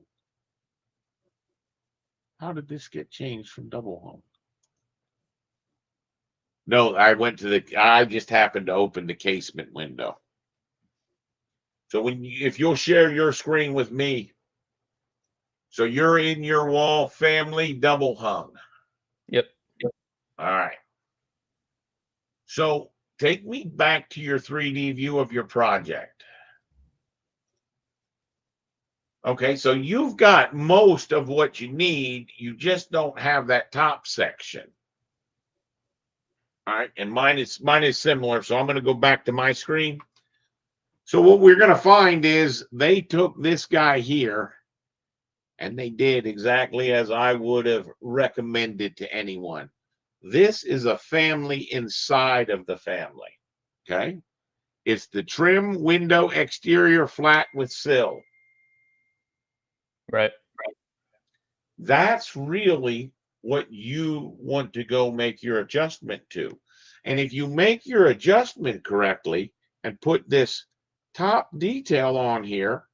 How did this get changed from double hung? No, I just happened to open the casement window. So if you'll share your screen with me, so you're in your wall family double hung. Yep. All right. So take me back to your 3D view of your project. Okay, so you've got most of what you need. You just don't have that top section. All right, and mine is similar. So I'm going to go back to my screen. So what we're going to find is they took this guy here and they did exactly as I would have recommended to anyone. This is a family inside of the family. Okay. It's the trim window exterior flat with sill. Right. That's really what you want to go make your adjustment to. And if you make your adjustment correctly and put this top detail on here,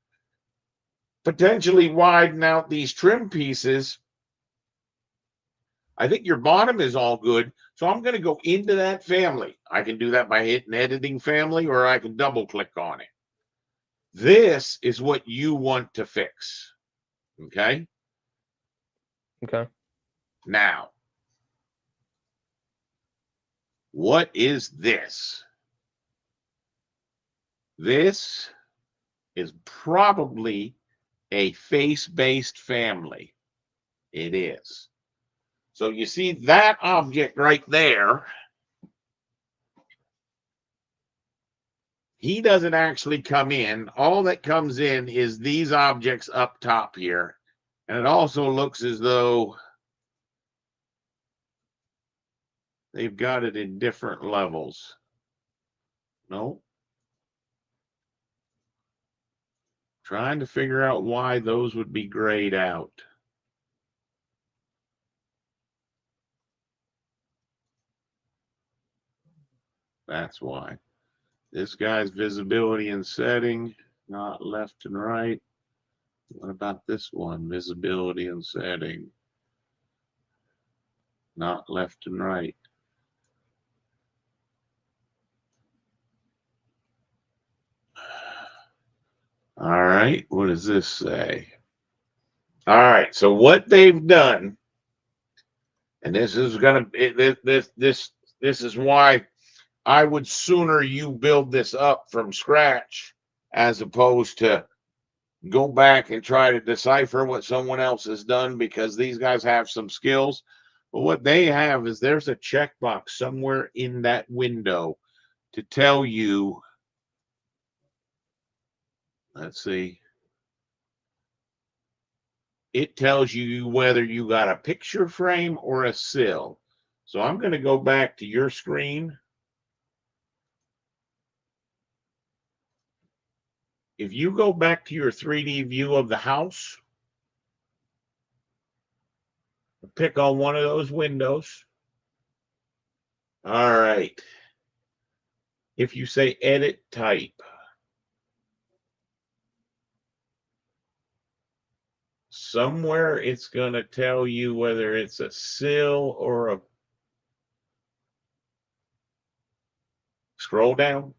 potentially widen out these trim pieces, I think your bottom is all good. So I'm going to go into that family. I can do that by hitting editing family, or I can double click on it. This is what you want to fix. Okay. Okay. Now, what is this? This is probably a face-based family. It is. So you see that object right there. He doesn't actually come in. All that comes in is these objects up top here. And it also looks as though they've got it in different levels. No. Trying to figure out why those would be grayed out. That's why. This guy's visibility and setting, not left and right. What about this one? Visibility and setting, not left and right. All right, what does this say? All right, so what they've done, and this is gonna this is why I would sooner you build this up from scratch as opposed to go back and try to decipher what someone else has done, because these guys have some skills. But what they have is there's a checkbox somewhere in that window to tell you, let's see, it tells you whether you got a picture frame or a sill. So I'm going to go back to your screen. If you go back to your 3D view of the house, pick on one of those windows. All right. If you say edit type, somewhere it's going to tell you whether it's a sill or a, scroll down.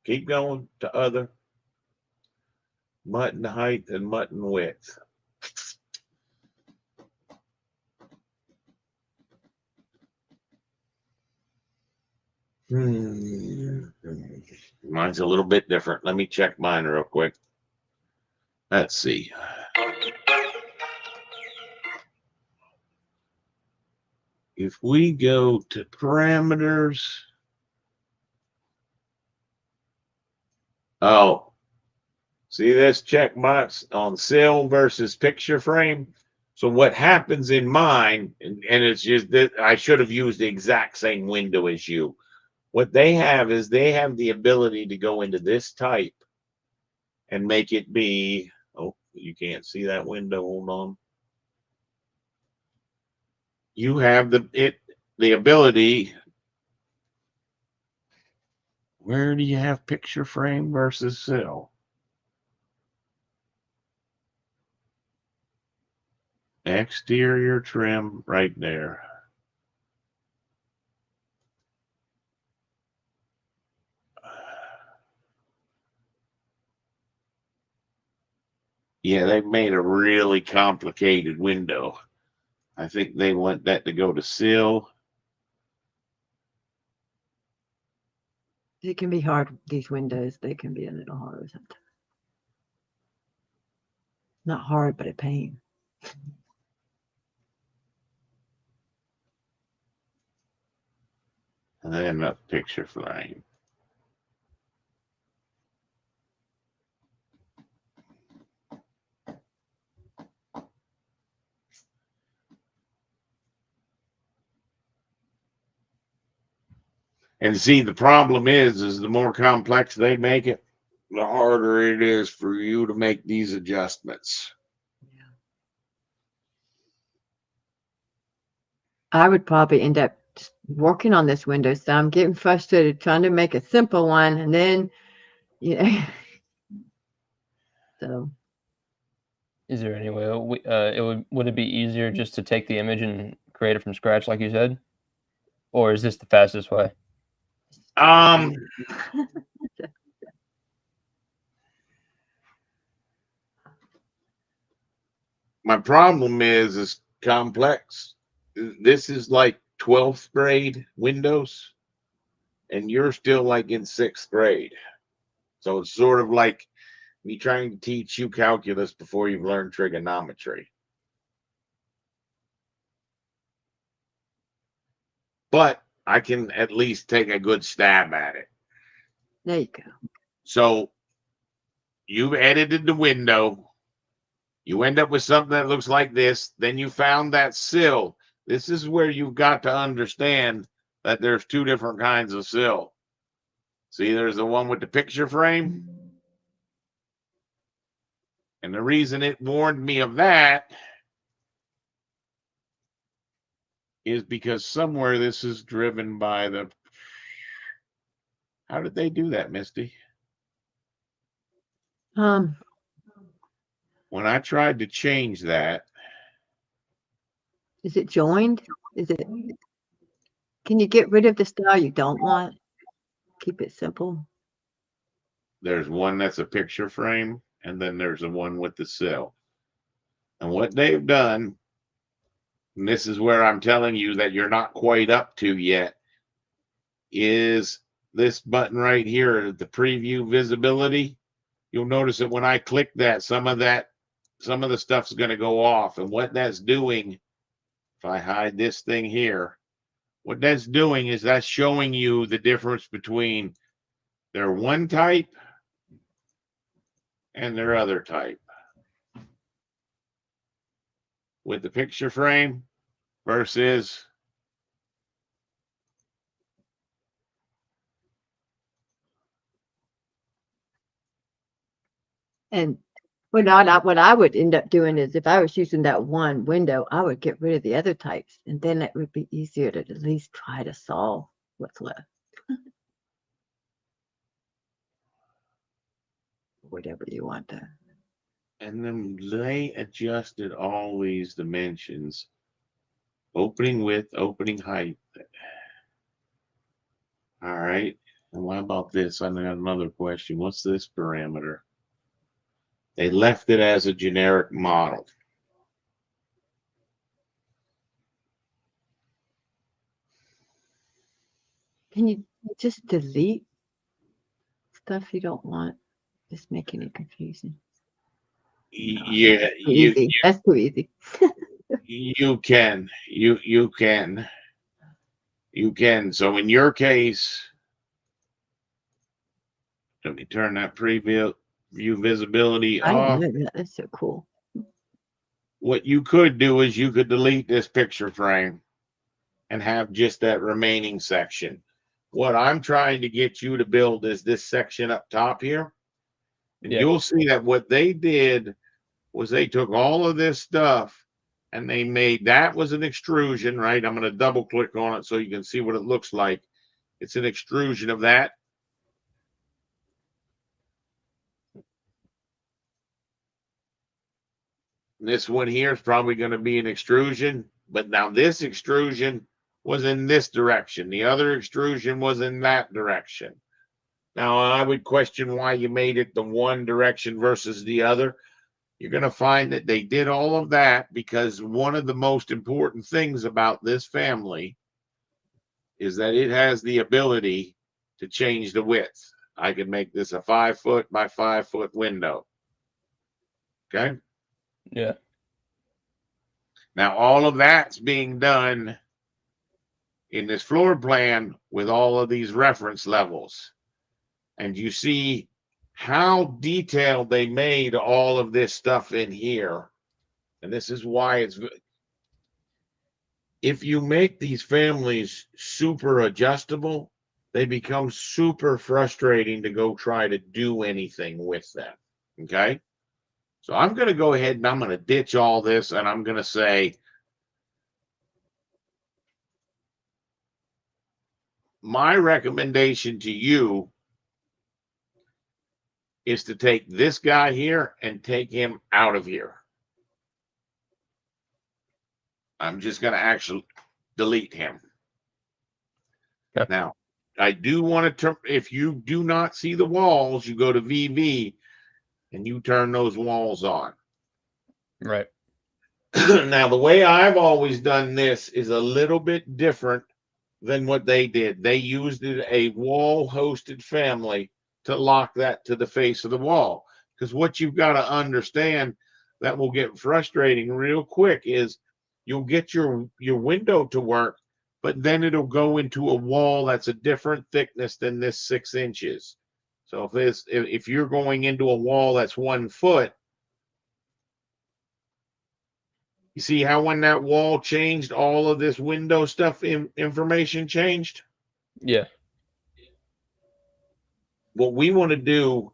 Keep going to other, mutton height and mutton width. Mine's a little bit different. Let me check mine real quick. Let's see. If we go to parameters. Oh, see this check box on sill versus picture frame. So what happens in mine, and it's just that I should have used the exact same window as you. What they have is they have the ability to go into this type and make it be, oh, you can't see that window. Hold on. You have the ability. Where do you have picture frame versus sill? Exterior trim right there. Yeah, they've made a really complicated window. I think they want that to go to sill. It can be hard, these windows, they can be a little hard sometimes. Not hard, but a pain. And then a picture frame. And see, the problem is the more complex they make it, the harder it is for you to make these adjustments. I would probably end up just working on this window, so I'm getting frustrated trying to make a simple one, and then, you know, so. Is there any way would it be easier just to take the image and create it from scratch, like you said, or is this the fastest way? My problem is complex. This is like 12th grade Windows, and you're still like in 6th grade. So it's sort of like me trying to teach you calculus before you've learned trigonometry. But I can at least take a good stab at it. There you go. So you've edited the window. You end up with something that looks like this. Then you found that sill. This is where you've got to understand that there's two different kinds of sill. See, there's the one with the picture frame. And the reason it warned me of that is because somewhere this is driven by the... How did they do that, Misty? When I tried to change that, Is it joined? Is it? Can you get rid of the style you don't want? Keep it simple. there's one that's a picture frame, and then there's the one with the sill. And what they've done, and this is where I'm telling you that you're not quite up to yet, is this button right here, the preview visibility. You'll notice that when I click that, some of the stuff's going to go off. And what that's doing, if I hide this thing here, what that's doing is that's showing you the difference between their one type and their other type. With the picture frame versus And what I would end up doing is, if I was using that one window, I would get rid of the other types, and then it would be easier to at least try to solve what's left. Whatever you want to. and then they adjusted all these dimensions, opening width, opening height. All right. And what about this? I got another question. What's this parameter? They left it as a generic model. Can you just delete stuff you don't want? Just making it confusing. Yeah, Easy. That's too easy. you can. You can. So in your case, let me turn that preview visibility I off. didn't know that. That's so cool. What you could do is you could delete this picture frame and have just that remaining section. What I'm trying to get you to build is this section up top here. And Yeah. you'll see that what they did was they took all of this stuff and they made, that was an extrusion, right? I'm going to double click on it so you can see what it looks like. It's an extrusion of that. This one here is probably going to be an extrusion, but now this extrusion was in this direction. The other extrusion was in that direction. Now, I would question why you made it the one direction versus the other. You're going to find that they did all of that because one of the most important things about this family is that it has the ability to change the width. I can make this a 5 foot by 5 foot window. Okay. Yeah. Now, all of that's being done in this floor plan with all of these reference levels. And you see how detailed they made all of this stuff in here. And this is why it's, if you make these families super adjustable, they become super frustrating to go try to do anything with them. Okay. So I'm going to go ahead and I'm going to ditch all this and I'm going to say, my recommendation to you is to take this guy here and take him out of here. I'm just going to actually delete him. Okay. Now, I do want to, if you do not see the walls, you go to VV and you turn those walls on. Right. Now, the way I've always done this is a little bit different than what they did. They used a wall hosted family to lock that to the face of the wall. Because what you've got to understand that will get frustrating real quick is you'll get your window to work, but then it'll go into a wall that's a different thickness than this 6 inches. So if you're going into a wall that's 1 foot, you see how when that wall changed, all of this window stuff information changed? Yeah. What we want to do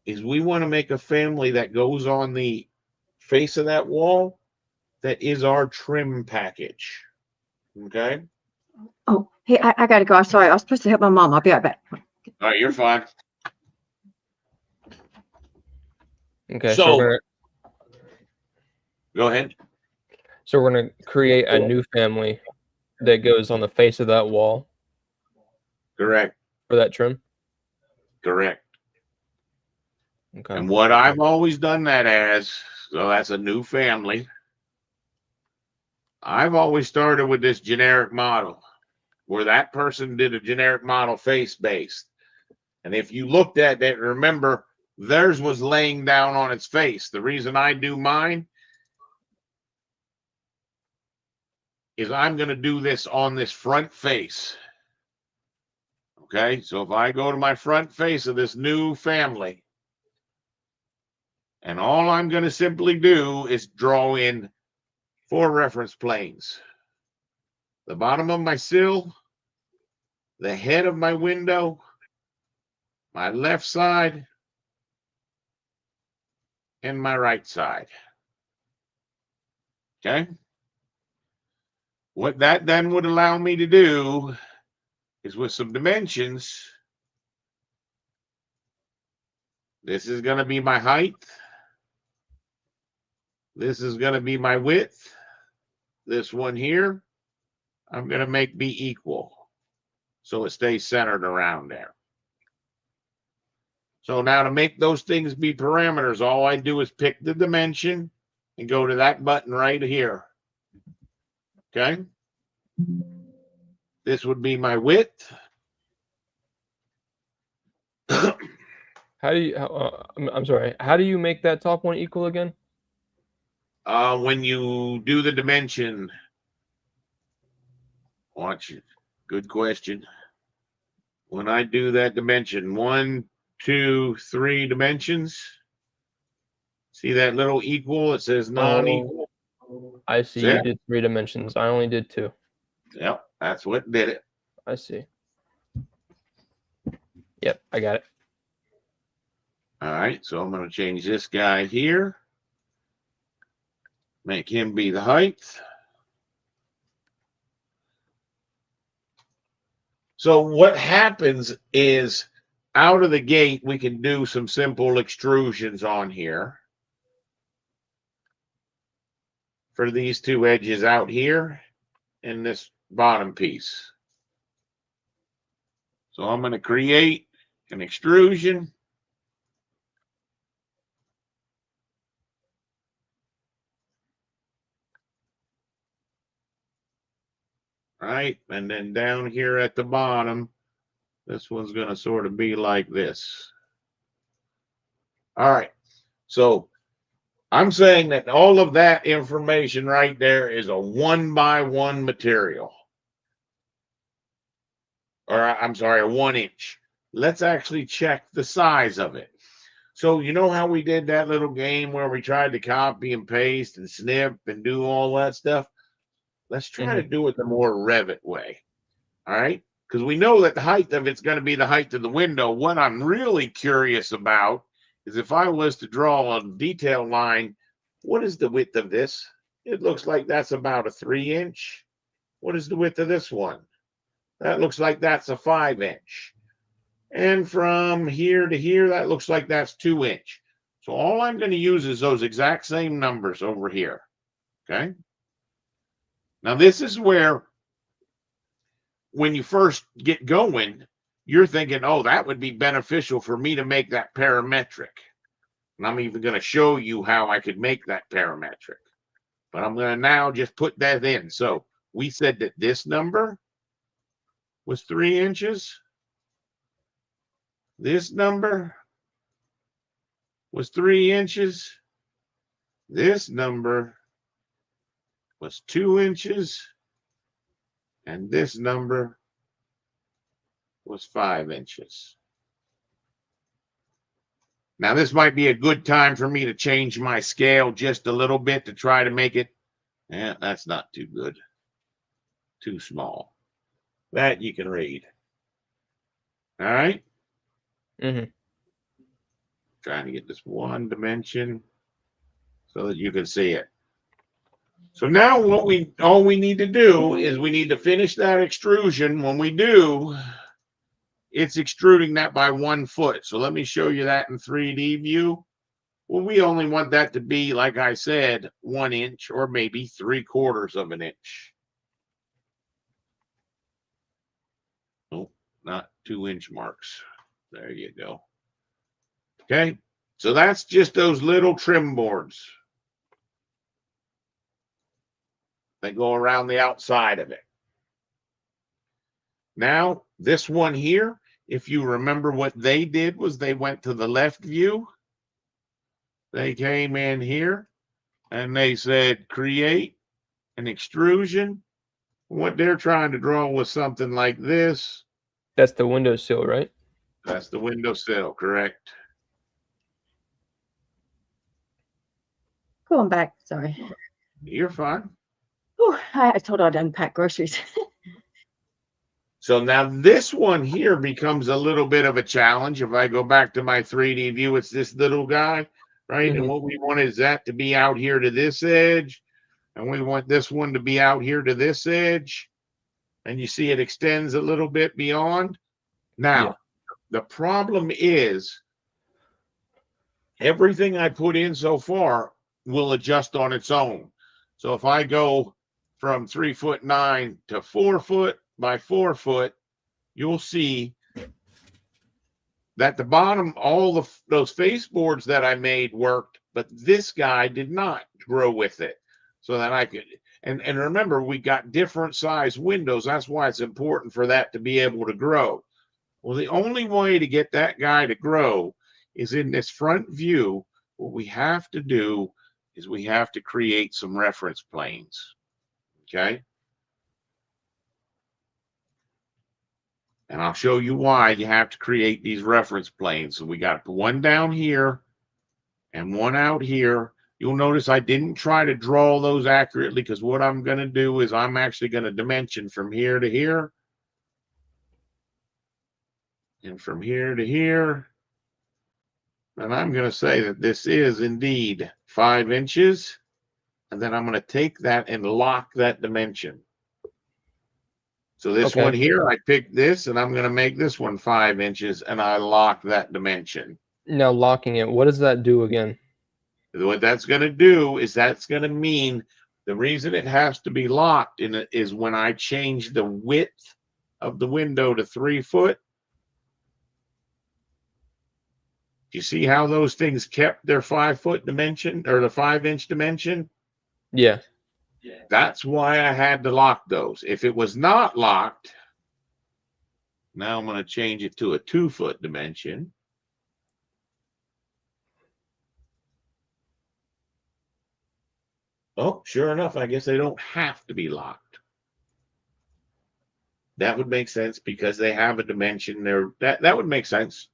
is we want to make a family that goes on the face of that wall that is our trim package. Okay? Oh, hey, I gotta go. I'm sorry. I was supposed to help my mom. I'll be right back. All right, you're fine. Okay. So- we're Go ahead. gonna create a new family that goes on the face of that wall Correct. for that trim. Correct. Okay. And what I've always done that as, so that's a new family. I've always started with this generic model where that person did a generic model face based. And if you looked at that, remember theirs was laying down on its face. The reason I do mine is I'm going to do this on this front face. Okay, so if I go to my front face of this new family, and all I'm going to simply do is draw in 4 reference planes. The bottom of my sill, the head of my window, my left side, and my right side. Okay? What that then would allow me to do is with some dimensions, this is going to be my height. This is going to be my width. This one here, I'm going to make be equal so it stays centered around there. So now to make those things be parameters, all I do is pick the dimension and go to that button right here. Okay. This would be my width. How do you? I'm sorry. How do you make that top one equal again? When you do the dimension, watch it. Good question. When I do that dimension, 1, 2, 3 dimensions. See that little equal? It says non-equal. I see. See You it? did 3 dimensions. I only did 2. Yep, that's what did it. I see. Yep, I got it. All right, so I'm going to change this guy here. Make him be the height. So what happens is out of the gate, we can do some simple extrusions on here. for these two edges out here and this bottom piece. So I'm going to create an extrusion. Right, and then down here at the bottom, this one's going to sort of be like this. All right, so I'm saying that all of that information right there is a 1x1 material. Or I'm sorry, a 1 inch. Let's actually check the size of it. So you know how we did that little game where we tried to copy and paste and snip and do all that stuff? Let's try to do it the more Revit way. All right, because we know that the height of it's going to be the height of the window. What I'm really curious about is if I was to draw a detail line, what is the width of this? It looks like that's about a 3 inch. What is the width of this one? That looks like that's a 5 inch. And from here to here, that looks like that's 2 inch. So all I'm going to use is those exact same numbers over here. Okay. Now this is where, when you first get going, you're thinking, oh, that would be beneficial for me to make that parametric. And I'm even going to show you how I could make that parametric. But I'm going to now just put that in. So we said that this number was 3 inches. This number was 3 inches. This number was 2 inches. And this number was 5 inches. Now, this might be a good time for me to change my scale just a little bit to try to make it. That's not too good. Too small. That you can read. All right. Trying to get this one dimension so that you can see it. So now all we need to do is we need to finish that extrusion. When we do, it's extruding that by 1 foot. So let me show you that in 3D view. Well, we only want that to be, like I said, 1 inch or maybe 3/4 of an inch. Oh, not 2 inch marks. There you go. Okay, so that's just those little trim boards. They go around the outside of it. Now, this one here, if you remember what they did was they went to the left view. They came in here and they said, create an extrusion. What they're trying to draw was something like this. That's the windowsill, right? That's the windowsill, correct? Going back, sorry. You're fine. Whew, I told her I'd unpack groceries. So now this one here becomes a little bit of a challenge. If I go back to my 3D view, it's this little guy, right? And what we want is that to be out here to this edge. And we want this one to be out here to this edge. And you see it extends a little bit beyond. Now, the problem is everything I put in so far will adjust on its own. So if I go from 3'9" to 4 foot by 4 foot, you'll see that the bottom, all those face boards that I made worked, but this guy did not grow with it. So that I could, and remember, we got different size windows. That's why it's important for that to be able to grow. Well, the only way to get that guy to grow is in this front view. What we have to do is we have to create some reference planes. Okay. And I'll show you why you have to create these reference planes. So we got one down here and one out here. You'll notice I didn't try to draw those accurately because what I'm going to do is I'm actually going to dimension from here to here. And from here to here. And I'm going to say that this is indeed 5 inches. And then I'm going to take that and lock that dimension. So this one here, I picked this and I'm going to make this one 5 inches and I lock that dimension. Now locking it, what does that do again? What that's going to do is that's going to mean The reason it has to be locked in it is when I change the width of the window to 3 foot. You see how those things kept their 5 foot dimension or the 5-inch dimension? Yeah. That's why I had to lock those. If it was not locked, now I'm going to change it to a 2 foot dimension. Oh, sure enough, I guess they don't have to be locked. That would make sense because they have a dimension there. That would make sense.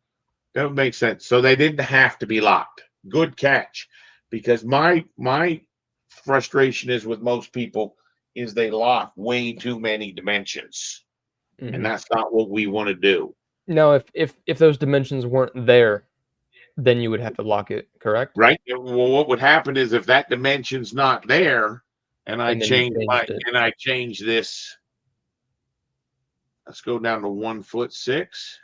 That would make sense. So they didn't have to be locked. Good catch. Because my frustration is with most people is they lock way too many dimensions. Mhm. And that's not what we want to do. Now, if those dimensions weren't there, then you would have to lock it, correct? Right? Well, what would happen is if that dimension's not there and I And then you change changed it. and I change this. Let's go down to 1'6".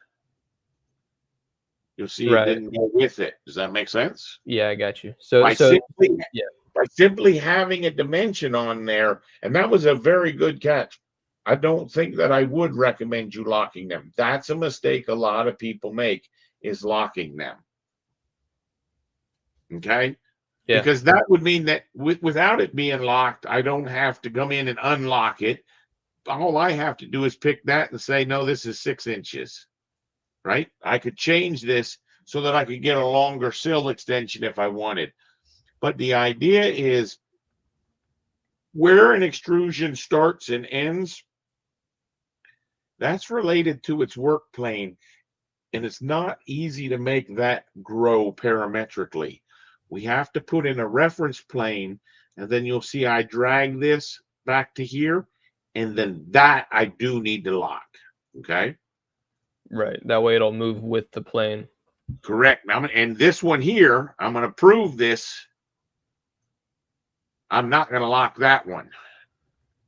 You'll see it Right. didn't go with it. Does that make sense? Yeah, I got you. So By so yeah. by simply having a dimension on there, and that was a very good catch. I don't think that I would recommend you locking them. That's a mistake a lot of people make, is locking them. Okay? Yeah. Because that would mean that without it being locked, I don't have to come in and unlock it. All I have to do is pick that and say, no, this is 6 inches. Right? I could change this so that I could get a longer sill extension if I wanted. But the idea is where an extrusion starts and ends, that's related to its work plane. And it's not easy to make that grow parametrically. We have to put in a reference plane, and then you'll see I drag this back to here, and then that I do need to lock. Okay? Right. That way it'll move with the plane. Correct. Now, and this one here, I'm going to prove this. I'm not going to lock that one.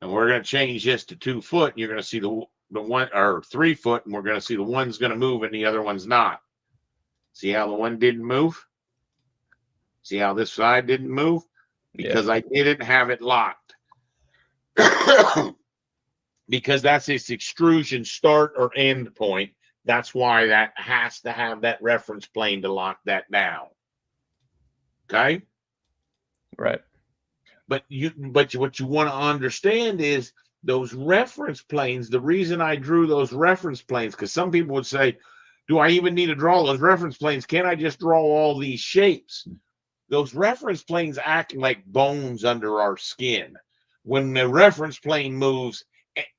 And we're going to change this to 2 foot. And you're going to see the one or 3 foot, and we're going to see the one's going to move and the other one's not. See how the one didn't move? See how this side didn't move? Because I didn't have it locked. Because that's its extrusion start or end point. That's why that has to have that reference plane to lock that down. Okay? Right. But what you want to understand is those reference planes, the reason I drew those reference planes, because some people would say, do I even need to draw those reference planes? Can't I just draw all these shapes? Those reference planes act like bones under our skin. When the reference plane moves,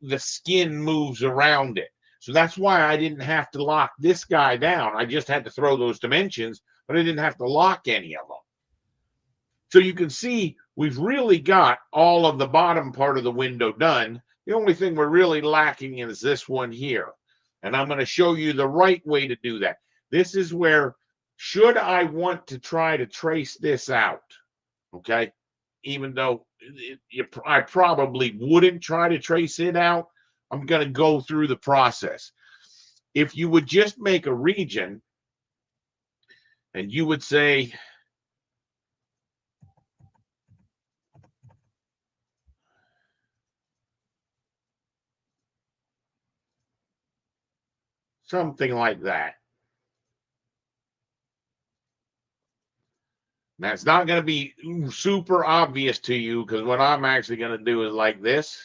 the skin moves around it. So that's why I didn't have to lock this guy down. I just had to throw those dimensions, but I didn't have to lock any of them. So you can see we've really got all of the bottom part of the window done. The only thing we're really lacking is this one here. And I'm going to show you the right way to do that. This is where, should I want to try to trace this out, okay, even though I probably wouldn't try to trace it out, I'm going to go through the process. If you would just make a region and you would say, something like that. Now, it's not going to be super obvious to you because what I'm actually going to do is like this.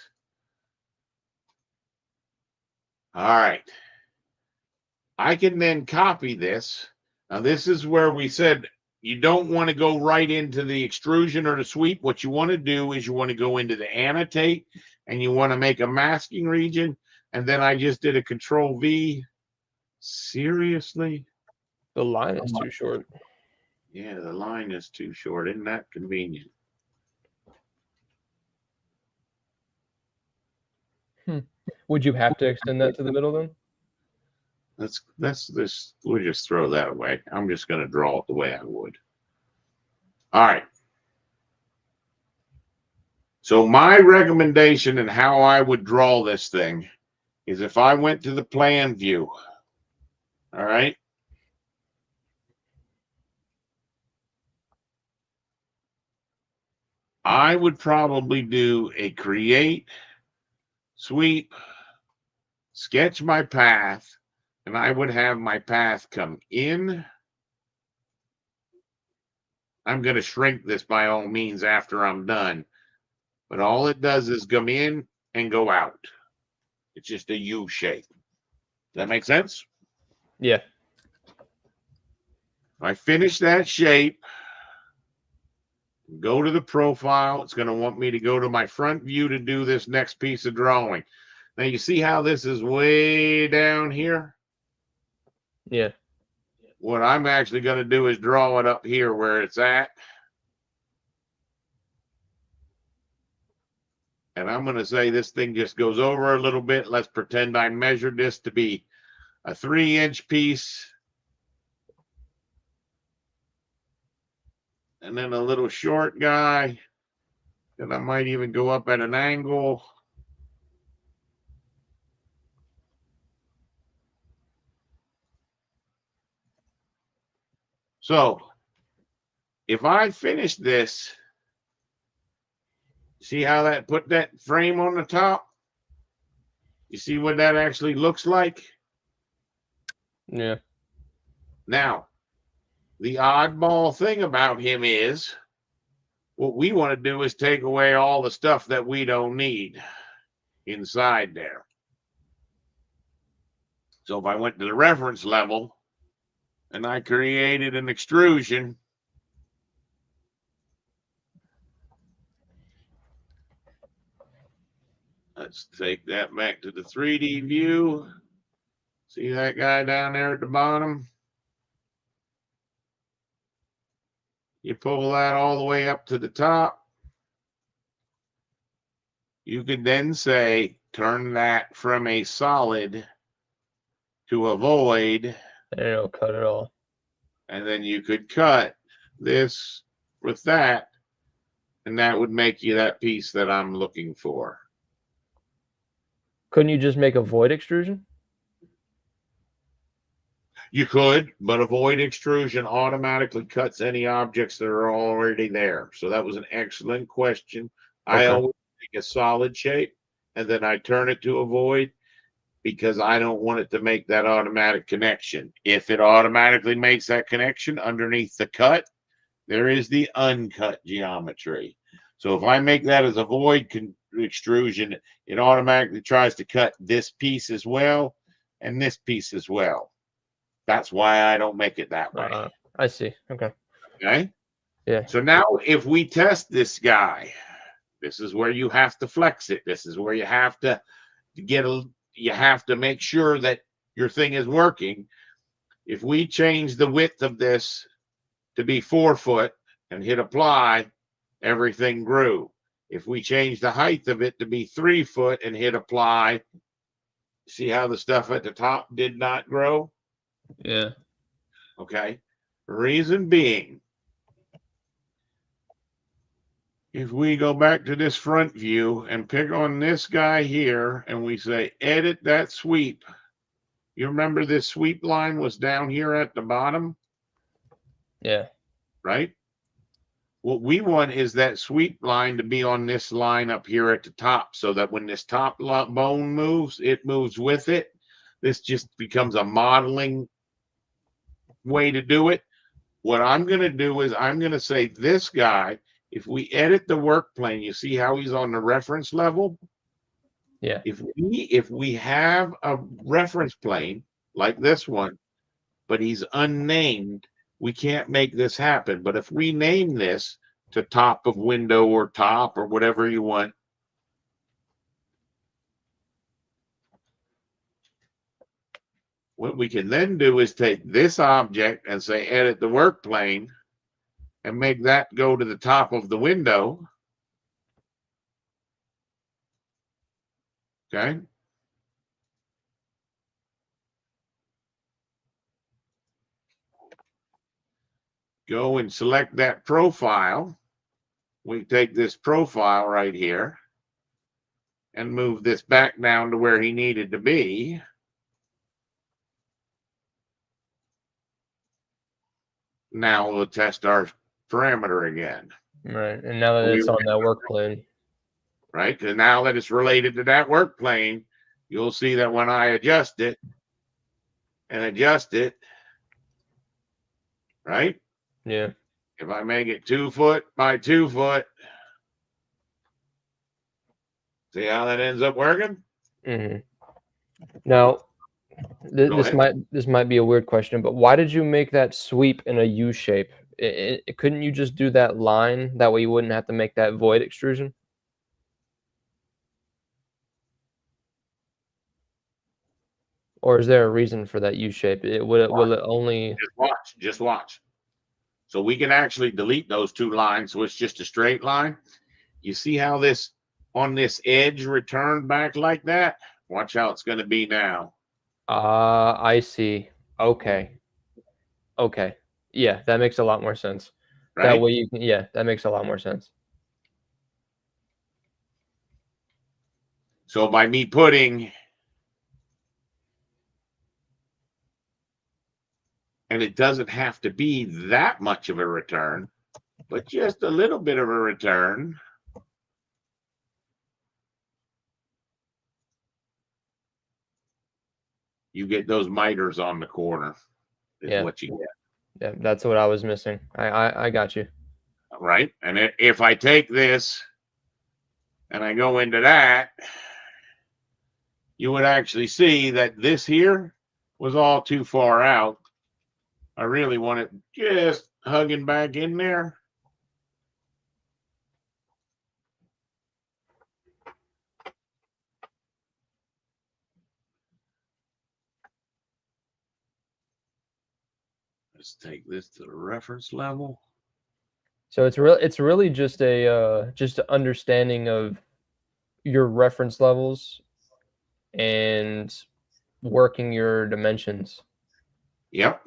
All right. I can then copy this. Now, this is where we said you don't want to go right into the extrusion or the sweep. What you want to do is you want to go into the annotate and you want to make a masking region. And then I just did a Control V. Seriously? The line is too short. Yeah, the line is too short. Isn't that convenient? Would you have to extend that to the middle then? We'll just throw that away. I'm just going to draw it the way I would. All right. So my recommendation and how I would draw this thing is if I went to the plan view. All right. I would probably do a create, sweep, sketch my path, and I would have my path come in. I'm going to shrink this by all means after I'm done, but all it does is come in and go out. It's just a U shape. Does that make sense? Yeah. If I finish that shape, go to the profile, it's going to want me to go to my front view to do this next piece of drawing. Now you see how this is way down here? Yeah. What I'm actually going to do is draw it up here where it's at. And I'm going to say this thing just goes over a little bit. Let's pretend I measured this to be a 3-inch piece. And then a little short guy. And I might even go up at an angle. So if I finish this, see how that put that frame on the top? You see what that actually looks like? Yeah. Now, the oddball thing about him is what we want to do is take away all the stuff that we don't need inside there. So if I went to the reference level and I created an extrusion, let's take that back to the 3D view. See that guy down there at the bottom? You pull that all the way up to the top. You could then say, turn that from a solid to a void. And it'll cut it all. And then you could cut this with that. And that would make you that piece that I'm looking for. Couldn't you just make a void extrusion? You could, but a void extrusion automatically cuts any objects that are already there. So that was an excellent question. I Okay. always make a solid shape and then I turn it to a void because I don't want it to make that automatic connection. If it automatically makes that connection underneath the cut, there is the uncut geometry. So if I make that as a void extrusion, it automatically tries to cut this piece as well and this piece as well. That's why I don't make it that way. I see. Okay. Okay. Yeah. So now if we test this guy, this is where you have to flex it. This is where you have to you have to make sure that your thing is working. If we change the width of this to be 4 foot and hit apply, everything grew. If we change the height of it to be 3 foot and hit apply, see how the stuff at the top did not grow? Yeah. Okay. Reason being, if we go back to this front view and pick on this guy here and we say edit that sweep, you remember this sweep line was down here at the bottom, Yeah. right? What we want is that sweep line to be on this line up here at the top so that when this top bone moves, it moves with it. This just becomes a modeling way to do it. What I'm going to do is I'm going to say this guy, if we edit the work plane, you see how he's on the reference level? Yeah. If we have a reference plane like this one, but he's unnamed, we can't make this happen. But if we name this to top of window or top or whatever you want, what we can then do is take this object and say edit the work plane and make that go to the top of the window. Okay. Go and select that profile. We take this profile right here and move this back down to where he needed to be. Now we'll test our parameter again. Right. And now that We it's were- on that work plan. right? Because now that it's related to that work plane, you'll see that when I adjust it and adjust it, right? Yeah. If I make it 2 foot by 2 foot, see how that ends up working? Hmm. Now, Go ahead. this might be a weird question, but why did you make that sweep in a U shape? Couldn't you just do that line? That way you wouldn't have to make that void extrusion? Or is there a reason for that U shape? Will it only? Just watch. So we can actually delete those 2 lines. So it's just a straight line. You see how this on this edge returned back like that? Watch how it's going to be now. I see. Okay. Okay. Yeah, that makes a lot more sense. That Right? way you can, yeah, that makes a lot more sense. So by me putting, and it doesn't have to be that much of a return, but just a little bit of a return. You get those miters on the corner is Yeah. what you get. Yeah, that's what I was missing. I got you. Right? And if I take this and I go into that, you would actually see that this here was all too far out. I really want it just hugging back in there. Let's take this to the reference level. So it's really just a just an understanding of your reference levels and working your dimensions. Yep.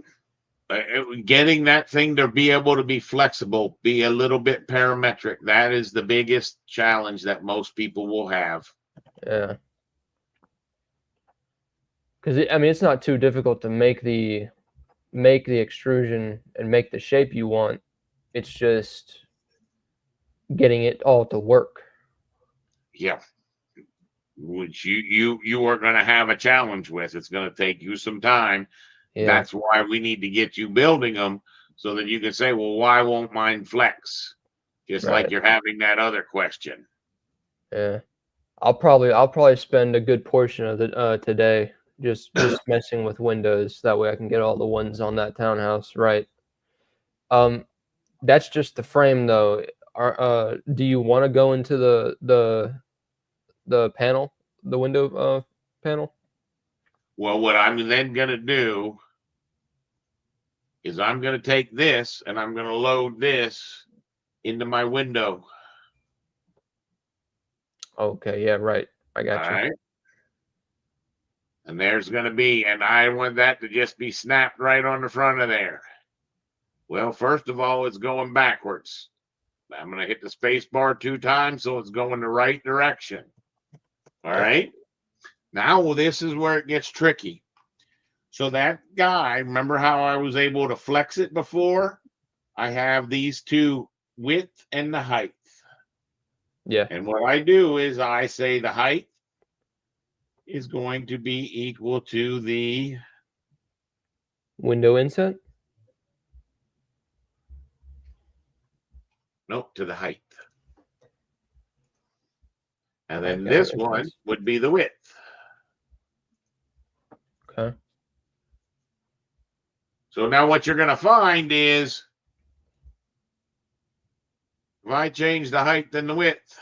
Getting that thing to be able to be flexible, be a little bit parametric. That is the biggest challenge that most people will have. Yeah. Because I mean, it's not too difficult to make the extrusion and make the shape you want. It's just getting it all to work. Yeah. Which you are going to have a challenge with. It's going to take you some time. Yeah. That's why we need to get you building them so that you can say, well, why won't mine flex? Just Right. like you're having that other question. Yeah. I'll probably spend a good portion of the today just messing with windows. That way I can get all the ones on that townhouse right. That's just the frame though. Do you want to go into the panel, the window panel? Well, what I'm then going to do is I'm going to take this and I'm going to load this into my window. Okay, yeah, right. I got All you. right. And there's going to be, and I want that to just be snapped right on the front of there. Well, first of all, it's going backwards. I'm going to hit the space bar 2 times so it's going the right direction. All right. Now, well, this is where it gets tricky. So that guy, remember how I was able to flex it before? I have these 2, width and the height. Yeah. And what I do is I say the height is going to be equal to the Window inset? nope, to the height. And then Okay, this that makes one sense. would be the width. Okay. So now what you're going to find is if I change the height and the width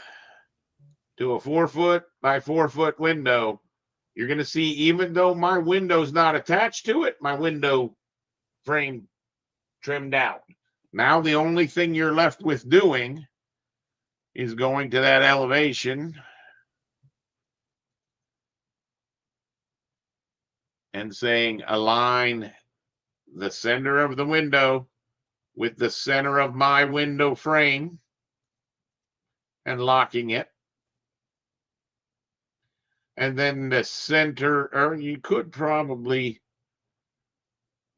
to a 4 foot by 4 foot window, you're going to see, even though my window's not attached to it, my window frame trimmed out. Now the only thing you're left with doing is going to that elevation and saying align the center of the window with the center of my window frame and locking it. And then the center, or you could probably,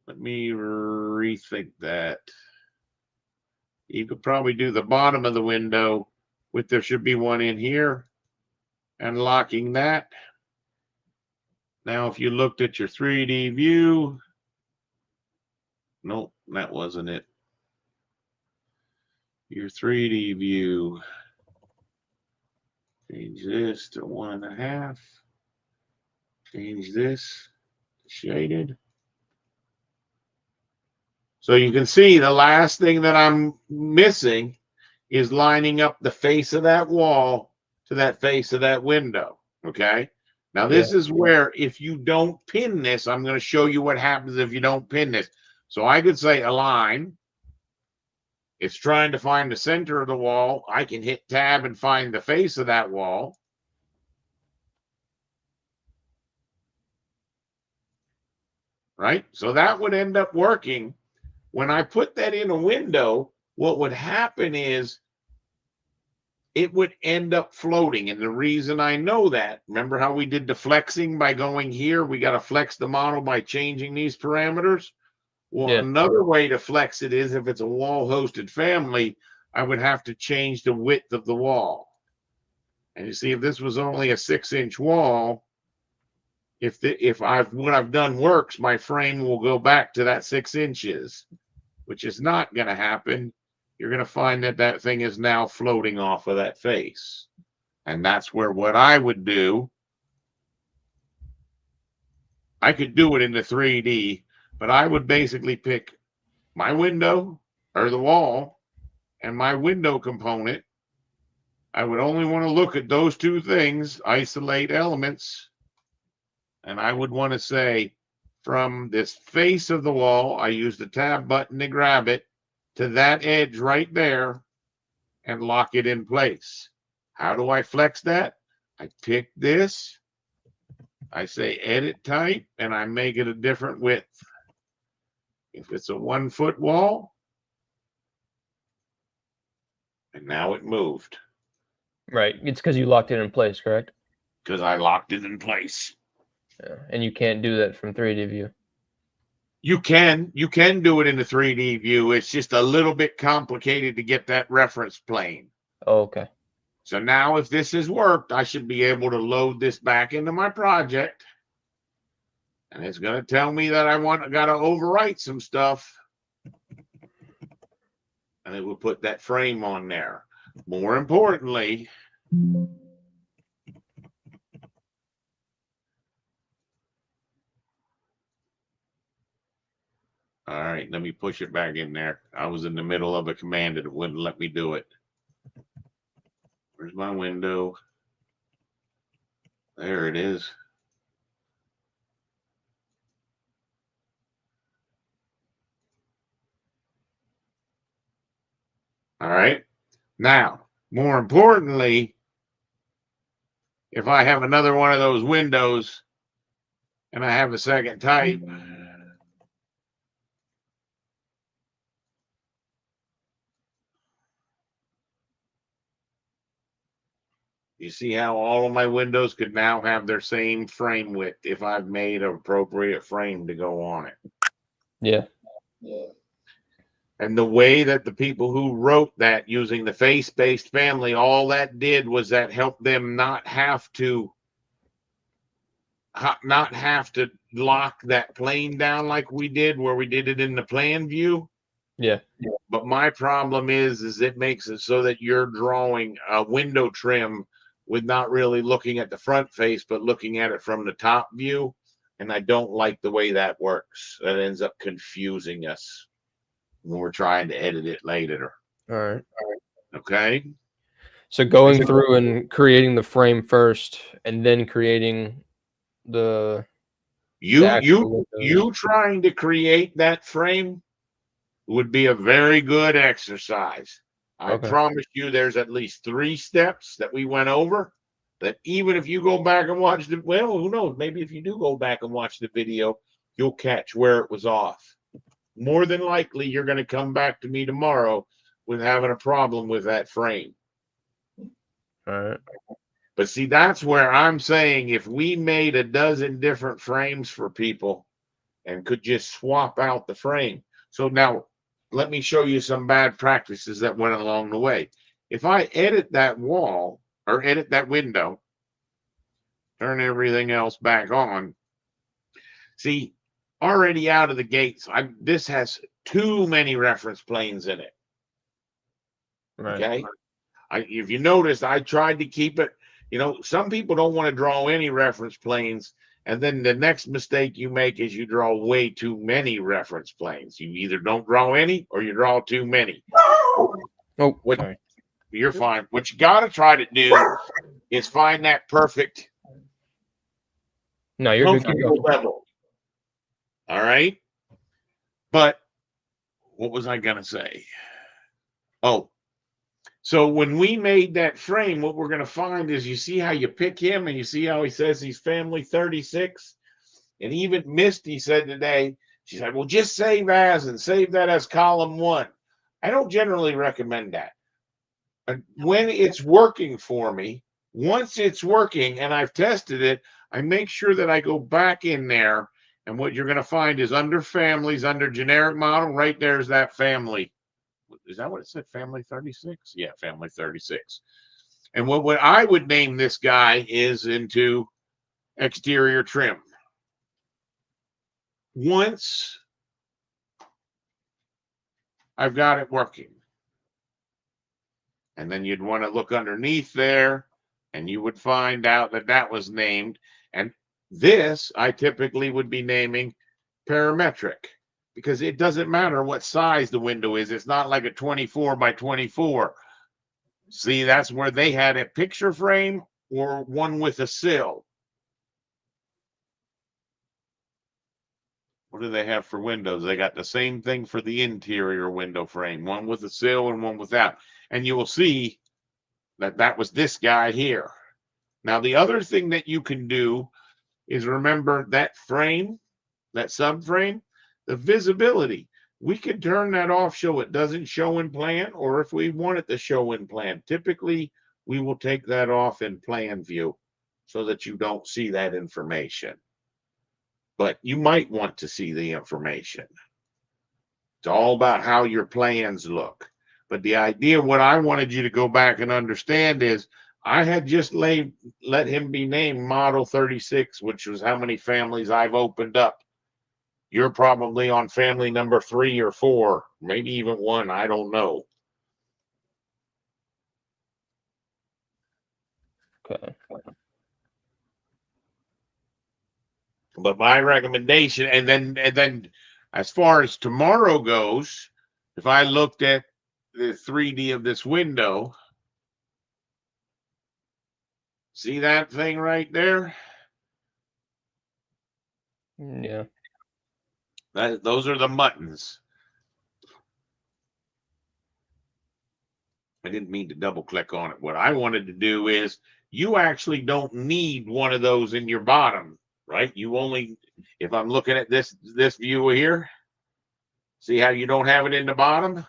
let me rethink that. You could probably do the bottom of the window with, there should be one in here, and locking that. Now, if you looked at your 3D view, nope, that wasn't it. Your 3D view. Change this to 1.5. Change this to shaded. So you can see the last thing that I'm missing is lining up the face of that wall to that face of that window. Okay. Now this is where, if you don't pin this, I'm going to show you what happens if you don't pin this. So I could say align. It's trying to find the center of the wall. I can hit tab and find the face of that wall. Right? So that would end up working. When I put that in a window, what would happen is it would end up floating. And the reason I know that, remember how we did the flexing by going here? We got to flex the model by changing these parameters. Well, another way to flex it is if it's a wall hosted family, I would have to change the width of the wall. And you see, if this was only a 6-inch wall, if what I've done works, my frame will go back to that 6 inches, which is not going to happen. You're going to find that that thing is now floating off of that face. And that's where what I would do, I could do it in the 3D, but I would basically pick my window or the wall and my window component. I would only want to look at those two things, isolate elements. And I would want to say from this face of the wall, I use the tab button to grab it to that edge right there and lock it in place. How do I flex that? I pick this, I say edit type, and I make it a different width. If it's a 1-foot wall, and now it moved. Right. It's because you locked it in place, correct? Because I locked it in place. Yeah. And you can't do that from 3D view. You can do it in the 3D view. It's just a little bit complicated to get that reference plane. Oh, okay. So now if this has worked, I should be able to load this back into my project. And it's going to tell me that I got to overwrite some stuff. And it will put that frame on there. More importantly, all right, let me push it back in there. I was in the middle of a command and it wouldn't let me do it. Where's my window? There it is. All right. Now, more importantly, if I have another one of those windows and I have a second type, you see how all of my windows could now have their same frame width if I've made an appropriate frame to go on it. Yeah. And the way that the people who wrote that using the face-based family, all that did was that helped them not have to lock that plane down like we did, where we did it in the plan view. Yeah. But my problem is it makes it so that you're drawing a window trim with not really looking at the front face, but looking at it from the top view. And I don't like the way that works. That ends up confusing us when we're trying to edit it later. All right. Okay. So going through and creating the frame first and then creating the you trying to create that frame would be a very good exercise. I promise you there's at least 3 steps that we went over that even if you go back and watch the, well, who knows, maybe if you do go back and watch the video, you'll catch where it was off. More than likely, you're going to come back to me tomorrow with having a problem with that frame. All right. But see, that's where I'm saying if we made a dozen different frames for people and could just swap out the frame. So now let me show you some bad practices that went along the way. If I edit that wall or edit that window, turn everything else back on, see, already out of the gates, this has too many reference planes in it. Right. Okay. If you notice, I tried to keep it, some people don't want to draw any reference planes. And then the next mistake you make is you draw way too many reference planes. You either don't draw any or you draw too many. Oh, What, sorry. You're fine. What you got to try to do is find that perfect No, you're good. Keep comfortable going. level. All right. But what was I going to say? Oh, so when we made that frame, what we're going to find is you see how you pick him and you see how he says he's family 36. And even Misty said today, she said, well, just save as and save that as column 1. I don't generally recommend that. But when it's working for me, once it's working and I've tested it, I make sure that I go back in there. And what you're going to find is under families, under generic model, right there's that family. Is that what it said? Family 36? Yeah, family 36. And what I would name this guy is into exterior trim. Once I've got it working, and then you'd want to look underneath there and you would find out that that was named. And this I typically would be naming parametric, because it doesn't matter what size the window is. It's not like a 24 by 24. See, that's where they had a picture frame or one with a sill. What do they have for windows? They got the same thing for the interior window frame, one with a sill and one without. And you will see that that was this guy here. Now, the other thing that you can do is remember that frame, that subframe, the visibility. We can turn that off so it doesn't show in plan, or if we want it to show in plan, typically we will take that off in plan view so that you don't see that information. But you might want to see the information. It's all about how your plans look. But the idea, what I wanted you to go back and understand is I had just let him be named Model 36, which was how many families I've opened up. You're probably on family number 3 or 4, maybe even 1. I don't know. Okay. But my recommendation, and then as far as tomorrow goes, if I looked at the 3D of this window, see that thing right there? Yeah. Those are the muttons. I didn't mean to double click on it. What I wanted to do is you actually don't need one of those in your bottom, right? You only, if I'm looking at this view here, see how you don't have it in the bottom?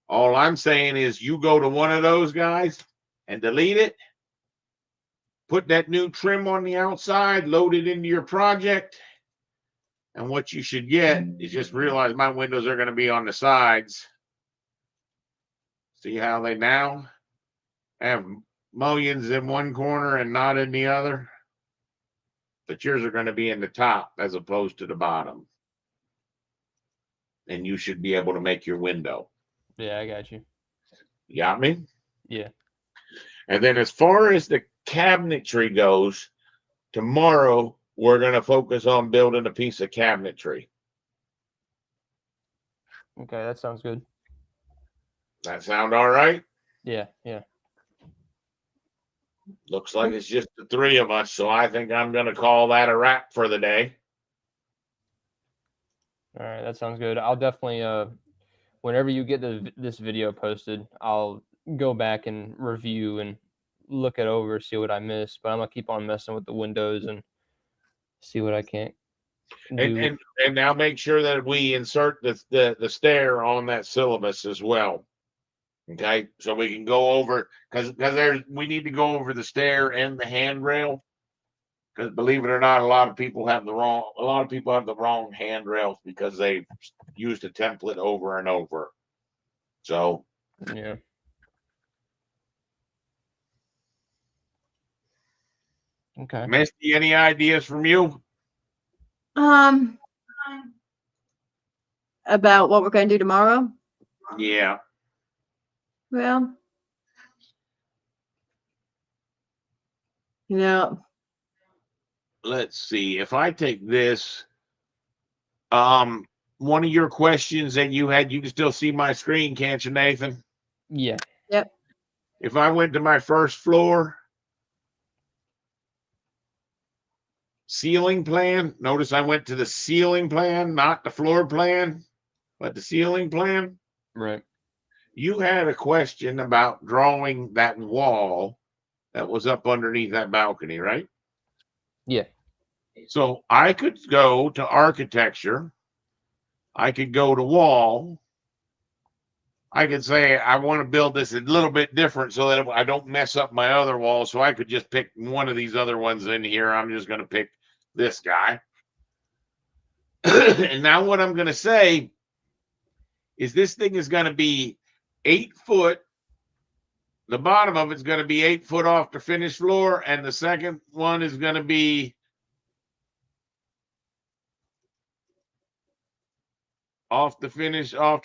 All I'm saying is you go to one of those guys and delete it, put that new trim on the outside, load it into your project. And what you should get is just realize my windows are going to be on the sides. See how they now have mullions in one corner and not in the other? But yours are going to be in the top as opposed to the bottom. And you should be able to make your window. Yeah, I got you. You got me? Yeah. And then as far as the cabinetry goes, tomorrow we're going to focus on building a piece of cabinetry. Okay, that sounds good. That sound all right? Yeah, yeah. Looks like it's just the 3 of us, so I think I'm going to call that a wrap for the day. All right, that sounds good. I'll definitely whenever you get this video posted, I'll go back and review and look it over, see what I missed. But I'm gonna keep on messing with the windows and see what I can't do. And now make sure that we insert the stair on that syllabus as well. Okay, so we can go over, because we need to go over the stair and the handrail. Because believe it or not, a lot of people have the wrong handrails because they used a template over and over. So Yeah. Okay. Misty, any ideas from you? About what we're going to do tomorrow. Yeah. Well, you know, Let's see. If I take this, one of your questions that you had, you can still see my screen, can't you, Nathan? Yeah. yep. If I went to my first floor ceiling plan, notice I went to the ceiling plan, not the floor plan, but the ceiling plan. Right. You had a question about drawing that wall that was up underneath that balcony, right? Yeah. So I could go to architecture. I could go to wall. I could say I want to build this a little bit different so that I don't mess up my other wall. So I could just pick one of these other ones in here. I'm just going to pick this guy. And now what I'm going to say is this thing is going to be 8 foot. The bottom of it's going to be 8 foot off the finished floor. And the second one is going to be off the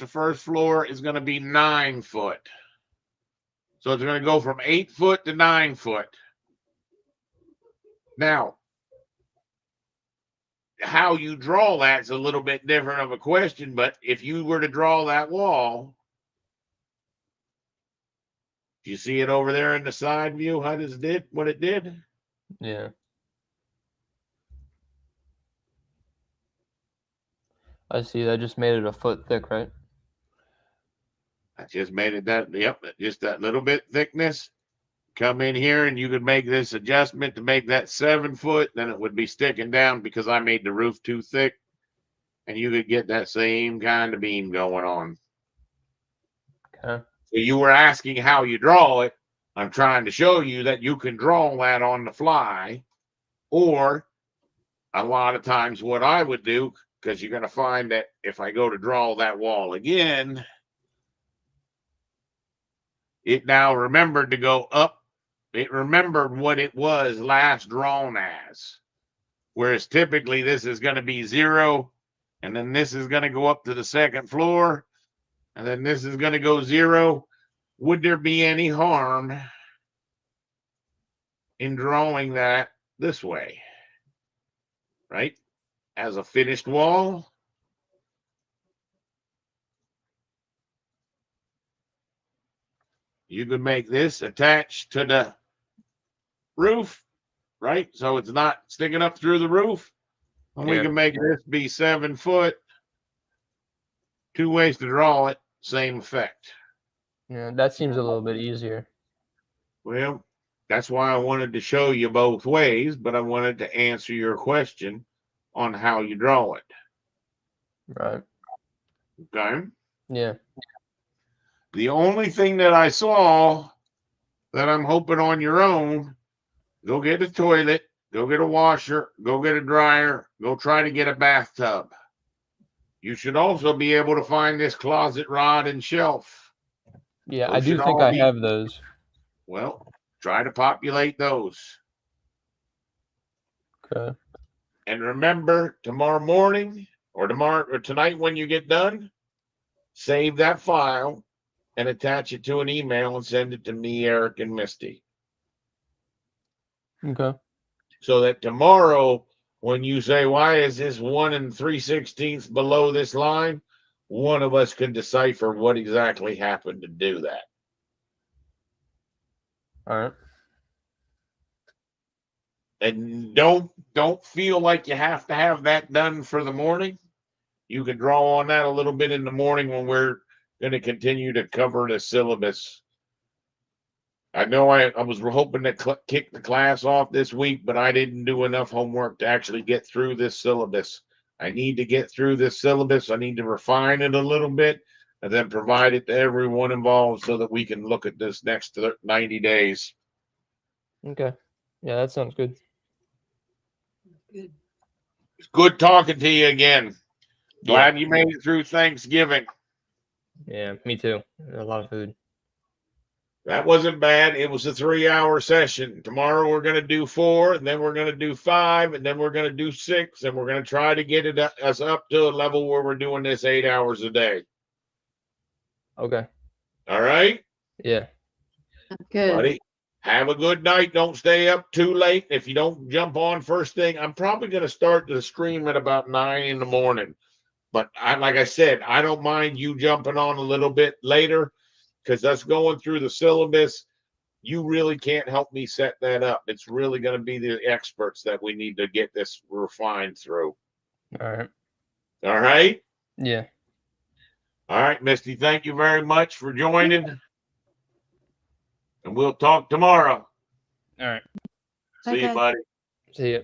first floor is going to be 9 foot. So it's going to go from 8 foot to 9 foot. Now, how you draw that's a little bit different of a question, but if you were to draw that wall, do you see it over there in the side view? How does it did what it did? Yeah. I see. That just made it a foot thick, right? I just made it that, yep, just that little bit thickness. Come in here and you could make this adjustment to make that 7 foot, then it would be sticking down because I made the roof too thick, and you could get that same kind of beam going on. Okay. So you were asking how you draw it. I'm trying to show you that you can draw that on the fly, or a lot of times what I would do, because you're going to find that if I go to draw that wall again, it now remembered to go up. It remembered what it was last drawn as. Whereas typically this is going to be 0, and then this is going to go up to the second floor, and then this is going to go 0. Would there be any harm in drawing that this way? Right? As a finished wall. You could make this attached to the roof, right? So it's not sticking up through the roof. And we Yeah. can make this be 7 foot. 2 ways to draw it, same effect. Yeah. That seems a little bit easier. Well, that's why I wanted to show you both ways, but I wanted to answer your question on how you draw it. Right. Okay. Yeah. The only thing that I saw that I'm hoping on your own, go get a toilet, go get a washer, go get a dryer, go try to get a bathtub. You should also be able to find this closet rod and shelf. Yeah. Those I do should think all I be- have those. Well, try to populate those. Okay. And remember, tomorrow morning or tonight when you get done, save that file and attach it to an email and send it to me, Eric, and Misty. Okay. So that tomorrow, when you say, why is this 1 3/16 below this line? One of us can decipher what exactly happened to do that. All right. And don't feel like you have to have that done for the morning. You can draw on that a little bit in the morning when we're going to continue to cover the syllabus. I know I was hoping to kick the class off this week, but I didn't do enough homework to actually get through this syllabus. I need to get through this syllabus. I need to refine it a little bit and then provide it to everyone involved so that we can look at this next 90 days. Okay. Yeah, that sounds good. It's good talking to you again. Yeah. Glad you made it through Thanksgiving. Yeah, me too. A lot of food. That wasn't bad. It was a 3-hour session. Tomorrow we're going to do 4, and then we're going to do 5, and then we're going to do 6, and we're going to try to get us up to a level where we're doing this 8 hours a day. Okay. All right, Yeah. Good. buddy. Have a good night. Don't stay up too late. If you don't jump on first thing, I'm probably going to start the stream at about 9 in the morning. But like I said, I don't mind you jumping on a little bit later because us going through the syllabus, you really can't help me set that up. It's really going to be the experts that we need to get this refined through. All right. All right. Yeah. All right, Misty. Thank you very much for joining. And we'll talk tomorrow. All right. See you, Okay. buddy. See ya.